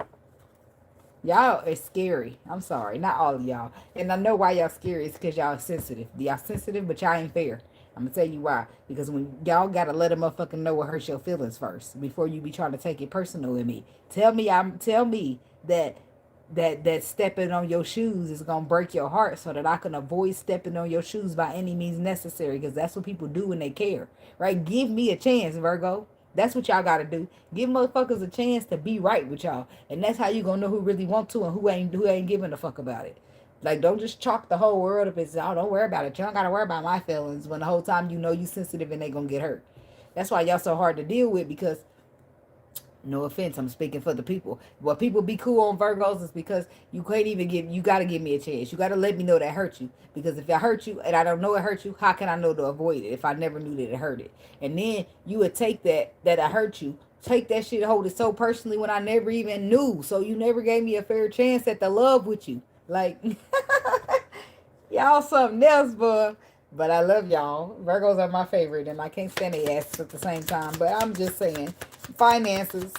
Y'all is scary. I'm sorry. Not all of y'all. And I know why y'all scary. It's because y'all sensitive. Y'all sensitive, but y'all ain't fair. I'm going to tell you why. Because when y'all got to let a motherfucker know what hurts your feelings first. Before you be trying to take it personal with me. Tell me that stepping on your shoes is going to break your heart so that I can avoid stepping on your shoes by any means necessary. Because that's what people do when they care. Right? Give me a chance, Virgo. That's what y'all got to do. Give motherfuckers a chance to be right with y'all. And that's how you going to know who really want to and who ain't giving a fuck about it. Like, don't just chalk the whole world up and say, oh, don't worry about it. You don't got to worry about my feelings when the whole time you know you sensitive and they going to get hurt. That's why y'all so hard to deal with because, no offense, I'm speaking for the people. What people be cool on Virgos is because you can't even you got to give me a chance. You got to let me know that hurt you. Because if I hurt you and I don't know it hurt you, how can I know to avoid it if I never knew that it hurt it? And then you would take that I hurt you, take that shit, hold it so personally when I never even knew. So you never gave me a fair chance at the love with you. Like, y'all something else, boy. But I love y'all. Virgos are my favorite, and I can't stand their asses at the same time. But I'm just saying. Finances.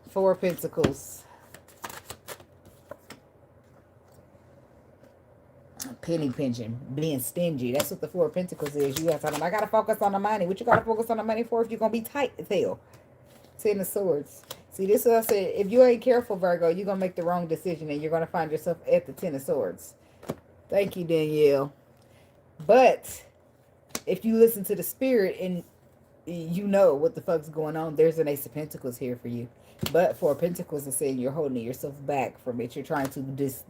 Four of Pentacles. Penny pinching. Being stingy. That's what the Four of Pentacles is. You have to tell them, I got to focus on the money. What you got to focus on the money for if you're going to be tight as hell? Ten of Swords. See, this is what I said. If you ain't careful, Virgo, you're going to make the wrong decision and you're going to find yourself at the Ten of Swords. Thank you, Danielle. But if you listen to the spirit and you know what the fuck's going on, there's an Ace of Pentacles here for you. But Four of Pentacles is saying you're holding yourself back from it. You're trying to just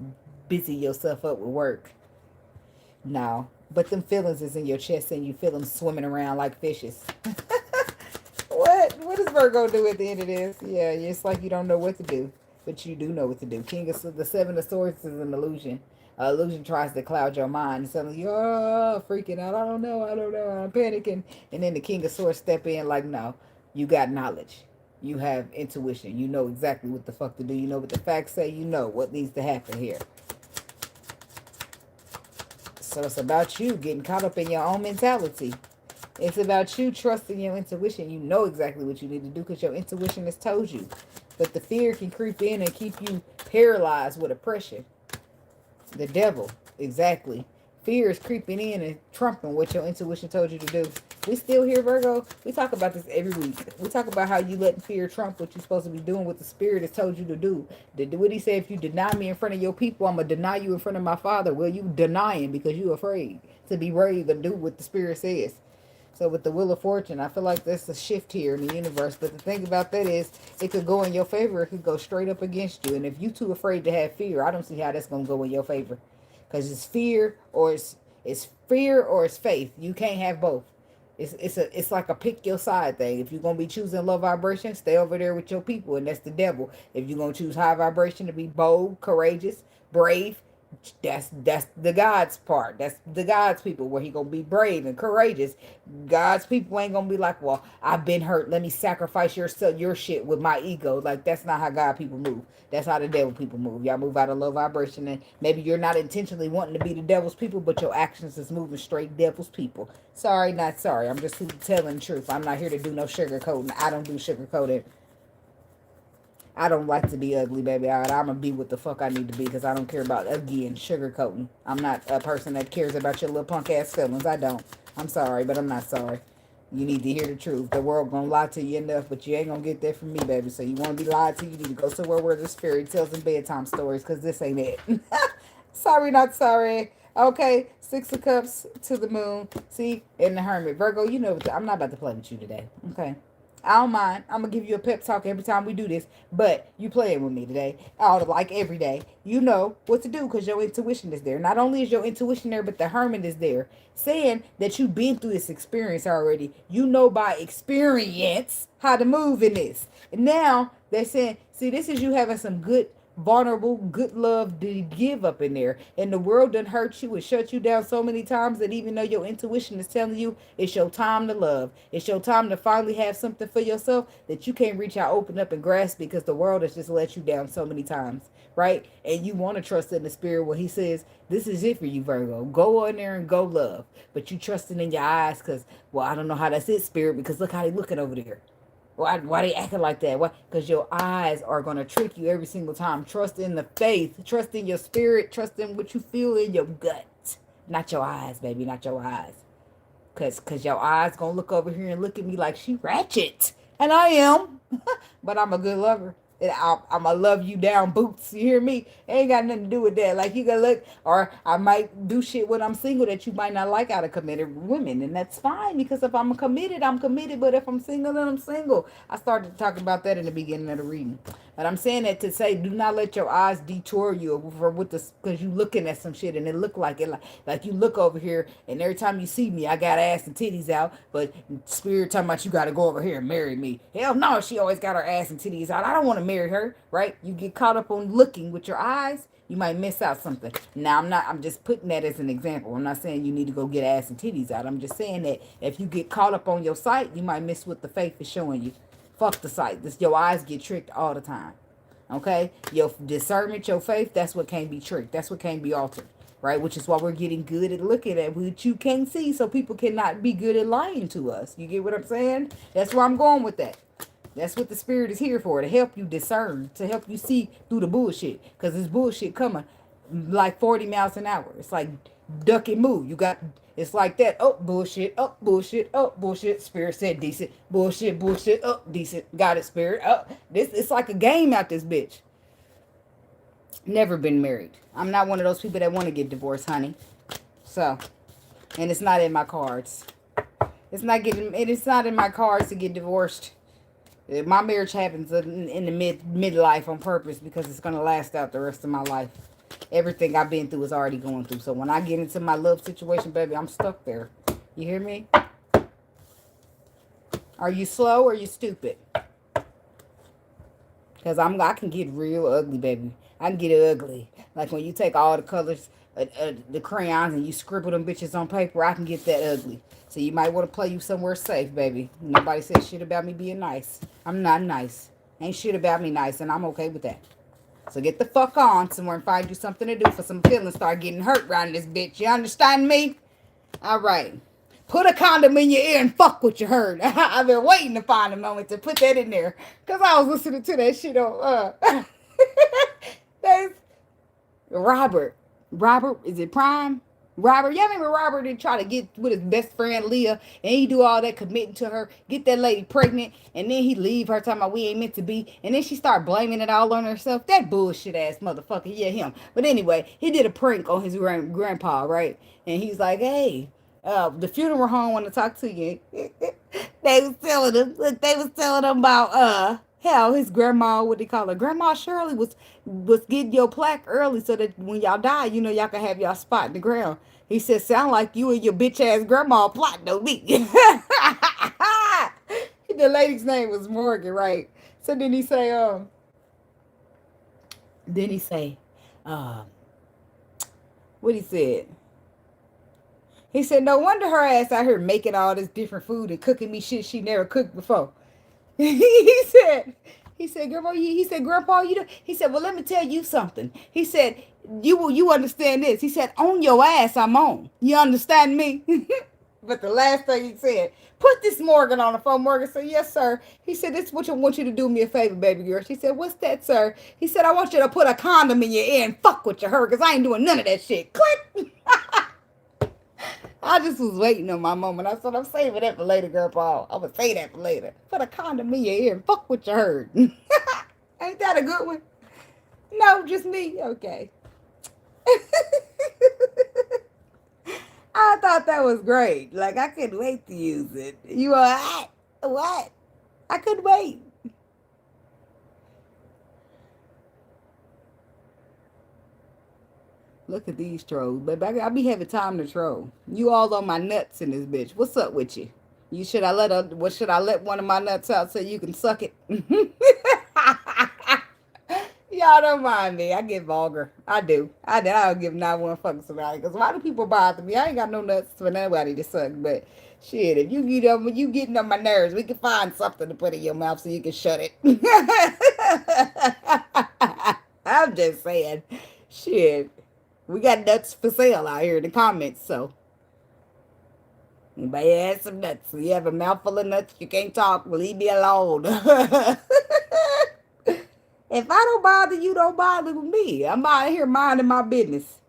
busy yourself up with work. No. But them feelings is in your chest and you feel them swimming around like fishes. What does Virgo do at the end of this? Yeah, it's like you don't know what to do. but you do know what to do. The Seven of Swords is an illusion. Illusion tries to cloud your mind. Suddenly you're freaking out. I don't know, I'm panicking. And then the King of Swords step in like, no, you got knowledge. You have intuition. You know exactly what the fuck to do. You know what the facts say. You know what needs to happen here. So it's about you getting caught up in your own mentality. It's about you trusting your intuition. You know exactly what you need to do because your intuition has told you. But the fear can creep in and keep you paralyzed with oppression. The devil, exactly. Fear is creeping in and trumping what your intuition told you to do. We still here, Virgo. We talk about this every week. We talk about how you letting fear trump what you're supposed to be doing, what the spirit has told you to do. What he said, if you deny me in front of your people, I'm going to deny you in front of my Father. Well, you denying because you're afraid to be brave and do what the spirit says. So with the Wheel of Fortune, I feel like there's a shift here in the universe. But the thing about that is, it could go in your favor. It could go straight up against you. And if you're too afraid to have fear, I don't see how that's going to go in your favor. Because it's fear or it's fear or it's faith. You can't have both. It's like a pick your side thing. If you're going to be choosing low vibration, stay over there with your people. And that's the devil. If you're going to choose high vibration to be bold, courageous, brave, that's the God's part. That's the God's people where he gonna be brave and courageous. God's people ain't gonna be like, well, I've been hurt, let me sacrifice your shit with my ego. Like, that's not how God people move. That's how the devil people move. Y'all move out of low vibration, and maybe you're not intentionally wanting to be the devil's people, but your actions is moving straight devil's people. Sorry, not sorry. I'm just telling the truth. I'm not here to do no sugarcoating. I don't do sugarcoating. I don't like to be ugly, baby. I'm going to be what the fuck I need to be because I don't care about, again, sugarcoating. I'm not a person that cares about your little punk ass feelings. I don't. I'm sorry, but I'm not sorry. You need to hear the truth. The world going to lie to you enough, but you ain't going to get that from me, baby. So you want to be lied to, you need to go somewhere where there's fairy tales and bedtime stories because this ain't it. Sorry, not sorry. Okay, Six of Cups to the Moon. See, and the Hermit. Virgo, you know, I'm not about to play with you today. Okay. I don't mind. I'm going to give you a pep talk every time we do this. But you playing with me today. Like every day. You know what to do because your intuition is there. Not only is your intuition there, but the hermit is there. Saying that you've been through this experience already. You know by experience how to move in this. And now they're saying, see, this is you having some good vulnerable, good love to give up in there. And the world done hurt you and shut you down so many times that even though your intuition is telling you it's your time to love, it's your time to finally have something for yourself, that you can't reach out, open up, and grasp because the world has just let you down so many times, right? And you want to trust in the spirit when he says, this is it for you, Virgo. Go on there and go love. But you trusting in your eyes because, well, I don't know how that's it, spirit, because look how they looking over there. Why they acting like that? Why? Because your eyes are going to trick you every single time. Trust in the faith. Trust in your spirit. Trust in what you feel in your gut. Not your eyes, baby. Not your eyes. Because your eyes going to look over here and look at me like she ratchet. And I am. But I'm a good lover. And I'm going to love you down boots. You hear me? It ain't got nothing to do with that. Like, you got to look. Or I might do shit when I'm single that you might not like out of committed women. And that's fine. Because if I'm committed, I'm committed. But if I'm single, then I'm single. I started talking about that in the beginning of the reading. But I'm saying that to say, do not let your eyes detour you for with this, because you looking at some shit and it look like it, like you look over here and every time you see me, I got ass and titties out, but spirit talking about you got to go over here and marry me. Hell no, she always got her ass and titties out. I don't want to marry her, right? You get caught up on looking with your eyes, you might miss out something. Now, I'm just putting that as an example. I'm not saying you need to go get ass and titties out. I'm just saying that if you get caught up on your sight, you might miss what the faith is showing you. Fuck the sight. Your eyes get tricked all the time. Okay? Your discernment, your faith, that's what can't be tricked. That's what can't be altered. Right? Which is why we're getting good at looking at what you can't see so people cannot be good at lying to us. You get what I'm saying? That's where I'm going with that. That's what the spirit is here for, to help you discern, to help you see through the bullshit. Because this bullshit coming like 40 miles an hour. It's like duck and move. You got, it's like that. Oh, bullshit. Oh, bullshit. Oh, bullshit. Spirit said decent. Bullshit, bullshit. Oh, decent. Got it, spirit. Oh, it's like a game out this bitch. Never been married. I'm not one of those people that want to get divorced, honey. So, and it's not in my cards. It's not in my cards to get divorced. My marriage happens in the midlife on purpose because it's going to last out the rest of my life. Everything I've been through is already going through. So when I get into my love situation, baby, I'm stuck there. You hear me? Are you slow or are you stupid? Cause I can get real ugly, baby. I can get ugly. Like when you take all the colors, the crayons, and you scribble them bitches on paper, I can get that ugly. So you might want to play you somewhere safe, baby. Nobody said shit about me being nice. I'm not nice. Ain't shit about me nice, and I'm okay with that. So get the fuck on somewhere and find you something to do for some feelings start getting hurt around this bitch. You understand me? All right. Put a condom in your ear and fuck what you heard. I've been waiting to find a moment to put that in there. Because I was listening to that shit on, that's Robert. Robert, is it Prime? Robert, y'all remember Robert did try to get with his best friend Leah, and he do all that committing to her, get that lady pregnant, and then he leave her talking about we ain't meant to be, and then she start blaming it all on herself. That bullshit ass motherfucker, yeah, him. But anyway, he did a prank on his grandpa, right? And he's like, hey, the funeral home want to talk to you. They was telling him about hell, his grandma, what they call her, Grandma Shirley was getting your plaque early so that when y'all die, you know y'all can have y'all spot in the ground. He said, sound like you and your bitch ass grandma plotting on me. The lady's name was Morgan, right? So then he say, um, what he said? He said, no wonder her ass out here making all this different food and cooking me shit she never cooked before. he said, Grandma, he said, Grandpa, you know, he said, well, let me tell you something. He said, you understand this. He said, on your ass, I'm on. You understand me? But the last thing he said, put this Morgan on the phone. Morgan said, yes, sir. He said, this is what I want you to do me a favor, baby girl. She said, what's that, sir? He said, I want you to put a condom in your ear and fuck what you heard, because I ain't doing none of that shit. Click. I just was waiting on my moment. I said, I'm saving that for later, girl, Paul. I'm going to say that for later. Put a condom in your ear and fuck what you heard. Ain't that a good one? No, just me? Okay. I thought that was great. Like, I couldn't wait to use it. You all right? What? I couldn't wait. Look at these trolls. Baby, I be having time to troll. You all on my nuts in this bitch. What's up with you? Should I let one of my nuts out so you can suck it? Y'all don't mind me. I get vulgar. I do. I don't give not one fucks about it. Because why do people bother me? I ain't got no nuts for nobody to suck. But shit, if you getting on my nerves, we can find something to put in your mouth so you can shut it. I'm just saying. Shit. We got nuts for sale out here in the comments, so anybody has some nuts? You have a mouthful of nuts, you can't talk, leave me alone. If I don't bother you, don't bother with me. I'm out here minding my business.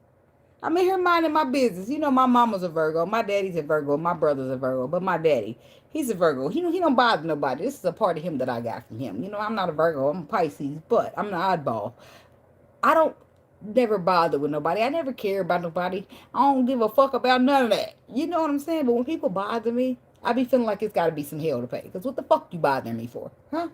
I'm in here minding my business. You know, my mama's a Virgo, my daddy's a Virgo, my brother's a Virgo, but my daddy, he's a Virgo. He don't bother nobody. This is a part of him that I got from him. You know, I'm not a Virgo, I'm a Pisces, but I'm an oddball. I don't never bother with nobody. I never care about nobody. I don't give a fuck about none of that. You know what I'm saying? But when people bother me, I be feeling like it's got to be some hell to pay. Because what the fuck you bothering me for? Huh?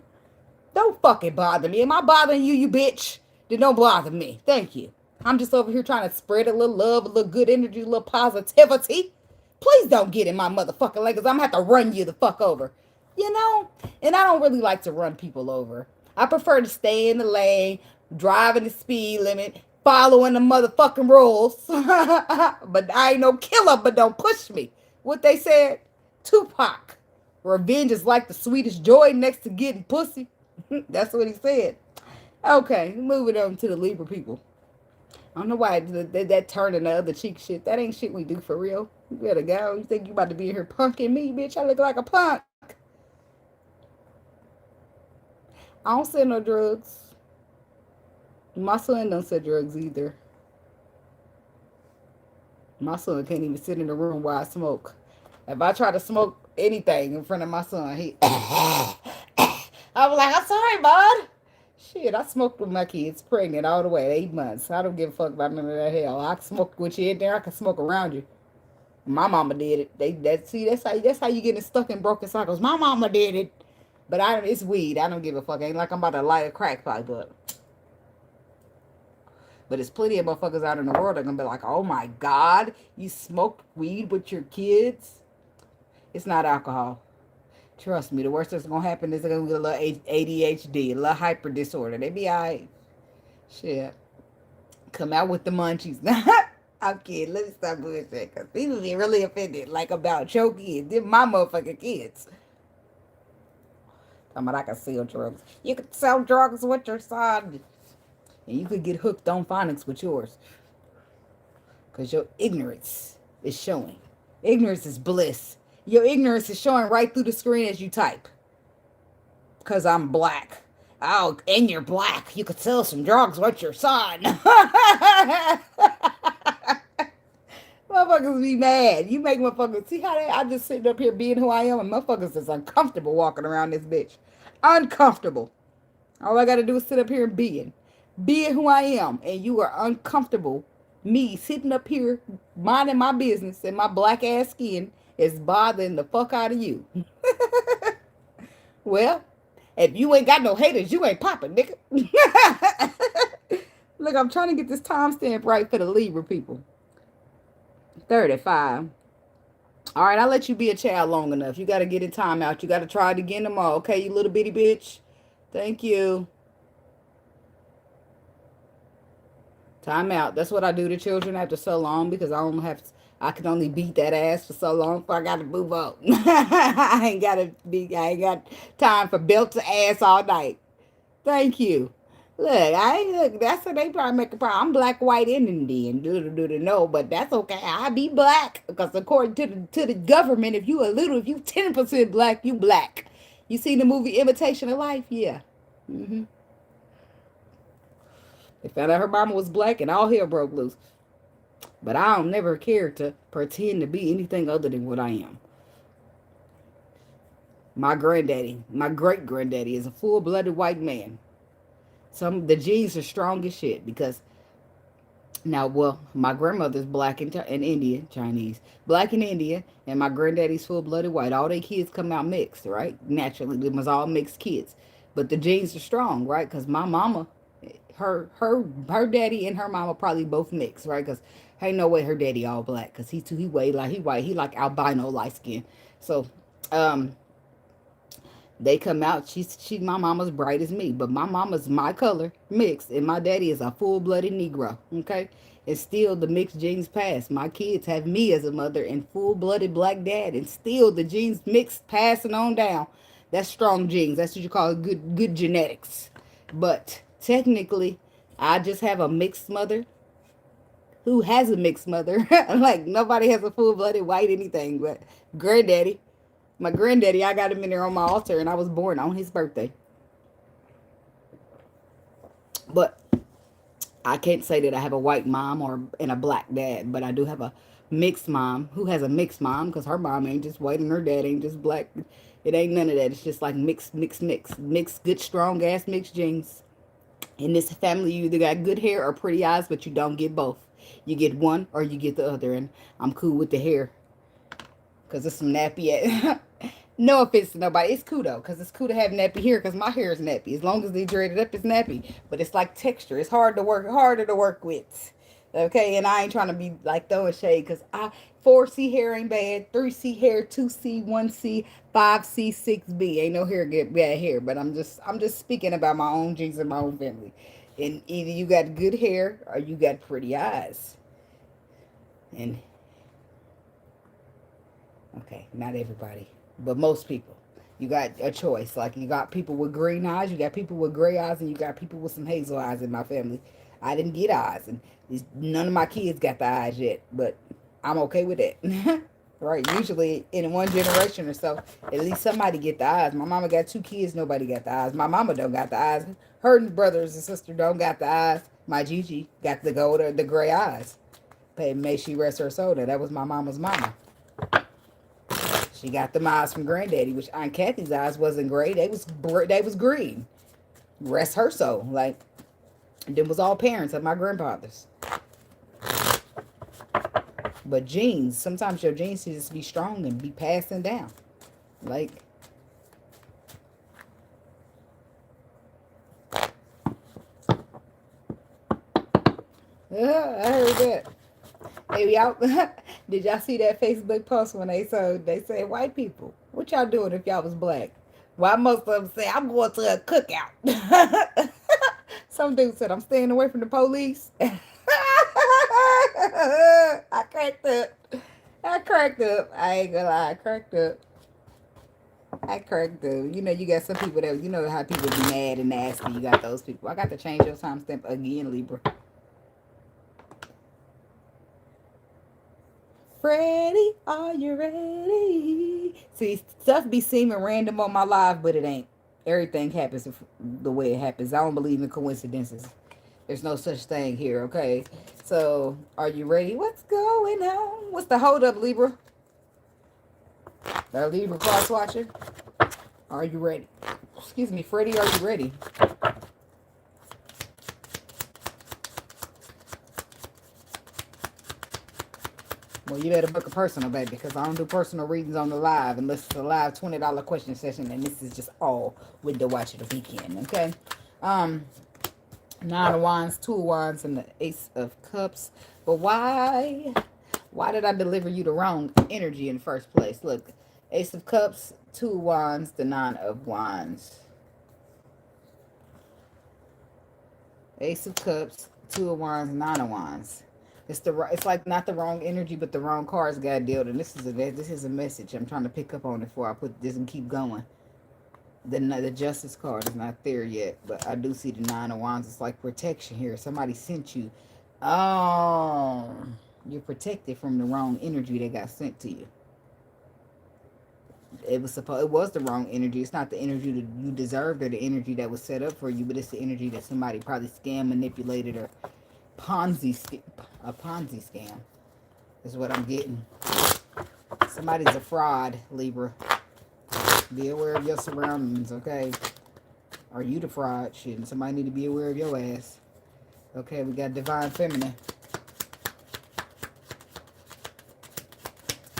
Don't fucking bother me. Am I bothering you, you bitch? Then don't bother me. Thank you. I'm just over here trying to spread a little love, a little good energy, a little positivity. Please don't get in my motherfucking leg because I'm going to have to run you the fuck over. You know? And I don't really like to run people over. I prefer to stay in the lane, driving the speed limit, following the motherfucking rules. But I ain't no killer, but don't push me. What they said? Tupac. Revenge is like the sweetest joy next to getting pussy. That's what he said. Okay, moving on to the Libra people. I don't know why that turning the other cheek shit. That ain't shit we do for real. You better go. You think you about to be here punking me, bitch? I look like a punk. I don't sell no drugs. My son don't sell drugs either. My son can't even sit in the room while I smoke. If I try to smoke anything in front of my son, he I was like, I'm sorry, bud. Shit, I smoked with my kids pregnant all the way at 8 months. I don't give a fuck about none of that hell. I can smoke with you in there. I can smoke around you. My mama did it. That's how you getting stuck in broken cycles. My mama did it. But it's weed. I don't give a fuck. Ain't like I'm about to light a crack pipe up. But there's plenty of motherfuckers out in the world that are gonna be like, oh my God, you smoked weed with your kids? It's not alcohol. Trust me, the worst that's gonna happen is they're gonna get a little ADHD, a little hyper disorder. They be alright. Shit. Come out with the munchies. I'm kidding. Let me stop bullshit. Because people be really offended, like about your kids. They're my motherfucking kids. Talking about I can sell drugs. You can sell drugs with your son. And you could get hooked on phonics with yours. Because your ignorance is showing. Ignorance is bliss. Your ignorance is showing right through the screen as you type. Because I'm black. Oh, and you're black. You could sell some drugs with your son. Motherfuckers be mad. You make motherfuckers see how I just sitting up here being who I am, and motherfuckers is uncomfortable walking around this bitch. Uncomfortable. All I gotta do is sit up here and being who I am, and you are uncomfortable. Me sitting up here minding my business and my black ass skin is bothering the fuck out of you. Well, if you ain't got no haters, you ain't popping, nigga. Look, I'm trying to get this timestamp right for the Libra people. 35. All right, I'll let you be a child long enough. You got to get in timeout. You got to try it again tomorrow. Okay, you little bitty bitch. Thank you. Timeout. That's what I do to children after so long because I can only beat that ass for so long before I got to move on. I ain't got time for belt to ass all night. Thank you. Look, that's what they probably make a problem. I'm black, white, and Indian. No, but that's okay. I be black. Because according to the government, if you 10% black, you black. You seen the movie Imitation of Life? Yeah. Mm-hmm. They found out her mama was black and all hell broke loose. But I don't never care to pretend to be anything other than what I am. My granddaddy, my great granddaddy, is a full-blooded white man. The genes are strong as shit because my grandmother's black and Indian, Chinese, black and Indian, and my granddaddy's full-blooded white. All their kids come out mixed, right? Naturally, them was all mixed kids, but the genes are strong, right? Because my mama, her daddy and her mama probably both mixed, right? Because ain't no way her daddy all black because he white, he like albino light skin. So, they come out. My mama's bright as me, but my mama's my color mixed, and my daddy is a full-blooded Negro. Okay, and still the mixed genes pass. My kids have me as a mother and full-blooded black dad, and still the genes mixed passing on down. That's strong genes. That's what you call good genetics. But technically, I just have a mixed mother. Who has a mixed mother? Like nobody has a full-blooded white anything, but granddaddy. My granddaddy, I got him in there on my altar, and I was born on his birthday. But I can't say that I have a white mom and a black dad, but I do have a mixed mom who has a mixed mom because her mom ain't just white and her dad ain't just black. It ain't none of that. It's just like mixed, good, strong-ass mixed genes. In this family, you either got good hair or pretty eyes, but you don't get both. You get one or you get the other, and I'm cool with the hair. Because it's some nappy. No offense to nobody. It's cool, though. Because it's cool to have nappy hair. Because my hair is nappy. As long as they dread it up, it's nappy. But it's like texture. It's harder to work with. Okay? And I ain't trying to be like throwing shade. Because 4C hair ain't bad. 3C hair, 2C, 1C, 5C, 6B. Ain't no hair get bad hair. But I'm just speaking about my own genes and my own family. And either you got good hair or you got pretty eyes. And okay, not everybody, but most people. You got a choice. Like you got people with green eyes, you got people with gray eyes, and you got people with some hazel eyes in my family. I didn't get eyes, and none of my kids got the eyes yet, but I'm okay with that. Right? Usually in one generation or so, at least somebody get the eyes. My mama got 2 kids, nobody got the eyes. My mama don't got the eyes. Her brothers and sister don't got the eyes. My Gigi got the gray eyes. But may she rest her soul. That was my mama's mama. She got them eyes from granddaddy, which Aunt Kathy's eyes wasn't gray. They was green. Rest her soul. Like, them was all parents of my grandfathers. But genes, sometimes your genes just be strong and be passing down. Like, I heard that. Hey, y'all, did y'all see that Facebook post when they said white people? What y'all doing if y'all was black? Why most of them say, I'm going to a cookout. Some dude said, I'm staying away from the police. I cracked up. I cracked up. I ain't gonna lie. I cracked up. I cracked up. You know, you got some people that, you know how people be mad and nasty. You got those people. I got to change your timestamp again, Libra. Freddie, are you ready? See, stuff be seeming random on my live, but it ain't. Everything happens the way it happens. I don't believe in coincidences. There's no such thing here, okay? So, are you ready? What's going on? What's the hold up, Libra? The Libra cross watcher? Are you ready? Excuse me, Freddie, are you ready? Well, you better book a personal, baby, because I don't do personal readings on the live unless it's a live $20 question session, and this is just all with the watch of the weekend, okay? Nine of Wands, Two of Wands, and the Ace of Cups. But why? Why did I deliver you the wrong energy in the first place? Look, Ace of Cups, Two of Wands, the Nine of Wands. Ace of Cups, Two of Wands, Nine of Wands. It's like not the wrong energy, but the wrong cards got dealt. And this is a message I'm trying to pick up on before I put this and keep going. The Justice card is not there yet, but I do see the Nine of Wands. It's like protection here. Somebody sent you. Oh, you're protected from the wrong energy that got sent to you. It was the wrong energy. It's not the energy that you deserved or the energy that was set up for you, but it's the energy that somebody probably scam, manipulated, or a Ponzi scam is what I'm getting. Somebody's a fraud, Libra. Be aware of your surroundings, okay? Are you the fraud? Shit, somebody need to be aware of your ass. Okay, we got Divine Feminine.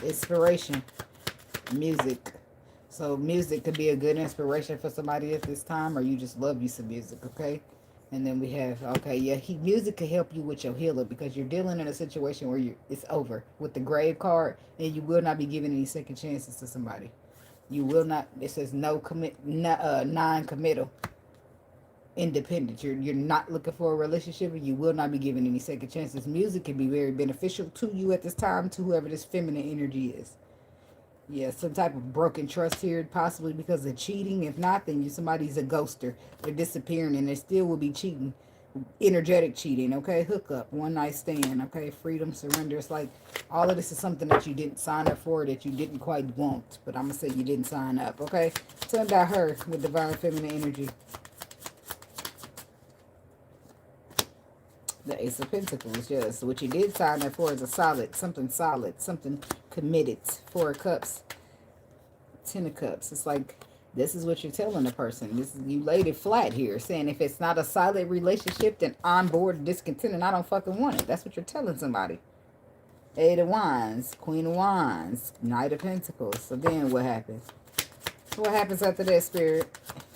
Inspiration. Music. So music could be a good inspiration for somebody at this time, or you just love you some music, okay? And then we have, okay, yeah, music can help you with your healer, because you're dealing in a situation where it's over with the Grave card, and you will not be giving any second chances to somebody. You will not. It says non-committal, independent. You're not looking for a relationship, and you will not be giving any second chances. Music can be very beneficial to you at this time, to whoever this feminine energy is. Yeah, some type of broken trust here, possibly because of cheating. If not, then somebody's a ghoster. They're disappearing, and they still will be cheating. Energetic cheating, okay? Hookup, one night stand, okay? Freedom, surrender. It's like all of this is something that you didn't sign up for, that you didn't quite want. But I'm going to say you didn't sign up, okay? Tell about her with Divine Feminine energy. The Ace of Pentacles, yes. So what you did sign up for is something committed. Four of Cups, Ten of Cups. It's like, this is what you're telling the person. You laid it flat here, saying if it's not a solid relationship, then I'm bored, discontent, and I don't fucking want it. That's what you're telling somebody. Eight of Wands, Queen of Wands, Knight of Pentacles. So then what happens? What happens after that, Spirit?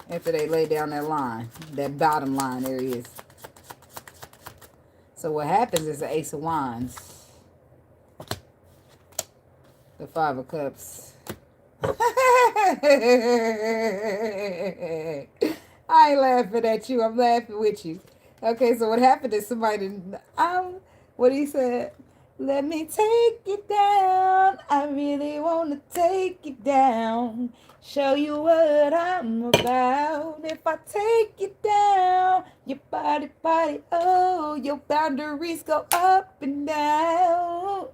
After they lay down that line, that bottom line, there he is. So what happens is the Ace of Wands, the Five of Cups. I ain't laughing at you. I'm laughing with you. Okay, so what happened is somebody, what he said, let me take you down. I really want to take you down. Show you what I'm about. If I take you down, your body, oh, your boundaries go up and down.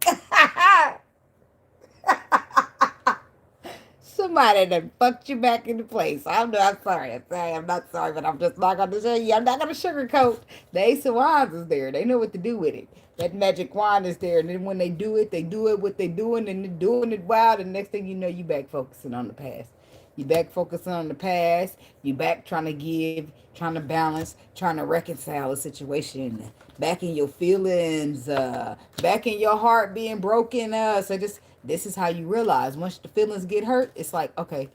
Somebody done fucked you back into place. I'm sorry. I'm not sorry, but I'm just not going to tell you. I'm not going to sugarcoat. The Ace of Wands is there. They know what to do with it. That magic wand is there. And then when they do it what they're doing, and they're doing it wild. And next thing you know, you back focusing on the past. You back focusing on the past. You back trying to give, trying to balance, trying to reconcile a situation. Back in your feelings. Back in your heart being broken. So This is how you realize once the feelings get hurt, it's like, okay,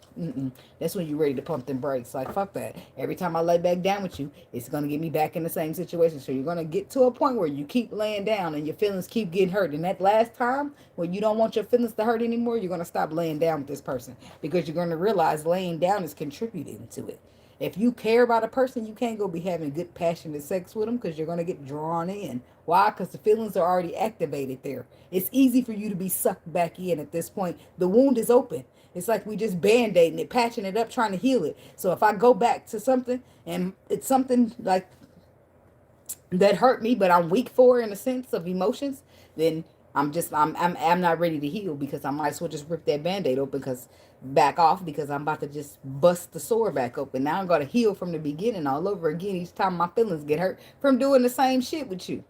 that's when you're ready to pump them brakes. Like, fuck that. Every time I lay back down with you, it's going to get me back in the same situation. So you're going to get to a point where you keep laying down and your feelings keep getting hurt. And that last time when you don't want your feelings to hurt anymore, you're going to stop laying down with this person because you're going to realize laying down is contributing to it. If you care about a person, you can't go be having good, passionate sex with them because you're going to get drawn in. Why? Because the feelings are already activated there. It's easy for you to be sucked back in at this point. The wound is open. It's like we just band-aiding it, patching it up, trying to heal it. So if I go back to something and it's something like that hurt me, but I'm weak for in a sense of emotions, then I'm not ready to heal because I might as well just rip that band-aid open because back off because I'm about to just bust the sore back open. Now I'm gonna heal from the beginning all over again each time my feelings get hurt from doing the same shit with you,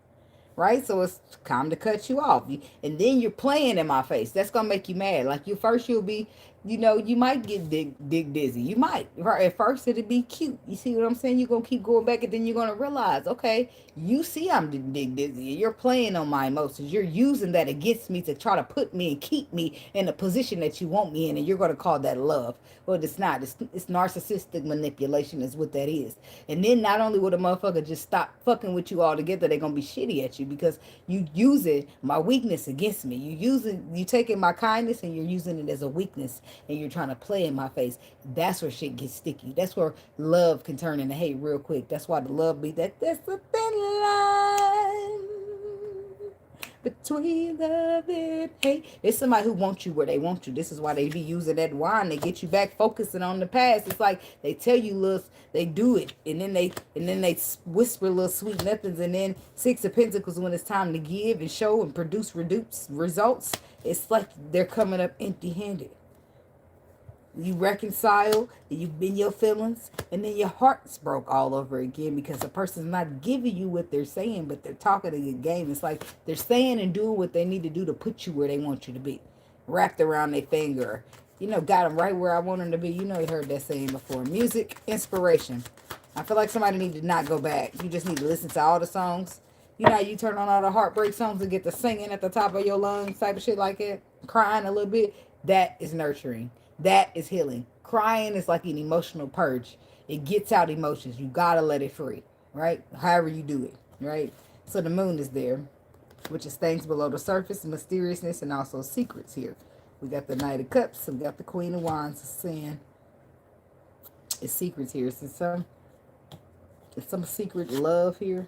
right? So it's time to cut you off. And then you're playing in my face. That's gonna make you mad. Like you first, you'll be, you might get dig dizzy. You might. Right? At first, it'll be cute. You see what I'm saying? You're gonna keep going back, and then you're gonna realize, okay, you see I'm dig dizzy. You're playing on my emotions. You're using that against me to try to put me and keep me in a position that you want me in, and you're gonna call that love. Well, it's not. It's narcissistic manipulation is what that is. And then not only will the motherfucker just stop fucking with you altogether, they're gonna be shitty at you because you using my weakness against me. You taking my kindness and you're using it as a weakness and you're trying to play in my face. That's where shit gets sticky. That's where love can turn into hate real quick. That's why the love be that's the thin line between love and hate. It's somebody who wants you where they want you. This is why they be using that wine. They get you back focusing on the past. It's like they tell you little, they do it, and then they whisper little sweet nothings, and then Six of Pentacles when it's time to give and show and produce results. It's like they're coming up empty-handed. You reconcile, you've been your feelings, and then your heart's broke all over again because the person's not giving you what they're saying, but they're talking a good game. It's like they're saying and doing what they need to do to put you where they want you to be. Wrapped around their finger. Got them right where I want them to be. You heard that saying before. Music, inspiration. I feel like somebody need to not go back. You just need to listen to all the songs. How you turn on all the heartbreak songs and get the singing at the top of your lungs type of shit like that? Crying a little bit. That is nurturing. That is healing. Crying is like an emotional purge. It gets out emotions. You gotta let it free, right? However you do it, right? So the moon is there, which is things below the surface, mysteriousness, and also secrets here. We got the Knight of Cups. We got the Queen of Wands. Saying it's secrets here. It's some secret love here,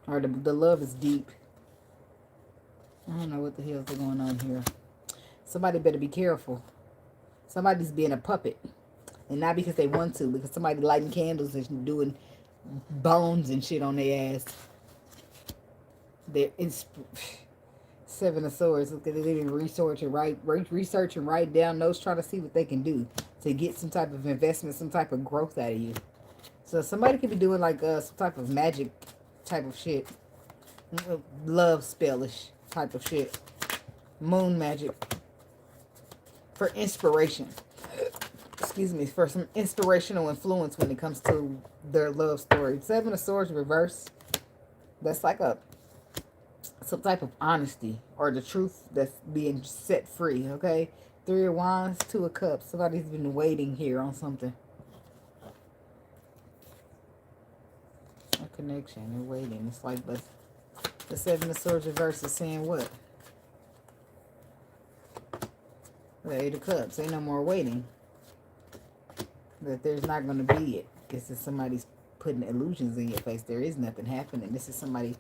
or the love is deep. I don't know what the hell's going on here. Somebody better be careful. Somebody's being a puppet. And not because they want to. Because somebody lighting candles and doing bones and shit on their ass. They're Seven of Swords. Look at it. They've been researching, write down notes, trying to see what they can do to get some type of investment, some type of growth out of you. So somebody could be doing like some type of magic type of shit. Love spellish type of shit. Moon magic. For inspiration. Excuse me. For some inspirational influence when it comes to their love story. Seven of Swords reverse. That's like some type of honesty or the truth that's being set free, okay? Three of Wands, Two of Cups. Somebody's been waiting here on something. A connection. They're waiting. It's like the Seven of Swords reverse is saying what? The Eight of Cups. Ain't no more waiting. That there's not going to be it. This is somebody's putting illusions in your face. There is nothing happening. This is somebody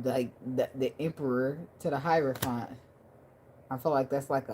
like the Emperor to the Hierophant. I feel like that's like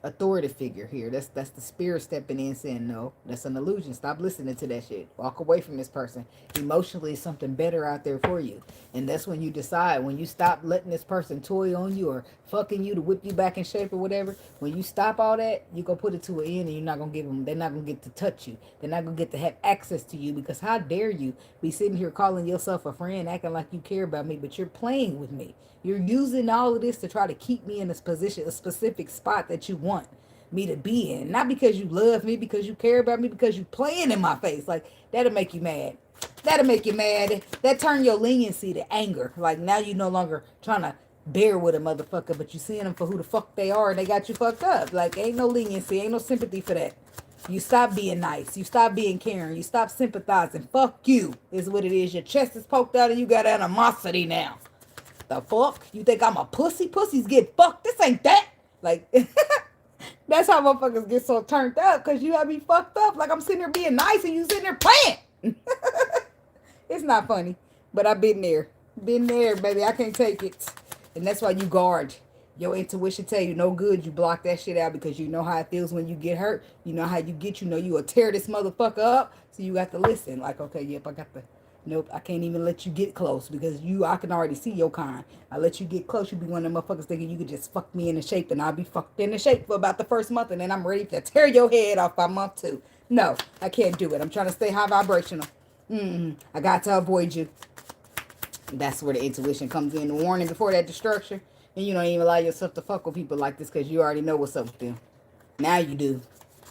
authority figure here. That's the spirit stepping in saying, no, that's an illusion. Stop listening to that shit. Walk away from this person. Emotionally, something better out there for you. And that's when you decide, when you stop letting this person toy on you or fucking you to whip you back in shape or whatever, when you stop all that, you go put it to an end and you're not going to give them, they're not going to get to touch you. They're not going to get to have access to you because how dare you be sitting here calling yourself a friend, acting like you care about me, but you're playing with me. You're using all of this to try to keep me in this position, a specific spot that you want me to be in. Not because you love me, because you care about me, because you playing in my face. Like, that'll make you mad. That'll make you mad. That turn your leniency to anger. Like now you no longer trying to bear with a motherfucker, but you seeing them for who the fuck they are and they got you fucked up. Like ain't no leniency, ain't no sympathy for that. You stop being nice. You stop being caring. You stop sympathizing. Fuck you is what it is. Your chest is poked out and you got animosity now. The fuck? You think I'm a pussy? Pussies get fucked. This ain't that. Like, that's how motherfuckers get so turned up because you have me fucked up. Like I'm sitting there being nice and you sitting there playing. It's not funny, but I've been there. Been there, baby. I can't take it. And that's why you guard. Your intuition tell you no good. You block that shit out because you know how it feels when you get hurt. You know how you get. You know you will tear this motherfucker up. So you got to listen. Like, okay, yep, I got the... Nope, I can't even let you get close because I can already see your kind. I let you get close, you be one of them motherfuckers thinking you could just fuck me into shape and I'll be fucked into shape for about the first month and then I'm ready to tear your head off by month 2. No, I can't do it. I'm trying to stay high vibrational. I got to avoid you. That's where the intuition comes in. The warning before that destruction. And you don't even allow yourself to fuck with people like this because you already know what's up with them. Now you do.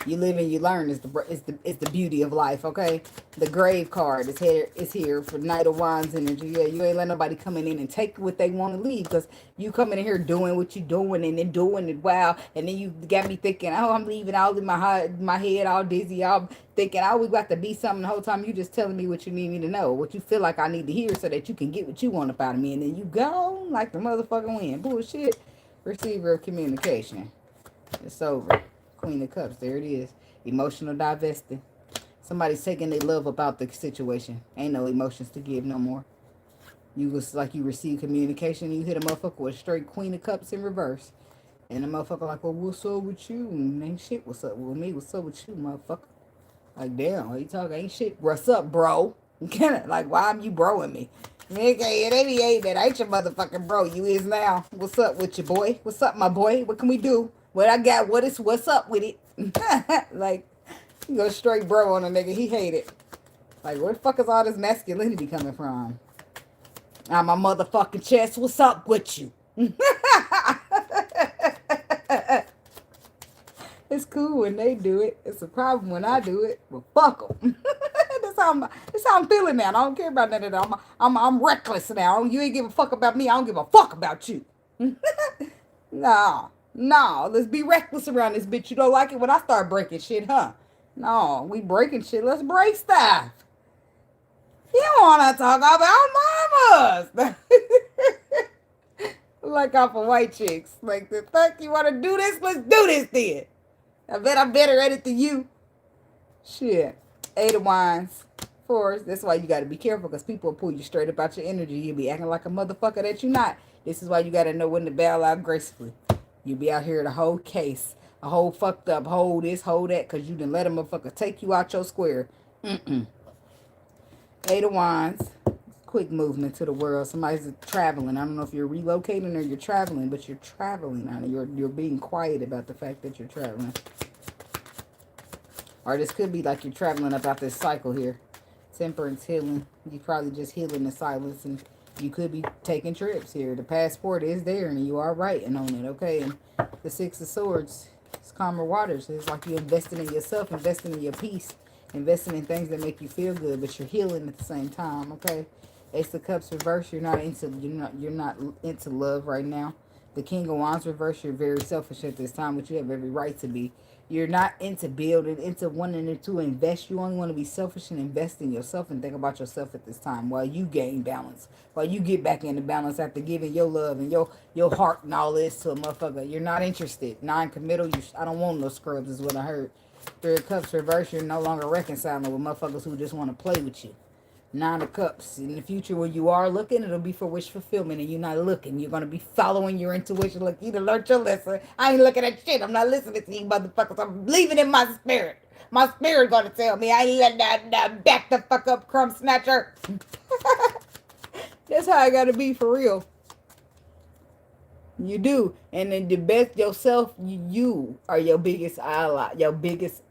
You live and you learn is the beauty of life, okay? The grave card is here for Knight of Wands energy. Yeah, you ain't let nobody come in and take what they want to leave because you coming in here doing what you doing and then doing it wow. And then you got me thinking, oh, I'm leaving all in my head all dizzy, all thinking, oh, we got to be something the whole time. You just telling me what you need me to know, what you feel like I need to hear so that you can get what you want up out of me. And then you go like the motherfucking wind. Bullshit. Receiver of communication. It's over. Queen of Cups, there it is. Emotional divesting. Somebody's taking their love about the situation. Ain't no emotions to give no more. You was like you receive communication, you hit a motherfucker with straight Queen of Cups in reverse. And the motherfucker like, well, what's up with you? And ain't shit, what's up with me? What's up with you, motherfucker? Like, damn, what you talking? Ain't shit. What's up, bro? Like, why am you broing me? Nigga, it ain't that. I ain't your motherfucking bro. You is now. What's up with you, boy? What's up, my boy? What can we do? What I got? What's up with it? Like, you go straight bro on a nigga. He hate it. Like, where the fuck is all this masculinity coming from? I'm my motherfucking chest. What's up with you? It's cool when they do it. It's a problem when I do it. Well, fuck them. That's how I'm feeling now. I don't care about none of that. I'm reckless now. You ain't give a fuck about me. I don't give a fuck about you. No. Let's be reckless around this bitch. You don't like it when I start breaking shit, huh? No, we breaking shit. Let's break stuff. You want to talk about mamas. Like off of white chicks. Like, the fuck you want to do this? Let's do this then. I bet I'm better at it than you. Shit. 8 of Wands. 4s. That's why you got to be careful because people will pull you straight about your energy. You'll be acting like a motherfucker that you're not. This is why you got to know when to bail out gracefully. You'll be out here the whole case. A whole fucked up, hold this, hold that, because you done let a motherfucker take you out your square. 8 of Wands. Quick movement to the world. Somebody's traveling. I don't know if you're relocating or you're traveling, but you're traveling. You're being quiet about the fact that you're traveling. Or this could be like you're traveling about this cycle here. Temperance, healing. You're probably just healing in silence, and you could be taking trips here. The passport is there, and you are writing on it, okay? And the 6 of Swords, it's calmer waters. It's like you're investing in yourself, investing in your peace, investing in things that make you feel good, but you're healing at the same time, okay? Ace of Cups reverse, you're not into love right now. The King of Wands reverse, you're very selfish at this time, which you have every right to be. You're not into building, into wanting to invest. You only want to be selfish and invest in yourself and think about yourself at this time while you gain balance. While you get back into balance after giving your love and your heart and all this to a motherfucker. You're not interested. Non-committal. I don't want no scrubs is what I heard. 3 of Cups reverse, you're no longer reconciling with motherfuckers who just want to play with you. 9 of Cups. In the future, when you are looking, it'll be for wish fulfillment, and you're not looking. You're going to be following your intuition. Look, you done learned your lesson. I ain't looking at shit. I'm not listening to you motherfuckers. I'm leaving in my spirit. My spirit going to tell me. I ain't letting that back the fuck up, crumb snatcher. That's how I got to be for real. You do. And then the best yourself, you are your biggest ally, your biggest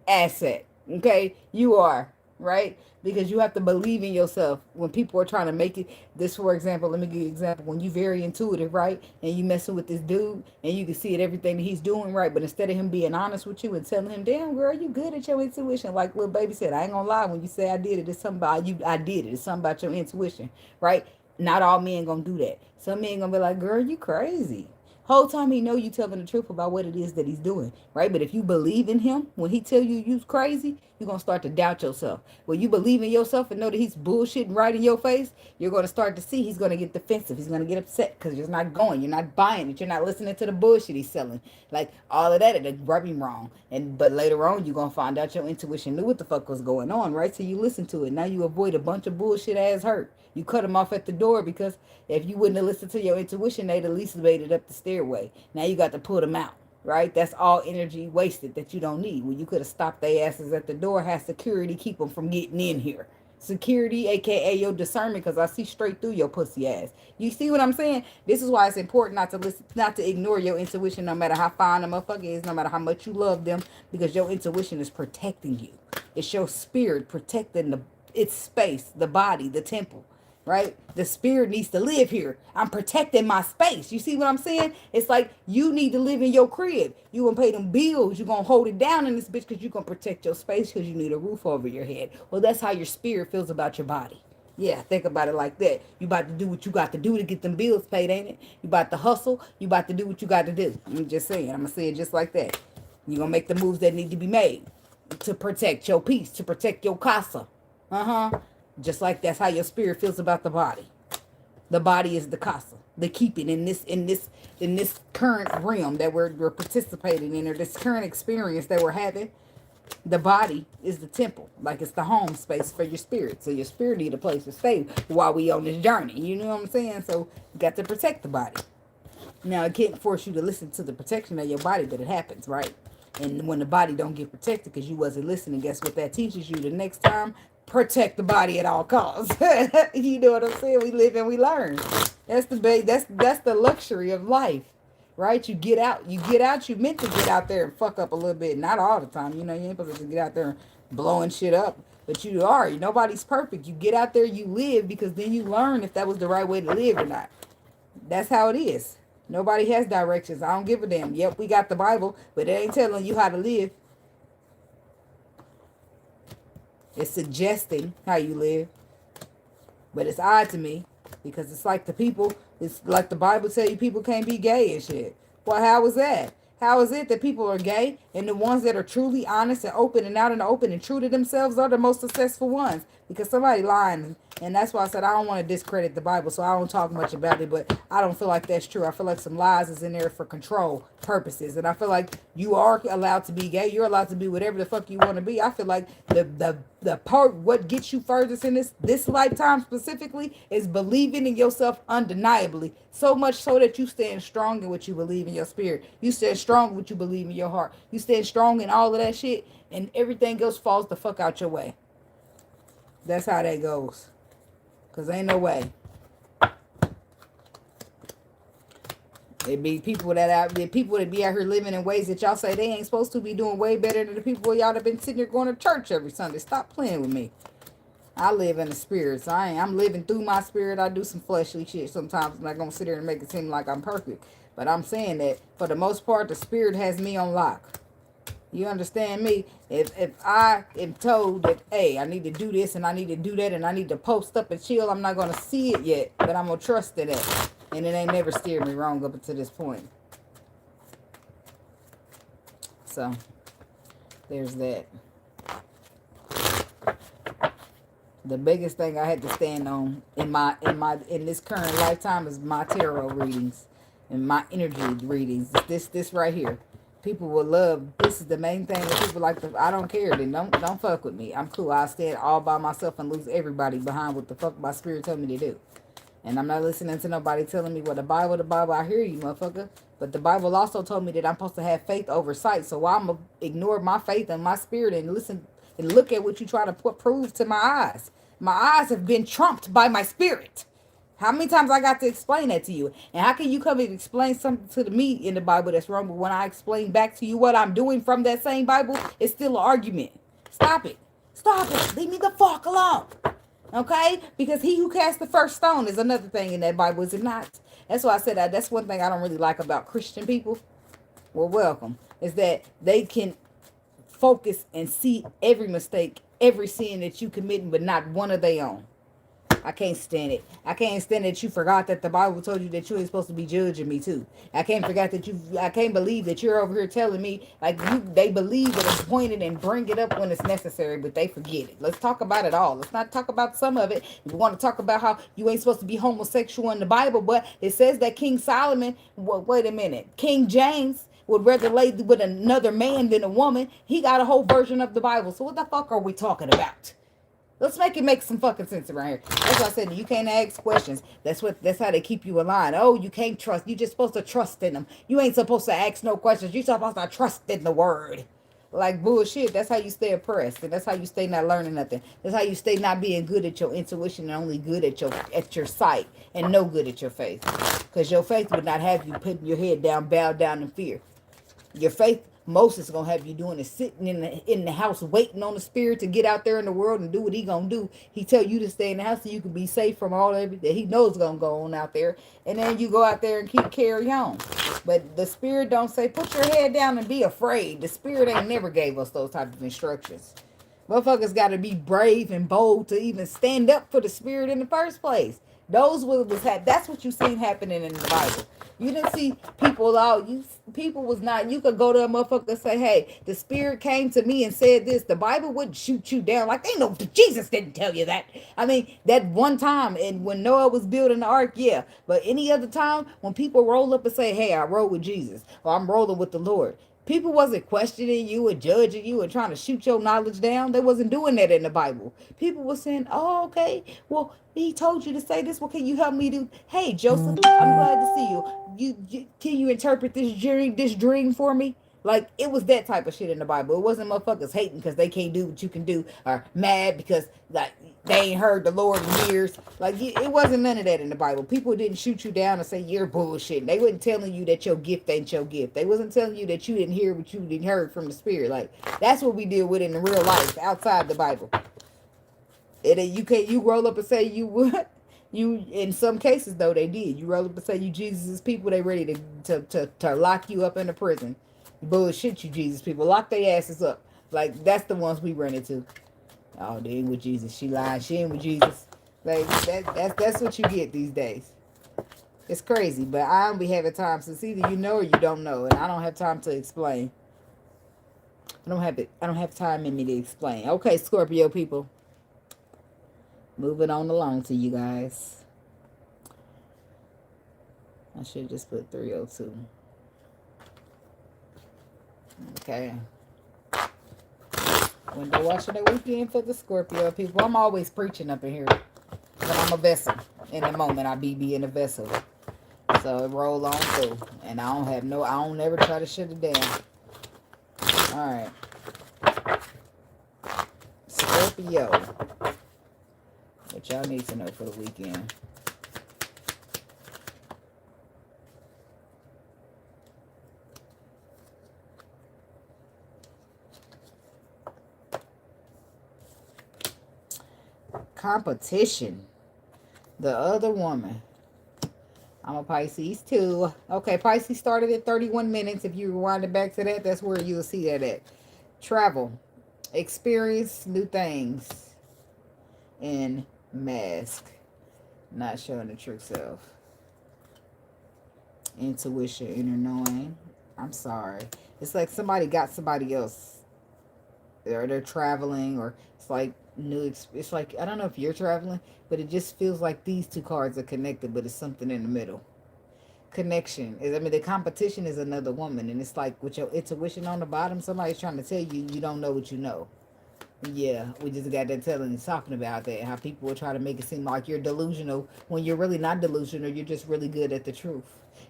asset. Okay? You are. right? Because you have to believe in yourself when people are trying to make it. This, for example, let me give you an example. When you very intuitive, right, and you messing with this dude, and you can see it everything that he's doing, right, but instead of him being honest with you and telling him, damn girl, you good at your intuition, like little baby said, I ain't gonna lie, when you say I did it, it's something about you. I did it. It's something about your intuition, right? Not all men gonna do that. Some men gonna be like, girl, you crazy. Whole time he know you telling the truth about what it is that he's doing, right? But if you believe in him, when he tell you you's crazy, you're going to start to doubt yourself. When you believe in yourself and know that he's bullshitting right in your face, you're going to start to see he's going to get defensive. He's going to get upset because you're not going. You're not buying it. You're not listening to the bullshit he's selling. Like, all of that, it'll rub him wrong. But later on, you're going to find out your intuition knew what the fuck was going on, right? So you listen to it. Now you avoid a bunch of bullshit ass hurt. You cut them off at the door because if you wouldn't have listened to your intuition, they'd at least made it up the stairway. Now you got to pull them out, right? That's all energy wasted that you don't need. When you could have stopped their asses at the door, had security keep them from getting in here. Security, aka your discernment, because I see straight through your pussy ass. You see what I'm saying? This is why it's important not to listen, not to ignore your intuition, no matter how fine a motherfucker is, no matter how much you love them, because your intuition is protecting you. It's your spirit protecting its space, the body, the temple. Right? The spirit needs to live here. I'm protecting my space. You see what I'm saying? It's like you need to live in your crib. You gonna pay them bills. You gonna hold it down in this bitch because you gonna protect your space because you need a roof over your head. Well, that's how your spirit feels about your body. Yeah, think about it like that. You about to do what you got to do to get them bills paid, ain't it? You about to hustle. You about to do what you got to do. I'm just saying. I'm gonna say it just like that. You gonna make the moves that need to be made to protect your peace, to protect your casa. Just like that's how your spirit feels about the body. The body is the casa, the keeping in this current realm that we're participating in, or this current experience that we're having. The body is the temple, like it's the home space for your spirit. So your spirit need a place to stay while we on this journey. You know what I'm saying? So you got to protect the body. Now it can't force you to listen to the protection of your body, but it happens, right? And when the body don't get protected because you wasn't listening, guess what that teaches you? The next time, protect the body at all costs. You know what I'm saying? We live and we learn. That's that's the luxury of life, right? You get out. You meant to get out there and fuck up a little bit. Not all the time. You know, you ain't supposed to get out there and blowing shit up. But you are. Nobody's perfect. You get out there, you live, because then you learn if that was the right way to live or not. That's how it is. Nobody has directions. I don't give a damn. Yep, we got the Bible, but it ain't telling you how to live. It's suggesting how you live. But it's odd to me because it's like it's like the Bible tell you people can't be gay and shit. Well, how is that? How is it that people are gay and the ones that are truly honest and open and out in the open and true to themselves are the most successful ones? Because somebody lying. And that's why I said I don't want to discredit the Bible, so I don't talk much about it, but I don't feel like that's true. I feel like some lies is in there for control purposes. And I feel like you are allowed to be gay. You're allowed to be whatever the fuck you want to be. I feel like the part, what gets you furthest in this lifetime specifically, is believing in yourself undeniably. So much so that you stand strong in what you believe in your spirit. You stand strong in what you believe in your heart. You stand strong in all of that shit, and everything else falls the fuck out your way. That's how that goes. Because ain't no way. It be people that be out here living in ways that y'all say they ain't supposed to be doing way better than the people y'all have been sitting here going to church every Sunday. Stop playing with me. I live in the spirit. So I'm living through my spirit. I do some fleshly shit sometimes. I'm not going to sit here and make it seem like I'm perfect. But I'm saying that for the most part, the spirit has me on lock. You understand me? If I am told that, hey, I need to do this and I need to do that and I need to post up and chill, I'm not going to see it yet, but I'm going to trust in it. And it ain't never steered me wrong up until this point. So, there's that. The biggest thing I had to stand on in this current lifetime is my tarot readings and my energy readings. This right here. People will love. This is the main thing that people like. I don't care. Then don't fuck with me. I'm cool. I stand all by myself and lose everybody behind what the fuck my spirit told me to do. And I'm not listening to nobody telling me, well, the Bible, I hear you, motherfucker. But the Bible also told me that I'm supposed to have faith over sight. So why I'm going to ignore my faith and my spirit and listen and look at what you try to prove to my eyes? My eyes have been trumped by my spirit. How many times I got to explain that to you? And how can you come and explain something to me in the Bible that's wrong, but when I explain back to you what I'm doing from that same Bible, it's still an argument. Stop it. Stop it. Leave me the fuck alone. Okay? Because he who cast the first stone is another thing in that Bible, is it not? That's why I said that's one thing I don't really like about Christian people. Well, welcome. Is that they can focus and see every mistake, every sin that you committing, but not one of their own. I can't stand it. I can't stand that you forgot that the Bible told you that you ain't supposed to be judging me too. I can't believe that you're over here telling me like they believe that it's pointed and bring it up when it's necessary, but they forget it. Let's talk about it all. Let's not talk about some of it. If we want to talk about how you ain't supposed to be homosexual in the Bible, but it says that King Solomon, well, wait a minute, King James would rather lay with another man than a woman. He got a whole version of the Bible. So what the fuck are we talking about? Let's make it make some fucking sense around here. That's why I said you can't ask questions. That's how they keep you aligned. Oh, you can't trust. You just supposed to trust in them. You ain't supposed to ask no questions. You supposed to trust in the word. Like bullshit. That's how you stay oppressed. And that's how you stay not learning nothing. That's how you stay not being good at your intuition and only good at your sight and no good at your faith. Because your faith would not have you putting your head down, bow down in fear. Your faith, most is gonna have you doing is sitting in the house waiting on the spirit to get out there in the world and do what he gonna do. He tell you to stay in the house so you can be safe from all everything he knows gonna go on out there, and then you go out there and keep carry on. But the spirit don't say put your head down and be afraid. The spirit ain't never gave us those type of instructions. Motherfuckers got to be brave and bold to even stand up for the spirit in the first place. That's what you seen happening in the Bible. You didn't see people was not, you could go to a motherfucker and say, hey, the spirit came to me and said this. The Bible wouldn't shoot you down. Like, they know Jesus didn't tell you that. I mean, that one time, and when Noah was building the ark, yeah. But any other time, when people roll up and say, hey, I rode with Jesus, or I'm rolling with the Lord, people wasn't questioning you and judging you and trying to shoot your knowledge down. They wasn't doing that in the Bible. People were saying, oh, okay, well, he told you to say this. Well, can you help me do? Hey, Joseph, I'm glad to see you. Can you interpret this dream for me? Like, it was that type of shit in the Bible. It wasn't motherfuckers hating because they can't do what you can do, or mad because like they ain't heard the Lord in years. Like, it wasn't none of that in the Bible. People didn't shoot you down and say you're bullshit. They wasn't telling you that your gift ain't your gift. They wasn't telling you that you didn't hear what you didn't heard from the Spirit. Like, that's what we deal with in the real life outside the Bible. You roll up and say you would. You, in some cases though, they did. You roll up and say you Jesus' people, they ready to lock you up in a prison. Bullshit, you Jesus people. Lock their asses up. Like, that's the ones we run into. Oh, they ain't with Jesus. She lying. She ain't with Jesus. Like, that's what you get these days. It's crazy, but I don't be having time. So it's either you know or you don't know, and I don't have time to explain. I don't have time in me to explain. Okay, Scorpio people. Moving on along to you guys. I should just put 302. Okay. Window washing the weekend for the Scorpio people. I'm always preaching up in here. But I'm a vessel. In the moment, I be being a vessel. So it roll on through. And I don't never try to shut it down. Alright. Scorpio. What y'all need to know for the weekend. Competition. The other woman. I'm a Pisces too. Okay, Pisces started at 31 minutes. If you rewind it back to that, that's where you'll see that at. Travel. Experience new things. And mask. Not showing the true self. Intuition, inner knowing. I'm sorry. It's like somebody got somebody else. They're traveling, or it's like it's like, I don't know if you're traveling, but it just feels like these two cards are connected, but it's something in the middle. Connection is, I mean, the competition is another woman, and it's like with your intuition on the bottom, somebody's trying to tell you you don't know what you know. Yeah, we just got that talking about that, how people will try to make it seem like you're delusional when you're really not delusional. You're just really good at the truth.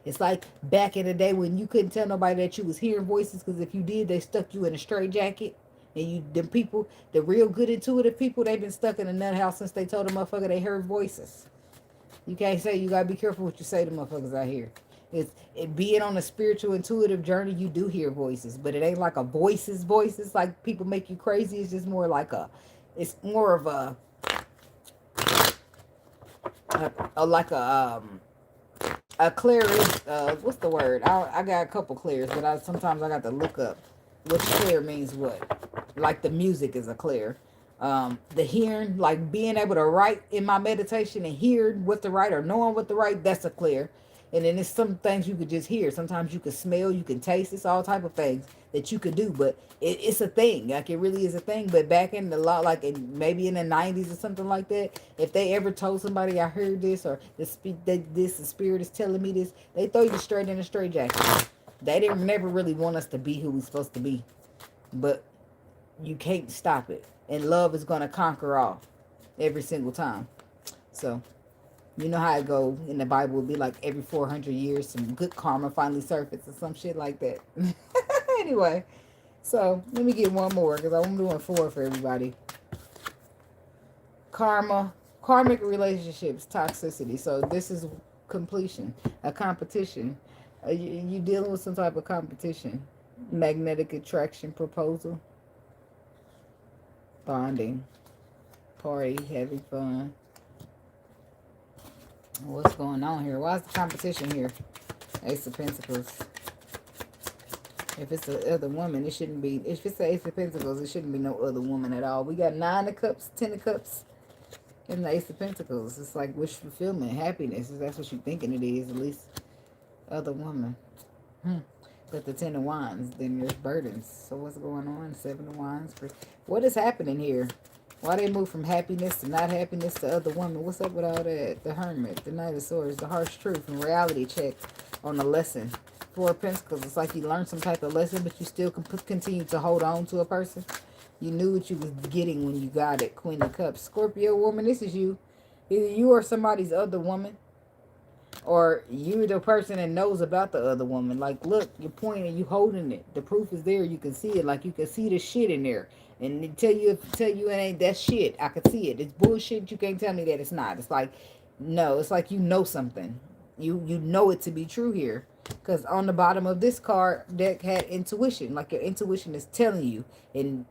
It's like back in the day when you couldn't tell nobody that you was hearing voices, because if you did, they stuck you in a straitjacket. And them people, the real good intuitive people, they've been stuck in a nut house since they told the motherfucker they heard voices. You can't say, you gotta be careful what you say to motherfuckers out here. Being on a spiritual intuitive journey, you do hear voices, but it ain't like a voices like people make you crazy. It's just more like It's more of like a clear is what's the word? I got a couple clears, but sometimes I got to look up which clear means what. Like the music is a clear. The hearing, like being able to write in my meditation and hear what to write or knowing what to write, that's a clear. And then there's some things you could just hear. Sometimes you can smell, you can taste. It's all type of things that you could do, but it's a thing. Like it really is a thing. But back in the law, like maybe in the 90s or something like that, if they ever told somebody I heard this or the spirit is telling me this, they throw you straight in a straitjacket. They didn't never really want us to be who we're supposed to be, but you can't stop it. And love is gonna conquer all, every single time. So you know how it go in the Bible. It'd be like every 400 years, some good karma finally surfaces or some shit like that. Anyway, so let me get one more because I'm doing four for everybody. Karmic relationships, toxicity. So this is completion, a competition. You dealing with some type of competition. Magnetic attraction, proposal, bonding, party, having fun. What's going on here? Why is the competition here? Ace of Pentacles. If it's the other woman, it shouldn't be. If it's the Ace of Pentacles, it shouldn't be no other woman at all. We got 9 of Cups, 10 of Cups, and the Ace of Pentacles. It's like wish fulfillment, happiness. If that's what you're thinking it is, at least other woman. But the 10 of Wands, then there's burdens. So what's going on? 7 of Wands. What is happening here? Why they move from happiness to not happiness to other woman? What's up with all that? The Hermit, the Knight of Swords, the harsh truth, and reality check on the lesson. 4 of Pentacles. It's like you learned some type of lesson, but you still continue to hold on to a person. You knew what you was getting when you got it. Queen of Cups. Scorpio woman, this is you. Either you or somebody's other woman. Or you the person that knows about the other woman. Like, look, you're pointing, you holding it. The proof is there. You can see it. Like, you can see the shit in there. And they tell you it ain't that shit. I can see it. It's bullshit. You can't tell me that it's not. It's like, no. It's like you know something. You know it to be true here. Because on the bottom of this card deck had intuition. Like your intuition is telling you. And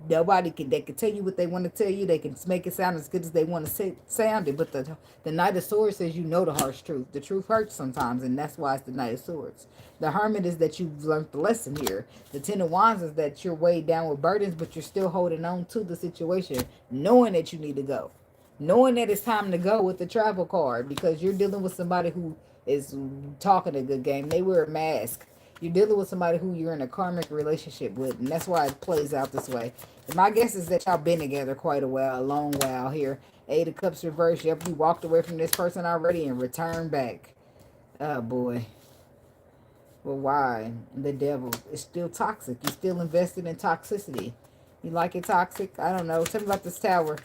nobody can, they can tell you what they want to tell you. They can make it sound as good as they want to sound it. But the Knight of Swords says you know the harsh truth. The truth hurts sometimes. And that's why it's the Knight of Swords. The Hermit is that you've learned the lesson here. The 10 of Wands is that you're weighed down with burdens. But you're still holding on to the situation. Knowing that you need to go. Knowing that it's time to go with the travel card. Because you're dealing with somebody who is talking a good game. They wear a mask. You're dealing with somebody who you're in a karmic relationship with, and that's why it plays out this way. And my guess is that y'all been together quite a long while here. 8 of Cups reversed. Yep, you walked away from this person already and returned back. Oh boy. Well, why? The devil is still toxic. You're still invested in toxicity. You like it toxic? I don't know. Tell me about this tower.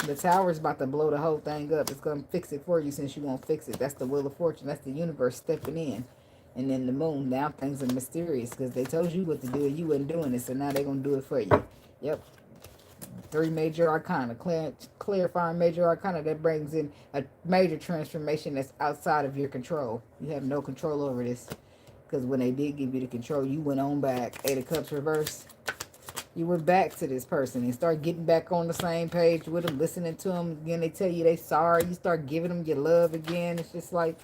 The tower is about to blow the whole thing up. It's going to fix it for you since you won't fix it. That's the wheel of fortune. That's the universe stepping in. And then the moon. Now things are mysterious because they told you what to do and you wasn't doing it. So now they're going to do it for you. Yep. 3 major arcana. Clarifying major arcana. That brings in a major transformation that's outside of your control. You have no control over this. Because when they did give you the control, you went on back. 8 of Cups reverse. You went back to this person and start getting back on the same page with them, listening to them. Again, they tell you they sorry. You start giving them your love again. It's just like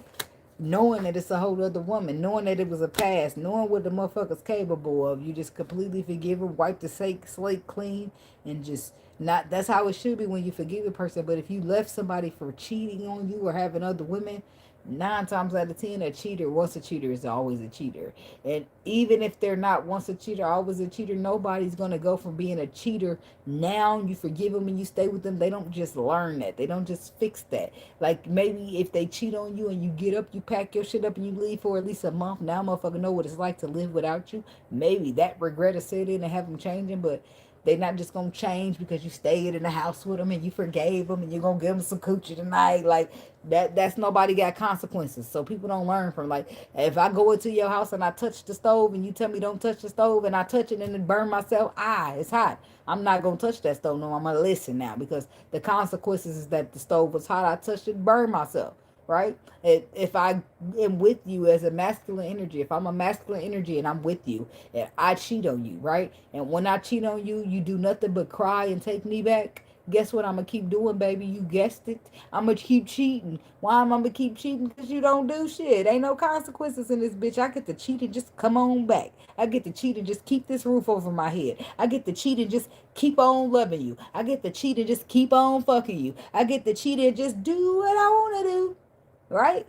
knowing that it's a whole other woman, knowing that it was a past, knowing what the motherfucker's capable of. You just completely forgive her, wipe the slate clean, and just not. That's how it should be when you forgive a person. But if you left somebody for cheating on you or having other women, 9 times out of 10, a cheater, once a cheater, is always a cheater. And even if they're not once a cheater, always a cheater, nobody's going to go from being a cheater. Now you forgive them and you stay with them. They don't just learn that. They don't just fix that. Like maybe if they cheat on you and you get up, you pack your shit up and you leave for at least a month. Now motherfucker know what it's like to live without you. Maybe that regret is set in and have them changing, but they're not just going to change because you stayed in the house with them and you forgave them and you're going to give them some coochie tonight. Like, that's nobody got consequences. So people don't learn from, like, if I go into your house and I touch the stove and you tell me don't touch the stove and I touch it and then burn myself, it's hot. I'm not going to touch that stove. No, I'm going to listen now because the consequences is that the stove was hot. I touched it, burned myself. right? If I am with you as a masculine energy, if I'm a masculine energy and I'm with you, and I cheat on you, right? And when I cheat on you, you do nothing but cry and take me back. Guess what I'm gonna keep doing, baby? You guessed it. I'm gonna keep cheating. Why am I gonna keep cheating? Because you don't do shit. Ain't no consequences in this bitch. I get to cheat and just come on back. I get to cheat and just keep this roof over my head. I get to cheat and just keep on loving you. I get to cheat and just keep on fucking you. I get to cheat and just do what I wanna do. Right?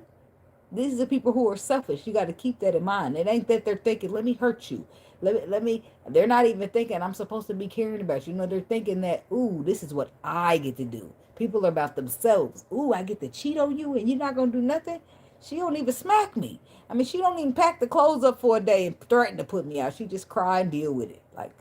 These are the people who are selfish. You got to keep that in mind. It ain't that they're thinking, let me hurt you. They're not even thinking, I'm supposed to be caring about you. They're thinking that, ooh, this is what I get to do. People are about themselves. Ooh, I get to cheat on you and you're not going to do nothing? She don't even smack me. I mean, she don't even pack the clothes up for a day and threaten to put me out. She just cry and deal with it. Like,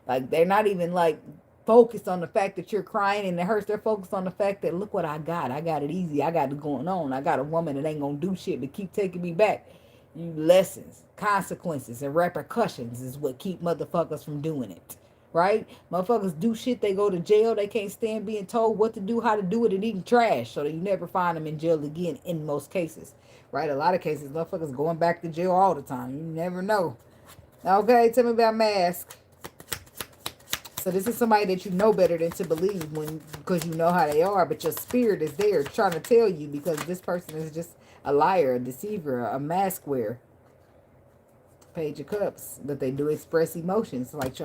like, they're not even like focused on the fact that you're crying and it hurts. They're focused on the fact that look what I got. I got it easy. I got it going on. I got a woman that ain't gonna do shit but keep taking me back. You lessons, consequences, and repercussions is what keep motherfuckers from doing it. Right? Motherfuckers do shit, they go to jail, they can't stand being told what to do, how to do it, and eating trash. So that you never find them in jail again in most cases. Right? A lot of cases, motherfuckers going back to jail all the time. You never know. Okay, tell me about mask. So this is somebody that you know better than to believe because you know how they are, but your spirit is there trying to tell you because this person is just a liar, a deceiver, a mask wearer. Page of Cups, but they do express emotions. Like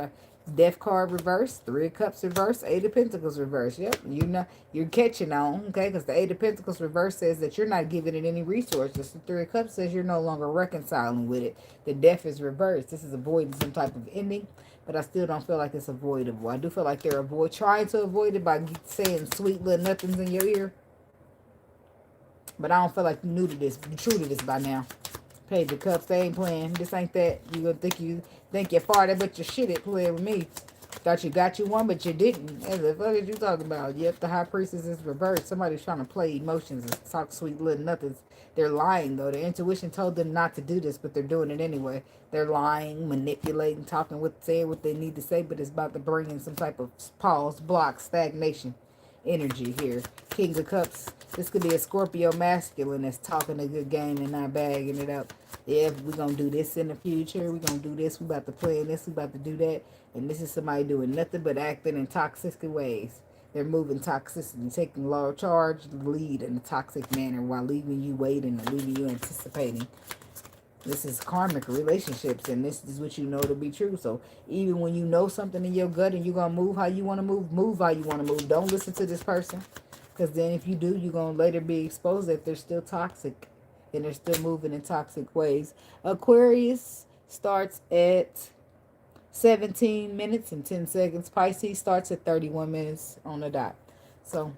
Death card reverse, 3 of Cups reverse, 8 of Pentacles reverse. Yep, you know you're catching on, okay? Because the 8 of Pentacles reverse says that you're not giving it any resources. The 3 of Cups says you're no longer reconciling with it. The Death is reversed. This is avoiding some type of ending, but I still don't feel like it's avoidable. I do feel like they're trying to avoid it by saying sweet little nothings in your ear, but I don't feel like you knew to this, true to this by now. Page of Cups, they ain't playing. This ain't that. You gonna think you farted, but your shit ain't playing with me. Thought you got you one, but you didn't. What the fuck is you talking about? Yep, the High Priestess is reversed. Somebody's trying to play emotions and talk sweet little nothings. They're lying, though. Their intuition told them not to do this, but they're doing it anyway. They're lying, manipulating, saying what they need to say, but it's about to bring in some type of pause, block, stagnation energy here. King of Cups. This could be a Scorpio masculine that's talking a good game and not bagging it up. Yeah, we're going to do this in the future. We're going to do this. We're about to play in this. We're about to do that. And this is somebody doing nothing but acting in toxic ways. They're moving toxicity, taking large charge, lead in a toxic manner while leaving you waiting and leaving you anticipating. This is karmic relationships, and this is what you know to be true. So even when you know something in your gut and you're going to move how you want to move how you want to move. Don't listen to this person. Because then if you do, you're going to later be exposed that they're still toxic. And they're still moving in toxic ways. Aquarius starts at 17 minutes and 10 seconds. Pisces starts at 31 minutes on the dot. So,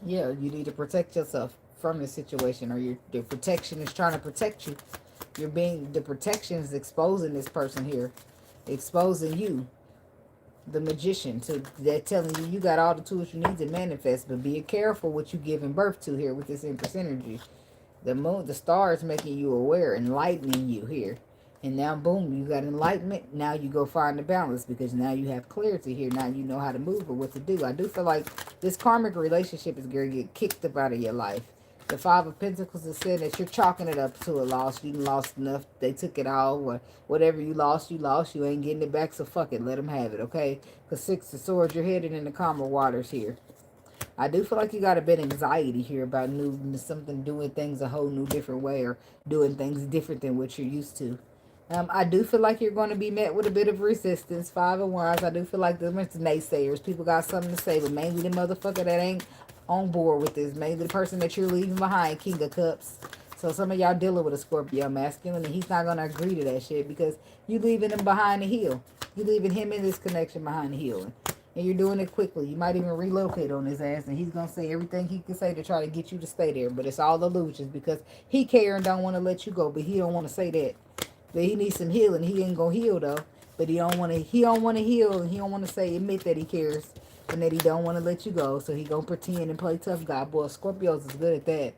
yeah, you need to protect yourself from this situation. Or the protection is trying to protect you. The protection is exposing this person here. Exposing you. The magician. They're telling you got all the tools you need to manifest. But be careful what you're giving birth to here with this Empress energy. The moon, the stars making you aware, enlightening you here. And now, boom, you got enlightenment. Now you go find the balance because now you have clarity here. Now you know how to move or what to do. I do feel like this karmic relationship is going to get kicked up out of your life. The 5 of Pentacles is saying that you're chalking it up to a loss. You lost enough. They took it all. Or whatever you lost, you lost. You ain't getting it back, so fuck it. Let them have it, okay? Because 6 of Swords, you're headed in the calmer waters here. I do feel like you got a bit of anxiety here about doing things a whole new different way or doing things different than what you're used to. I do feel like you're going to be met with a bit of resistance. 5 of Wands. I do feel like there's naysayers. People got something to say, but mainly the motherfucker that ain't on board with this. Mainly the person that you're leaving behind, King of Cups. So some of y'all dealing with a Scorpio masculine, and he's not going to agree to that shit because you leaving him behind the heel. You leaving him in this connection behind the heel. And you're doing it quickly. You might even relocate on his ass. And he's going to say everything he can say to try to get you to stay there. But it's all illusions because he care and don't want to let you go. But he don't want to say that. But he needs some healing. He ain't going to heal though. But he don't want to heal. And he don't want to admit that he cares. And that he don't want to let you go. So he going to pretend and play tough guy. Boy, Scorpios is good at that.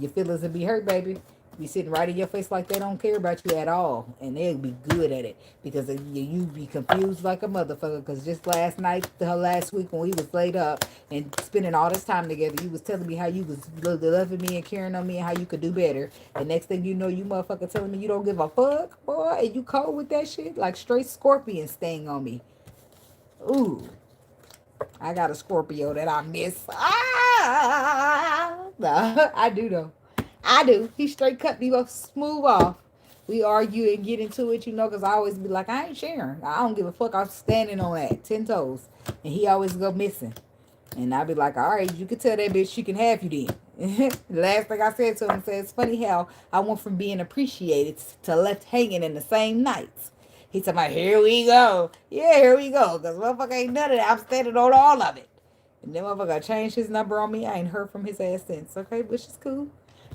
Your feelings will be hurt, baby. be sitting right in your face like they don't care about you at all, and they'll be good at it because you be confused like a motherfucker. Because just last night, the last week when we was laid up and spending all this time together, you was telling me how you was loving me and caring on me and how you could do better. And next thing you know, you motherfucker telling me you don't give a fuck, boy, and you cold with that shit like straight scorpion sting on me. Ooh. I got a Scorpio that I miss. Nah, I do though. I do. He straight cut me off, smooth off. We argue and get into it, because I always be like, I ain't sharing. I don't give a fuck. I'm standing on that 10 toes, and he always go missing. And I be like, all right, you can tell that bitch she can have you then. The last thing I said to him said, it's funny how I went from being appreciated to left hanging in the same nights. He said, like, here we go. Yeah, here we go. Because motherfucker ain't none of that. I'm standing on all of it. And then motherfucker changed his number on me. I ain't heard from his ass since. Okay, which is cool.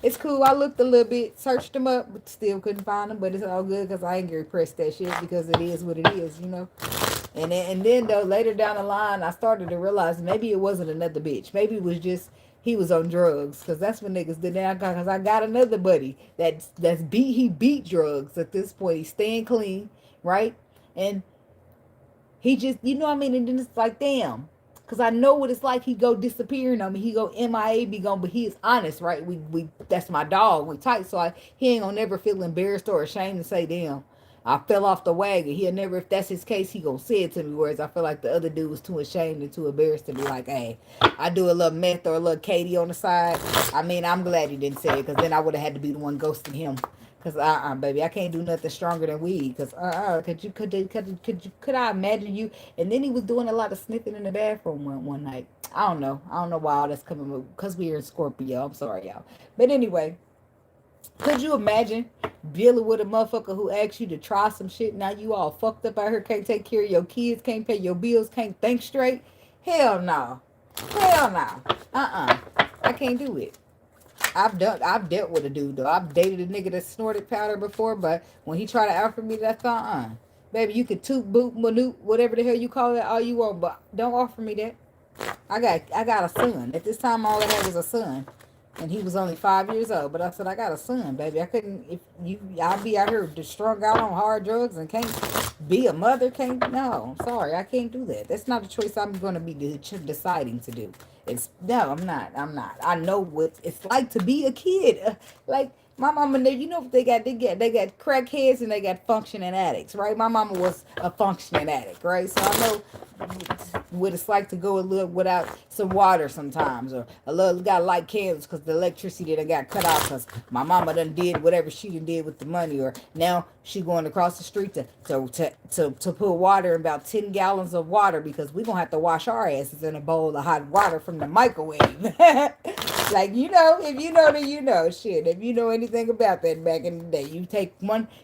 It's cool. I looked a little bit, searched him up, but still couldn't find him. But it's all good because I ain't gonna press that shit because it is what it is. And then though later down the line, I started to realize maybe it wasn't another bitch. Maybe it was just he was on drugs, because that's what niggas did now. Because I got another buddy that's beat drugs at this point. He's staying clean, right? And he just, what I mean? And then it's like, damn. Because I know what it's like. He go disappearing on me. He go MIA, be gone. But he is honest, right? We that's my dog. We tight. So he ain't gonna never feel embarrassed or ashamed to say, damn, I fell off the wagon. He'll never, if that's his case, he gonna say it to me. Whereas I feel like the other dude was too ashamed and too embarrassed to be like, hey, I do a little meth or a little Katie on the side. I mean, I'm glad he didn't say it, because then I would have had to be the one ghosting him. Cause baby, I can't do nothing stronger than weed. Cause could I imagine you? And then he was doing a lot of sniffing in the bathroom one night. I don't know why all that's coming. Cause we are in Scorpio. I'm sorry, y'all. But anyway, could you imagine dealing with a motherfucker who asks you to try some shit? Now you all fucked up out here, can't take care of your kids, can't pay your bills, can't think straight. Hell no, hell no. I can't do it. I've dealt with a dude though. I've dated a nigga that snorted powder before, but when he tried to offer me that, baby, you could toot, boot, manute, whatever the hell you call it, all you want, but don't offer me that. I got a son. At this time, all I had was a son, and he was only 5 years old. But I said, I got a son, baby. I couldn't. I'll be out here strung out on hard drugs and can't be a mother. Can't. No, I'm sorry, I can't do that. That's not a choice I'm going to be deciding to do. I'm not. I know what it's like to be a kid. Like my mama, they got crackheads and they got functioning addicts, right? My mama was a functioning addict, right? So I know what it's like to go a little without some water sometimes, or a little got light candles because the electricity that got cut off because my mama done did whatever she done did with the money, or now she going across the street to put water in about 10 gallons of water because we gonna have to wash our asses in a bowl of hot water from the microwave. Like, if you know, then you know. Shit, if you know anything about that back in the day,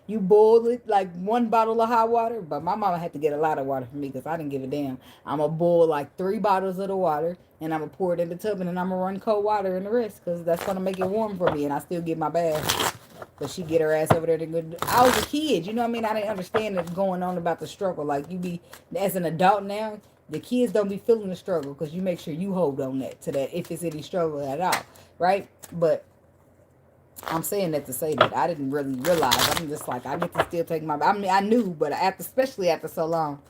you boil it like one bottle of hot water. But my mama had to get a lot of water for me because I didn't give a damn. I'm going to boil like 3 bottles of the water, and I'm going to pour it in the tub, and then I'm going to run cold water in the rest because that's going to make it warm for me, and I still get my bath. But she get her ass over there to go. I was a kid, you know what I mean? I didn't understand what's going on about the struggle. Like, you be, as an adult now, the kids don't be feeling the struggle because you make sure you hold on to that if it's any struggle at all, right? But I'm saying that to say that I didn't really realize. I'm just like, I get to still take my. I mean, I knew, but especially after so long,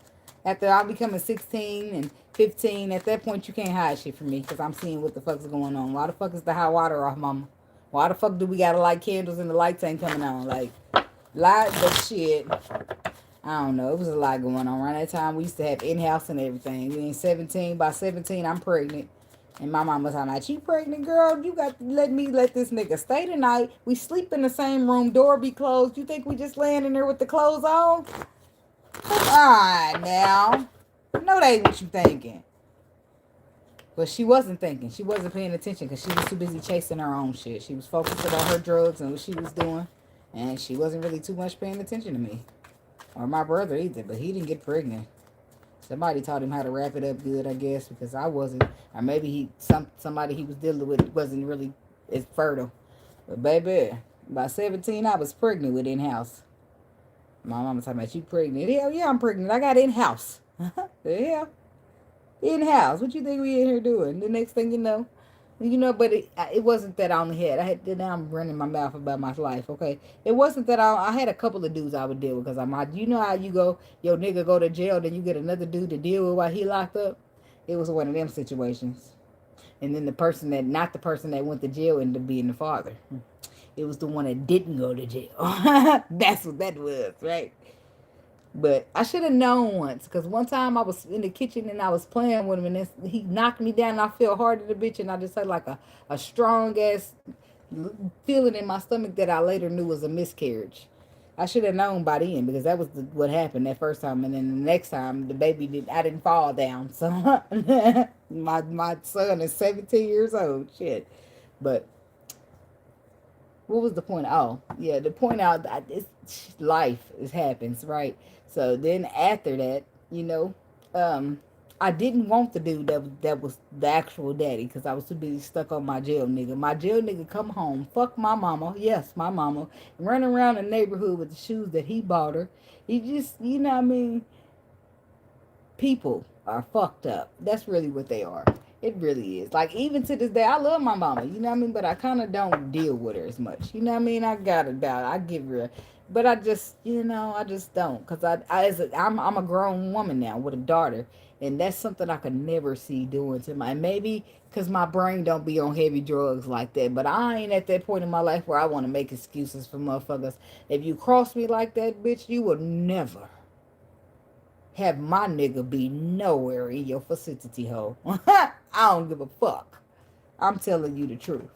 after I becoming 16 and 15, at that point you can't hide shit from me because I'm seeing what the fuck's going on. Why the fuck is the hot water off, mama? Why the fuck do we gotta light candles and the lights ain't coming on? Like, light the shit. I don't know. It was a lot going on. Around that time, we used to have in-house and everything. We ain't 17. By 17, I'm pregnant. And my mom was like, you pregnant, girl? You got to let this nigga stay tonight. We sleep in the same room. Door be closed. You think we just laying in there with the clothes on? Come on now. No, that ain't what you thinking. But she wasn't thinking. She wasn't paying attention because she was too busy chasing her own shit. She was focusing on her drugs and what she was doing. And she wasn't really too much paying attention to me. Or my brother either, but he didn't get pregnant. Somebody taught him how to wrap it up good, I guess, because I wasn't. Or maybe somebody he was dealing with wasn't really as fertile. But baby, by 17, I was pregnant with in-house. My mama talking about, you pregnant? Hell yeah, I'm pregnant. I got in-house. The hell? In-house. What you think we in here doing? The next thing you know, You know, but it wasn't that I only had. I had now I'm running my mouth about my life. Okay, it wasn't that I had a couple of dudes I would deal with because you know how you go, your nigga go to jail, then you get another dude to deal with while he locked up. It was one of them situations. And then the person that, not the person that went to jail, ended up being the father. It was the one that didn't go to jail. That's what that was, right? But I should have known once, because one time I was in the kitchen and I was playing with him, and he knocked me down and I felt hard at the bitch, and I just had like a strong ass feeling in my stomach that I later knew was a miscarriage. I should have known by then, because that was what happened that first time, and then the next time the baby I didn't fall down. So my son is 17 years old. Shit, but what was the point? Oh, yeah, the point out that it's life is happens, right? So then after that, you know, I didn't want the dude that was the actual daddy, because I was too busy stuck on my jail nigga. My jail nigga come home, fuck my mama, yes, my mama, run around the neighborhood with the shoes that he bought her. He just, you know what I mean? People are fucked up. That's really what they are. It really is. Like, even to this day, I love my mama, you know what I mean? But I kind of don't deal with her as much. You know what I mean? I got it about I give her, but I just, you know, I just don't. Because I'm a grown woman now with a daughter. And that's something I could never see doing to my, maybe because my brain don't be on heavy drugs like that. But I ain't at that point in my life where I want to make excuses for motherfuckers. If you cross me like that, bitch, you will never have my nigga be nowhere in your facility, ho. I don't give a fuck. I'm telling you the truth.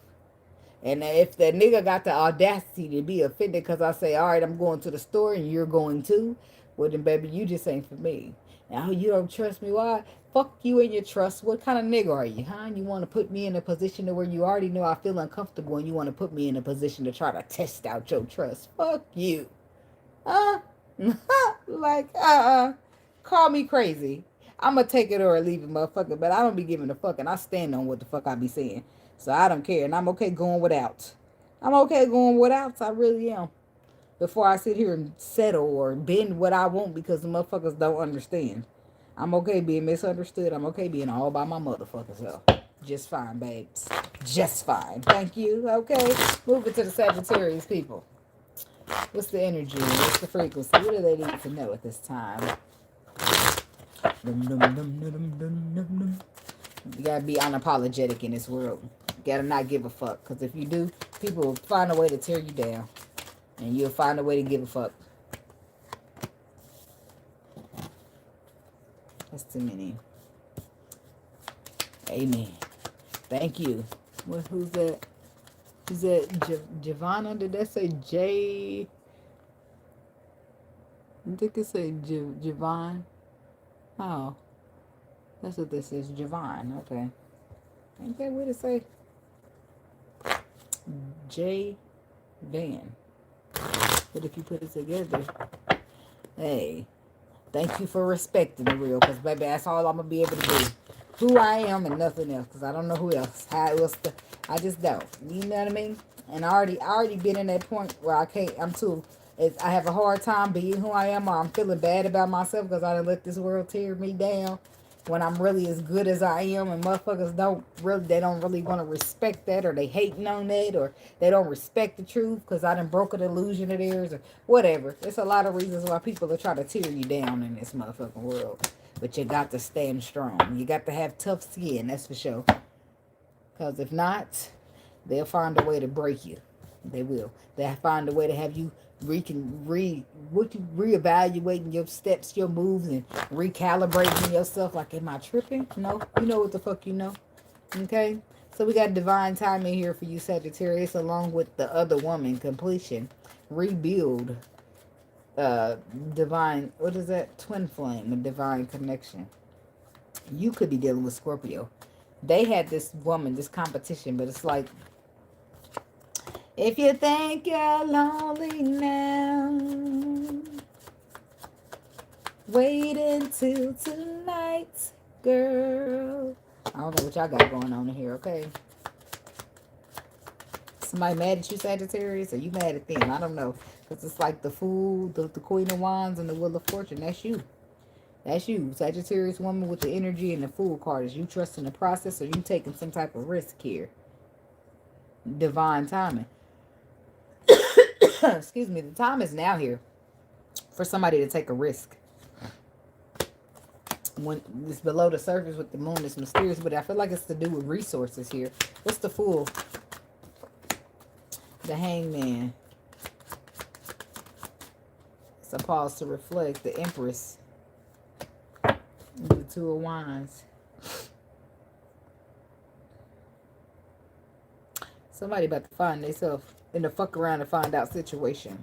And if the nigga got the audacity to be offended because I say, all right, I'm going to the store and you're going too, well then, baby, you just ain't for me. Now, you don't trust me? Why? Fuck you and your trust. What kind of nigga are you, huh? You want to put me in a position to where you already know I feel uncomfortable, and you want to put me in a position to try to test out your trust. Fuck you. Huh? Like, call me crazy. I'm gonna take it or leave it, motherfucker. But I don't be giving a fuck, and I stand on what the fuck I be saying. So I don't care, and I'm okay going without. I'm okay going without. I really am. Before I sit here and settle or bend what I want because the motherfuckers don't understand. I'm okay being misunderstood. I'm okay being all by my motherfuckers self. Just fine, babes. Just fine. Thank you. Okay. Moving to the Sagittarius people. What's the energy? What's the frequency? What do they need to know at this time? You gotta be unapologetic in this world. You gotta not give a fuck. Because if you do, people will find a way to tear you down. And you'll find a way to give a fuck. That's too many. Amen. Thank you. Who's that? Is that Javonna? Did that say J? I think it say Javon. Oh, that's what this is. Javon. Okay. Ain't that what it say? J Van. But if you put it together, hey, thank you for respecting the real, because baby, that's all I'm gonna be able to do. Who I am and nothing else, because I don't know who else. How it was, I just don't. You know what I mean? And I already been in that point where I can't. I have a hard time being who I am, or I'm feeling bad about myself because I done let this world tear me down. When I'm really as good as I am, and motherfuckers don't really want to respect that, or they hating on that, or they don't respect the truth because I done broke an illusion of theirs, or whatever. There's a lot of reasons why people are trying to tear you down in this motherfucking world. But you got to stand strong. You got to have tough skin, that's for sure. Because if not, they'll find a way to break you. They will. They'll find a way to have you reevaluating your steps, your moves, and recalibrating yourself. Like, am I tripping? No, you know what the fuck you know. Okay, so we got divine timing here for you, Sagittarius, along with the other woman, completion, rebuild, divine. What is that? Twin flame, a divine connection. You could be dealing with Scorpio. They had this woman, this competition, but it's like, if you think you're lonely now, wait until tonight, girl. I don't know what y'all got going on in here, okay? Somebody mad at you, Sagittarius, or you mad at them? I don't know. Because it's like the Fool, the Queen of Wands, and the Wheel of Fortune. That's you. That's you, Sagittarius woman with the energy and the Fool card. Is you trusting the process or you taking some type of risk here? Divine timing. Excuse me. The time is now here for somebody to take a risk. When it's below the surface with the moon, it's mysterious, but I feel like it's to do with resources here. What's the Fool? The Hangman. It's a pause to reflect. The Empress. The Two of Wands. Somebody about to find themselves in the fuck around and find out situation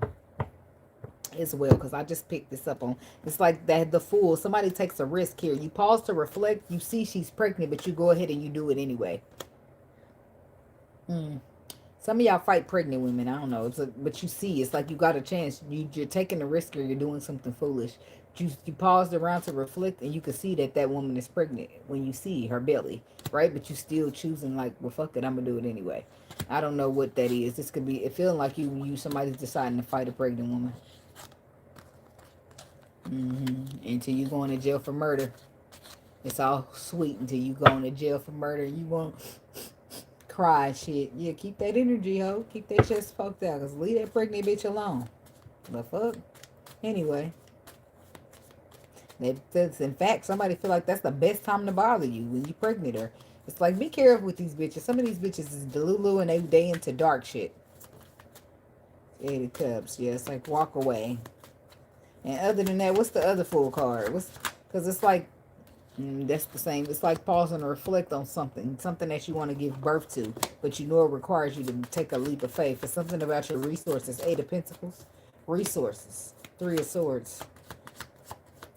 as well, because I just picked this up on. It's like that the Fool. Somebody takes a risk here. You pause to reflect. You see she's pregnant, but you go ahead and you do it anyway. Some of y'all fight pregnant women. I don't know. But you see, it's like you got a chance. You're taking a risk or you're doing something foolish. You paused around to reflect, and you can see that that woman is pregnant when you see her belly, right? But you still choosing like, well, fuck it, I'm gonna do it anyway. I don't know what that is. This could be it feeling like somebody's deciding to fight a pregnant woman. Until you going to jail for murder. It's all sweet until you going to jail for murder. You won't cry shit. Yeah, keep that energy, ho. Keep that chest poked out. Because leave that pregnant bitch alone. The fuck? Anyway. That's, in fact, somebody feel like that's the best time to bother you when you pregnant her. It's like, be careful with these bitches. Some of these bitches is delulu and they into dark shit. 8 of Cups. Yeah, it's like walk away. And other than that, what's the other Fool card? Because it's like, that's the same. It's like pausing to reflect on something. Something that you want to give birth to. But you know it requires you to take a leap of faith. It's something about your resources. 8 of Pentacles. Resources. 3 of Swords.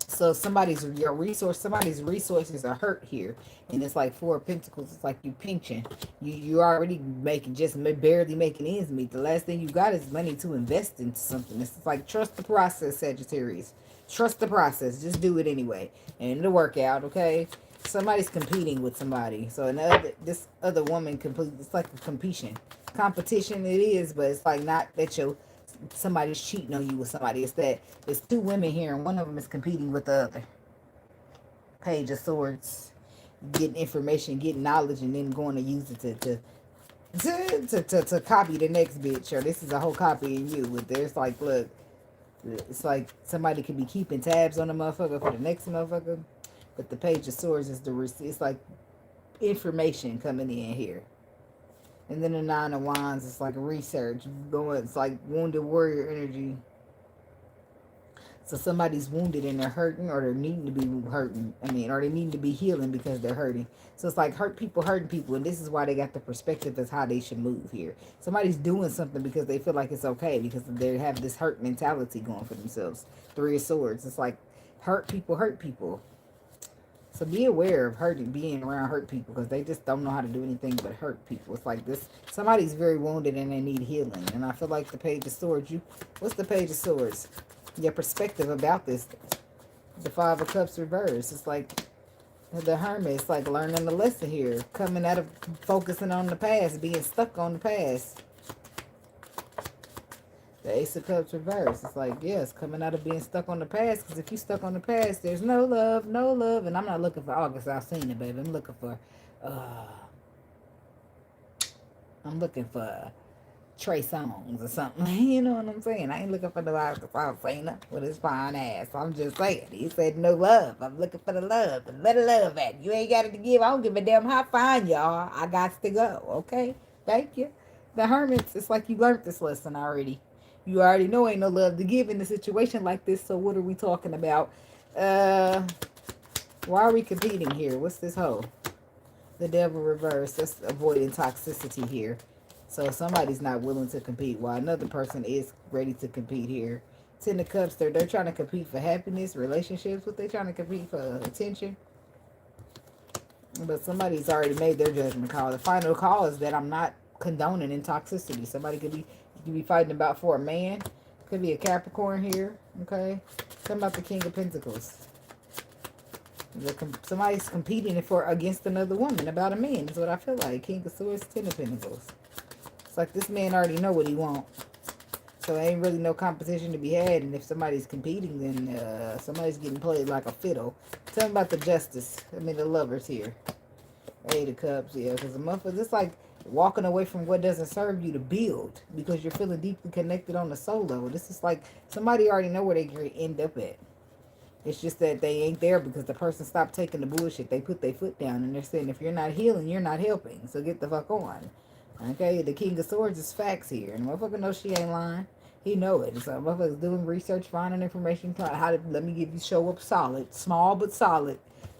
So somebody's resources are hurt here. And it's like 4 of Pentacles. It's like you pinching. You already barely making ends meet. The last thing you got is money to invest into something. It's like trust the process, Sagittarius. Trust the process. Just do it anyway. And it'll work out, okay? Somebody's competing with somebody. So this other woman it's like a competition it is, but it's like not that somebody's cheating on you with somebody. It's that there's 2 women here and one of them is competing with the other. Page of Swords. Getting information, getting knowledge, and then going to use it to copy the next bitch. Or this is a whole copy of you. But there's like, look, it's like somebody could be keeping tabs on the motherfucker for the next motherfucker. But the Page of Swords is it's like information coming in here. And then the 9 of Wands is like research. It's like wounded warrior energy. So somebody's wounded and they're hurting, or they're needing to be hurting. Or they need to be healing because they're hurting. So it's like hurting people. And this is why they got the perspective as how they should move here. Somebody's doing something because they feel like it's okay. Because they have this hurt mentality going for themselves. 3 of Swords. It's like hurt people. So be aware of being around hurt people. Because they just don't know how to do anything but hurt people. It's like this. Somebody's very wounded and they need healing. And I feel like the Page of Swords. What's the Page of Swords? Your perspective about this. The 5 of Cups reverse. It's like the Hermit. It's like learning the lesson here. Coming out of focusing on the past. Being stuck on the past. The Ace of Cups reverse. It's like, yes, coming out of being stuck on the past. Because if you stuck on the past, there's no love. And I'm not looking for August Alsina, baby. I'm looking for Trey Songz or something. You know what I'm saying? I ain't looking for the August Alsina with his fine ass. I'm just saying. He said no love. I'm looking for the love. The better love at. You ain't got it to give. I don't give a damn how fine you are. I got to go. Okay? Thank you. The Hermits, it's like you learned this lesson already. You already know ain't no love to give in a situation like this. So what are we talking about? Why are we competing here? What's this hoe? The Devil reverse. That's avoiding toxicity here. So somebody's not willing to compete while another person is ready to compete here. 10 of Cups, they're trying to compete for happiness, relationships. What they trying to compete for? Attention. But somebody's already made their judgment call. The final call is that I'm not condoning in toxicity. Somebody could be fighting about for a man. Could be a Capricorn here. Okay. Talking about the King of Pentacles. Somebody's competing against another woman about a man. That's what I feel like. King of Swords, 10 of Pentacles. It's like this man already know what he wants. So there ain't really no competition to be had. And if somebody's competing, then somebody's getting played like a fiddle. Tell me about the justice. I mean, the lovers here. Eight of Cups, yeah. Because the motherfucker, it's like walking away from what doesn't serve you to build. Because you're feeling deeply connected on the soul level. This is like somebody already know where they're going to end up at. It's just that they ain't there because the person stopped taking the bullshit. They put their foot down and they're saying, if you're not healing, you're not helping. So get the fuck on. Okay, the King of Swords is facts here. And the motherfucker knows she ain't lying. He know it. So motherfucker's doing research, finding information, trying how to let me give you show up solid. Small but solid.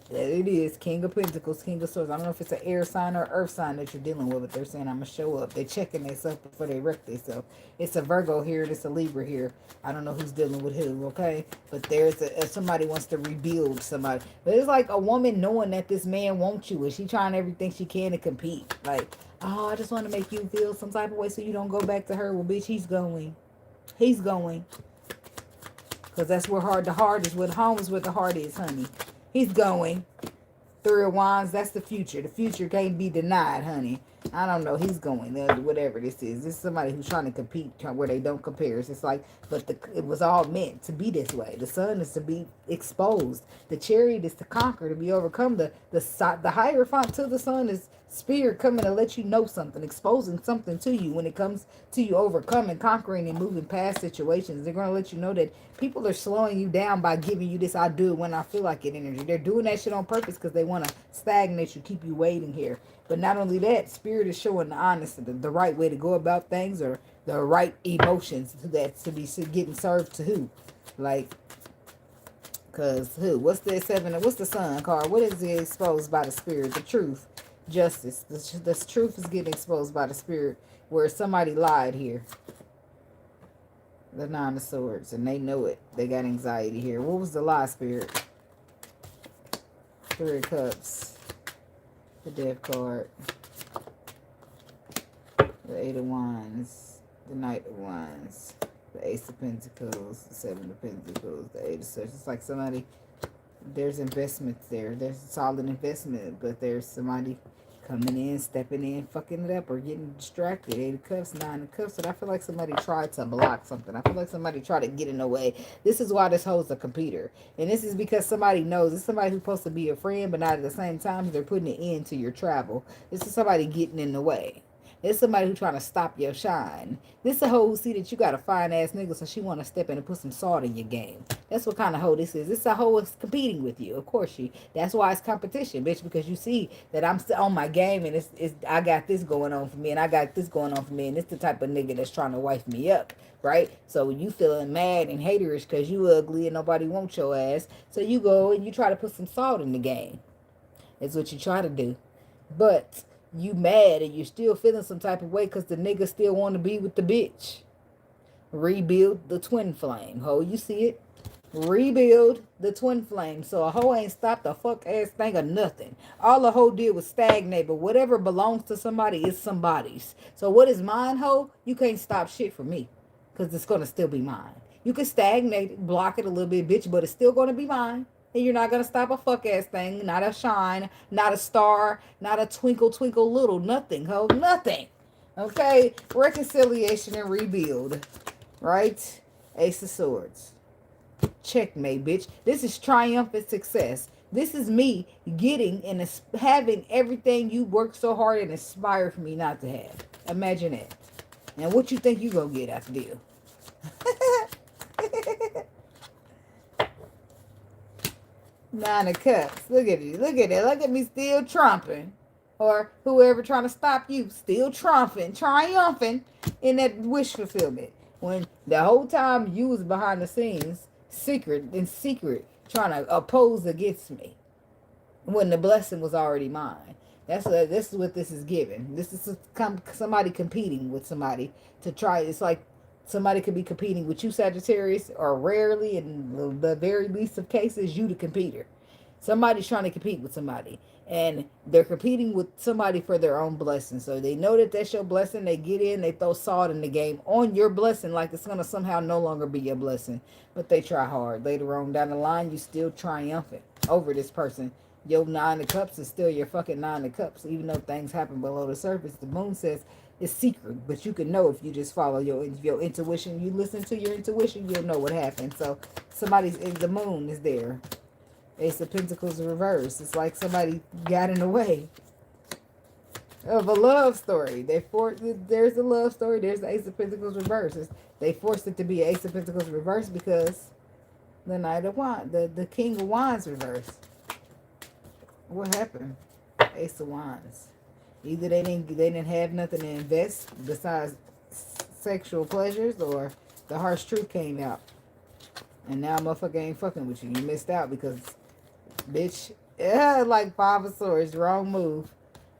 There it is. King of Pentacles, King of Swords. I don't know if it's an air sign or earth sign that you're dealing with, but they're saying I'm going to show up. They're checking themselves before they wreck themselves. It's a Virgo here and it's a Libra here. I don't know who's dealing with who, okay? But there's somebody wants to rebuild somebody. But it's like a woman knowing that this man wants you and she trying everything she can to compete. Like, oh, I just want to make you feel some type of way so you don't go back to her. Well, bitch, he's going. He's going. Because that's where the heart is. Where the home is where the heart is, honey. He's going. Three of Wands, that's the future. The future can't be denied, honey. I don't know. He's going. Whatever this is. This is somebody who's trying to compete where they don't compare. It's just like, but it was all meant to be this way. The sun is to be exposed. The chariot is to conquer, to be overcome. The hierophant to the sun is spirit coming to let you know something, exposing something to you when it comes to you overcoming, conquering, and moving past situations. They're going to let you know that people are slowing you down by giving you this I do it when I feel like it energy. They're doing that shit on purpose because they want to stagnate you, keep you waiting here. But not only that, spirit is showing the honest, the right way to go about things, or the right emotions to be getting served to who. Like, because who? What's the seven? What's the sun card? What is it exposed by the spirit? The truth. Justice. The truth is getting exposed by the spirit, where somebody lied here. The Nine of Swords, and they know it. They got anxiety here. What was the lie, spirit? Three of Cups. The Death card. The Eight of Wands. The Knight of Wands. The Ace of Pentacles. The Seven of Pentacles. The Eight of Swords. It's like somebody, there's investments there. There's a solid investment, but there's somebody coming in, stepping in, fucking it up, or getting distracted. Eight of Cups, Nine of Cups. And I feel like somebody tried to block something. I feel like somebody tried to get in the way. This is why this holds a computer. And this is because somebody knows. It's somebody who's supposed to be a friend, but not at the same time they're putting it into your travel. This is somebody getting in the way. It's somebody who's trying to stop your shine. This is a hoe who see that you got a fine-ass nigga, so she want to step in and put some salt in your game. That's what kind of hoe this is. This is a hoe that's competing with you. Of course that's why it's competition, bitch, because you see that I'm still on my game, and it's I got this going on for me, and I got this going on for me, and it's the type of nigga that's trying to wife me up, right? So you feeling mad and haterish because you ugly and nobody wants your ass, so you go and you try to put some salt in the game. That's what you try to do. But you mad and you're still feeling some type of way because the nigga still want to be with the bitch. Rebuild the twin flame. Ho, you see it? Rebuild the twin flame. So a hoe ain't stopped a fuck ass thing or nothing. All a hoe did was stagnate, but whatever belongs to somebody is somebody's. So what is mine, hoe? You can't stop shit from me because it's going to still be mine. You can stagnate it, block it a little bit, bitch, but it's still going to be mine. And you're not going to stop a fuck ass thing. Not a shine, not a star, not a twinkle, twinkle little. Nothing, ho. Nothing. Okay? Reconciliation and rebuild. Right? Ace of Swords. Checkmate, bitch. This is triumphant success. This is me getting and having everything you worked so hard and aspired for me not to have. Imagine that. And what you think you going to get after deal? Nine of Cups. Look at it. Look at it. Look at me still trumping. Or whoever trying to stop you still trumping, triumphing in that wish fulfillment. When the whole time you was behind the scenes, secret, trying to oppose against me. When the blessing was already mine. This is what this is giving. This is somebody competing with somebody to try. It's like somebody could be competing with you, Sagittarius, or rarely, in the very least of cases, you the competitor. Somebody's trying to compete with somebody. And they're competing with somebody for their own blessing. So they know that that's your blessing. They get in, they throw salt in the game on your blessing like it's going to somehow no longer be your blessing. But they try hard. Later on down the line, you still triumphant over this person. Your Nine of Cups is still your fucking Nine of Cups. Even though things happen below the surface, the moon says It's secret, but you can know if you just follow your intuition. You listen to your intuition, you'll know what happened. So somebody's in the moon is there. Ace of Pentacles reverse. It's like somebody got in the way of a love story. There's a love story. There's the Ace of Pentacles reverse. They forced it to be Ace of Pentacles reverse because the Knight of Wands, the King of Wands reverse. What happened? Ace of Wands. Either they didn't have nothing to invest besides sexual pleasures, or the harsh truth came out. And now motherfucker ain't fucking with you. You missed out because, bitch, like Five of Swords, wrong move.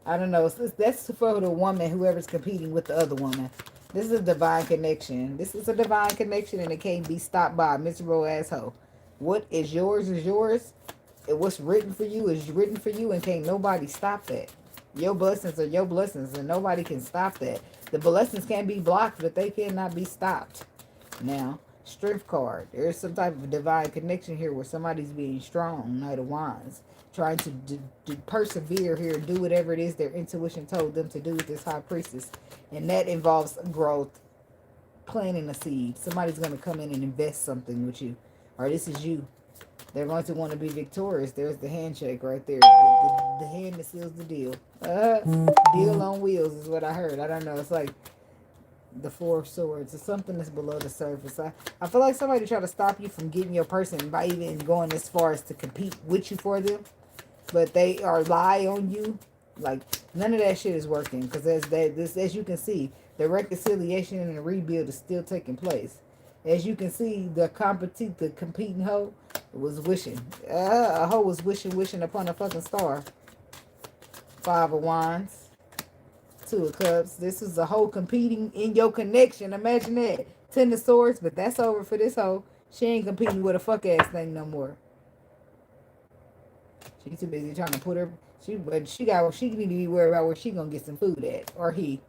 I don't know. That's for the woman, whoever's competing with the other woman. This is a divine connection. This is a divine connection, and it can't be stopped by a miserable asshole. What is yours is yours. And what's written for you is written for you, and can't nobody stop that. Your blessings are your blessings, and nobody can stop that. The blessings can be blocked, but they cannot be stopped. Now, Strength card. There's some type of divine connection here where somebody's being strong, Knight of Wands, trying to persevere here, do whatever it is their intuition told them to do with this High Priestess. And that involves growth, planting a seed. Somebody's going to come in and invest something with you. Or this is you. They're going to want to be victorious. There's the handshake right there. The hand that seals the deal. Deal on wheels is what I heard. I don't know. It's like the Four of Swords. It's something that's below the surface. I feel like somebody try to stop you from getting your person by even going as far as to compete with you for them. But they are lie on you. Like, none of that shit is working. Because as you can see, the reconciliation and the rebuild is still taking place. As you can see, the competing hoe was wishing. A hoe was wishing upon a fucking star. Five of Wands. Two of Cups. This is a hoe competing in your connection. Imagine that. Ten of Swords, but that's over for this hoe. She ain't competing with a fuck ass thing no more. She's too busy trying to put her. She need to be worried about where she gonna get some food at, or he.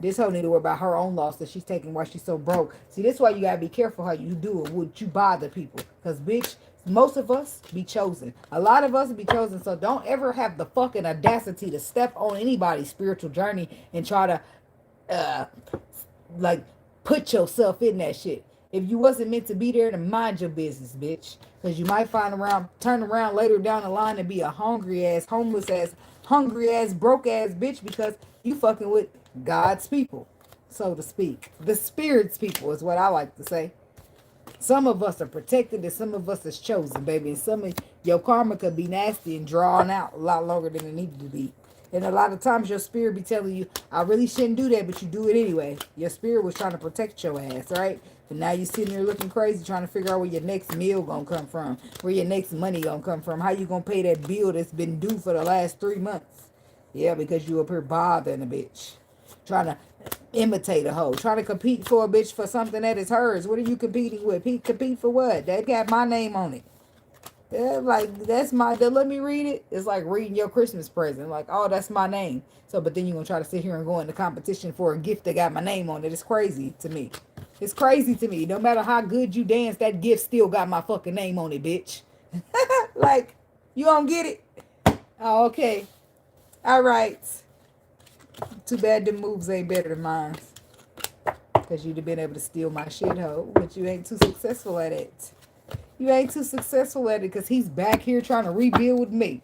This hoe need to worry about her own loss that she's taking while she's so broke. See, this is why you gotta be careful how you do it. Would you bother people? Cause bitch, most of us be chosen. A lot of us be chosen. So don't ever have the fucking audacity to step on anybody's spiritual journey and try to, like, put yourself in that shit. If you wasn't meant to be there, then mind your business, bitch. Because you might turn around later down the line and be a hungry ass, homeless ass, hungry ass, broke ass bitch because you fucking with God's people, so to speak. The Spirit's people is what I like to say. Some of us are protected and some of us is chosen, baby. And some of your karma could be nasty and drawn out a lot longer than it needed to be. And a lot of times your spirit be telling you, I really shouldn't do that, but you do it anyway. Your spirit was trying to protect your ass, right? But now you sitting there looking crazy trying to figure out where your next meal gonna come from, where your next money gonna come from, how you gonna pay that bill that's been due for the last 3 months. Yeah, because you up here bothering a bitch. Trying to imitate a hoe. Trying to compete for a bitch for something that is hers. What are you competing with? Compete for what? That got my name on it. Yeah, like, that's my, let me read it. It's like reading your Christmas present. Like, oh, that's my name. So, but then you're going to try to sit here and go into competition for a gift that got my name on it. It's crazy to me. It's crazy to me. No matter how good you dance, that gift still got my fucking name on it, bitch. Like, you don't get it? Oh, okay. All right. Too bad them moves ain't better than mine. Because you'd have been able to steal my shit, hoe. But you ain't too successful at it. You ain't too successful at it because he's back here trying to rebuild with me.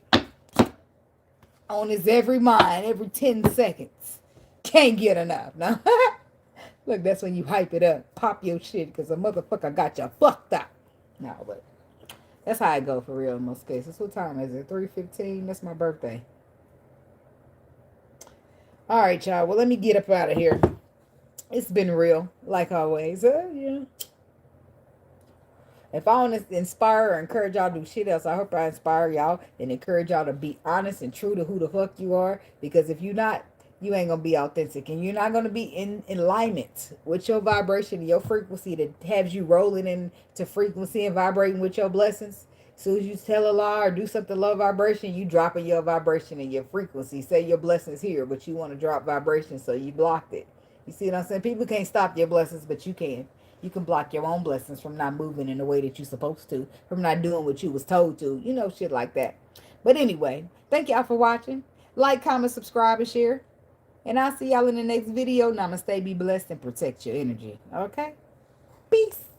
On his every mind, every 10 seconds. Can't get enough. Now, look, that's when you hype it up. Pop your shit because a motherfucker got you fucked up. No, but that's how I go for real in most cases. What time is it? 3:15? That's my birthday. All right, y'all. Well, let me get up out of here. It's been real, like always. Yeah. If I want to inspire or encourage y'all to do shit else, I hope I inspire y'all and encourage y'all to be honest and true to who the fuck you are. Because if you're not, you ain't going to be authentic. And you're not going to be in alignment with your vibration and your frequency that has you rolling into frequency and vibrating with your blessings. As soon as you tell a lie or do something low vibration, you dropping your vibration and your frequency. Say your blessings here, but you want to drop vibration, so you blocked it. You see what I'm saying? People can't stop your blessings, but you can. You can block your own blessings from not moving in the way that you're supposed to, from not doing what you was told to, you know, shit like that. But anyway, thank y'all for watching. Like, comment, subscribe, and share. And I'll see y'all in the next video. Namaste, be blessed, and protect your energy. Okay? Peace.